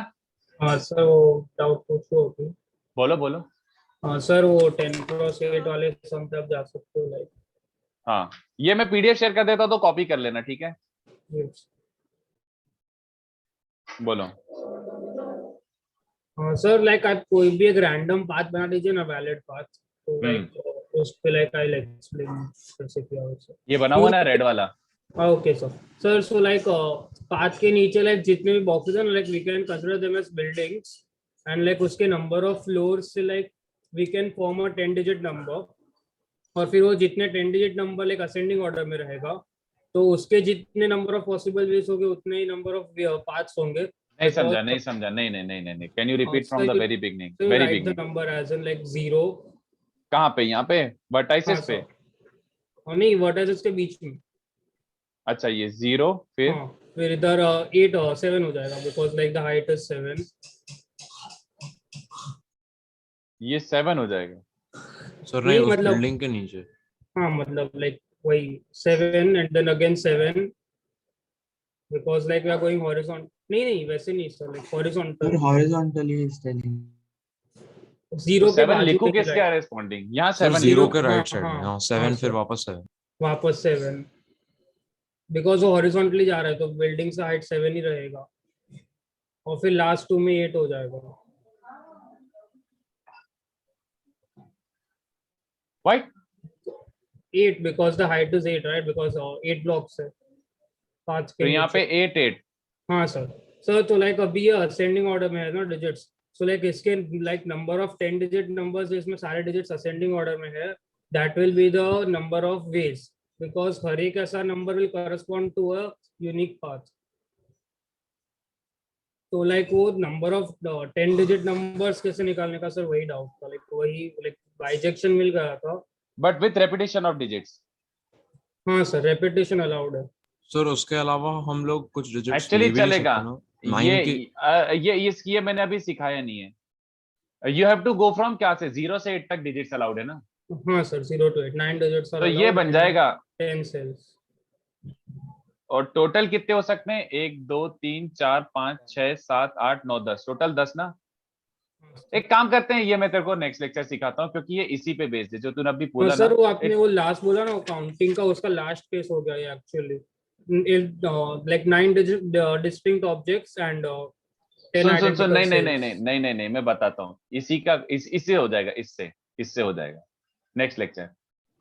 हाँ सर, वो डाउट पूछो अभी। बोलो बोलो। हाँ सर, वो 10x8 वाले सम पे आप जा सकते हो लाइक। हाँ, ये मैं पीडीएफ शेयर कर देता हूं तो कॉपी कर लेना, ठीक है। बोलो। हाँ सर, लाइक आप कोई भी एक रैंडम पाथ बना दीजिए ना, वैलिड पाथ, तो लाइक उस पे लाइक आई एक्सप्लेन कैसे किया उसे। ये बना हुआ ना रेड वाला? Okay sir. Sir so like path के नीचे लाइक जितने भी बॉक्सेस हैं like we can consider them as buildings, and like उसके नंबर ऑफ फ्लोर्स से like we can form a 10 digit number, और फिर वो जितने 10 digit number like ascending order में रहेगा, तो उसके जितने नंबर ऑफ पॉसिबल वेज होंगे उतने ही नंबर ऑफ पाथ्स होंगे। नहीं समझा, नहीं समझा, नहीं नहीं नहीं नहीं। Can you repeat from the very beginning? So you very write the beginning. number as in like 0। कहाँ पे? यहाँ पे वर्टाइसेस पे? और नहीं, वर्टाइसेस के बीच में। अच्छा, ये 0 फिर? हाँ, फिर इधर 8 और 7 हो जाएगा, because like the height is 7। ये 7 हो जाएगा सर नहीं, उस मतलब बिल्डिंग के नीचे। हाँ, मतलब लाइक वही 7 and then again 7, because like we are going horizontal. नहीं वैसे नहीं sir, like horizontal. Horizontally is telling 0 के 7 बाजू लिखूं में किसके करेस्पॉन्डिंग? यहाँ सर 7 0 लिखूं? के राइट हाँ, साइड में। हाँ, हाँ 7 हाँ, फिर सर। वापस 7। वापस 7, बिकॉज वो हॉरिजॉन्टली जा रहा है तो बिल्डिंग से हाइट 7 ही रहेगा, और फिर लास्ट 2 में 8 हो जाएगा। Why? 8 because the height is 8, right? Because 8 blocks है 5 के तो यहाँ पे नीचे। 8 हाँ सर तो लाइक अभी ये असेंडिंग ऑर्डर में है ना डिजिट्स, सो लाइक इसके like number of 10 digit numbers जिसमें सारे डिजिट्स असेंडिंग ऑर्डर में है, that will be the number of ways, because हर एक ऐसा number will correspond to a unique path. तो लाइक वो नंबर ऑफ 10 डिजिट नंबर्स कैसे निकालने का सर वही डाउट था, लाइक वही लाइक बाइजेक्शन मिल गया था। But with repetition of digits. हाँ सर, रेपिटेशन अलाउड है। सर उसके अलावा हम लोग कुछ डिजिट्स एक्चुअली ले भी नहीं चलेगा। सकते ना। 9 की ये मैंने अभी सिखाया नहीं है। You have to go from क्या से 0 से 8 तक डिजिट्स अलाउड है ना? हाँ सर 0 to 8 9 डिजिट्स तो ये बन जाएगा 10 सेल्स। और टोटल कितने हो सकते हैं? 1 2 3 4 5 6 7 8 9 10, टोटल 10 ना। एक काम करते हैं, ये मैं तेरे को नेक्स्ट लेक्चर सिखाता हूँ क्योंकि ये इसी पे बेस्ड है जो तूने अभी बोला सर ना। वो आपने वो लास्ट बोला ना काउंटिंग का, उसका लास्ट केस हो गया ये actually, like 9 distinct objects and 10 soon identical नहीं नहीं सेल्स। नहीं नहीं नहीं नहीं नहीं मैं बताता हूँ, इसी का इससे हो जाएगा, इससे हो जाएगा नेक्स्ट लेक्चर।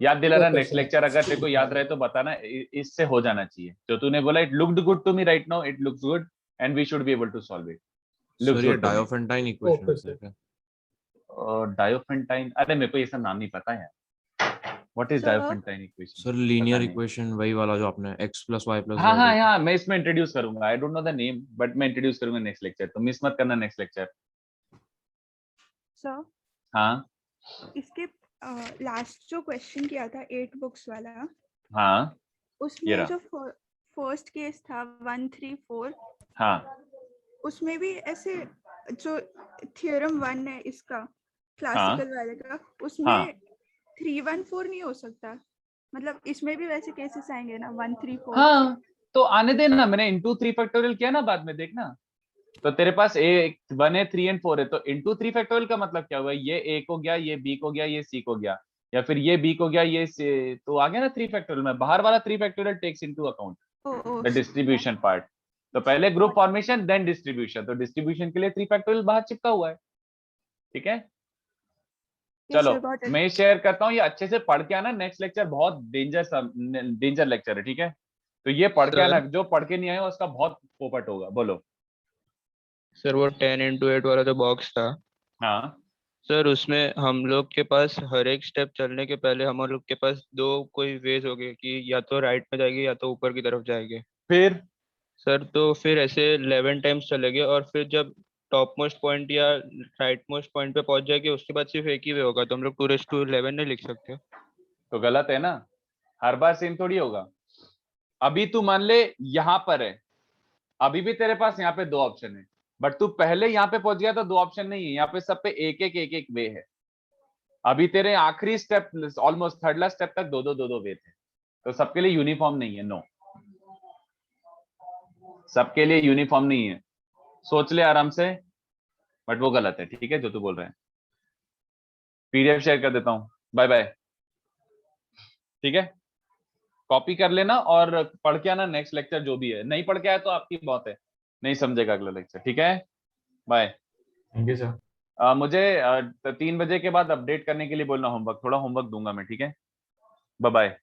याद दिलाना Okay, नेक्स्ट sir. लेक्चर, अगर तेरे को याद रहे तो बताना, इससे हो जाना चाहिए। जो तूने बोला it looked good to me right now, it looks good and we should be able to solve it. Sir ये डायोफेंटाइन इक्वेशन Okay, है sir. क्या? डायोफेंटाइन, अरे मेरे को ये सब नाम नहीं पता है। What is Sir? Diophantine equation? Sir linear equation वही वाला जो आपने x + y + हाँ z हाँ लिखा। हाँ, मैं इसमें इंट्रोड्यूस करूंगा। I don't know the name but मैं इंट्रोड्यूस करूंगा नेक्स्ट लेक्चर, तो मिस मत करना नेक्स्ट लेक्चर। सर हाँ इसके लास्ट जो क्वेश्चन किया था 8 बुक्स वाला, हाँ ये उसमें रहा। जो फर्स्ट केस था 1 3 4, हाँ उसमें भी ऐसे जो थ्योरम 1 है इसका क्लासिकल वाले का, उसमें हाँ 3 1 4 नहीं हो सकता? मतलब इसमें भी वैसे केसेस आएंगे ना 1 3 4? हाँ तो आने देना, मैंने इंटू 3 फैक्टोरियल किया ना बाद में, देखना। तो तेरे पास ए 1 है 3 एंड 4 है, तो इंटू 3 फैक्टोरियल का मतलब क्या हुआ? ये ए को गया, ये बी को गया, ये सी को गया, या फिर ये बी को गया, ये सी, तो आ गया ना 3 फैक्टोरियल में। बाहर वाला 3 factorial takes into account the distribution part. तो पहले ग्रुप फॉर्मेशन देन डिस्ट्रीब्यूशन, तो डिस्ट्रीब्यूशन के लिए 3 फैक्टोरियल बाहर चिपका हुआ है। ठीक है चलो मैं शेयर करता हूँ, ये अच्छे से पढ़ के आना। नेक्स्ट लेक्चर बहुत डेंजर लेक्चर है, ठीक है? तो ये पढ़ के आना, जो पढ़ के नहीं आया उसका बहुत पोपट होगा। बोलो सर वो 10 × 8 वाला जो बॉक्स था, हाँ सर उसमें हम लोग के पास हर एक स्टेप चलने के पहले हम लोग के पास 2 कोई वेज हो गए कि या तो राइट में जाएगी या तो ऊपर की तरफ जाएंगे। फिर सर तो फिर ऐसे 11 टाइम्स चलेंगे और फिर जब टॉप मोस्ट पॉइंट या राइट मोस्ट पॉइंट पे पहुंच जाएगी उसके बाद सिर्फ एक ही वे होगा, तो हम लोग 2⁻11 नहीं लिख सकते? तो गलत है ना, हर बार सेम थोड़ी होगा। अभी तू मान ले यहाँ पर है, अभी भी तेरे पास यहाँ पे 2 ऑप्शन है, बट तू पहले यहाँ पे पहुंच गया तो 2 ऑप्शन नहीं है, यहाँ पे सब पे एक वे है। अभी तेरे आखिरी step almost third last step तक 2 वे थे, तो सबके लिए यूनिफॉर्म नहीं है। नो, सबके लिए यूनिफॉर्म नहीं है, सोच ले आराम से, बट वो गलत है। ठीक है जो तू बोल रहा है, पीडीएफ शेयर कर देता हूँ, बाय बाय। ठीक है कॉपी कर लेना और पढ़ के आना नेक्स्ट लेक्चर जो भी है। नहीं पढ़ के आया तो आपकी बात है, नहीं समझेगा अगला लेक्चर। ठीक है बाय। Thank you sir. मुझे 3 बजे के बाद अपडेट करने के लिए बोलना होमवर्क, थोड़ा होमवर्क दूंगा मैं। ठीक है बाय बाय।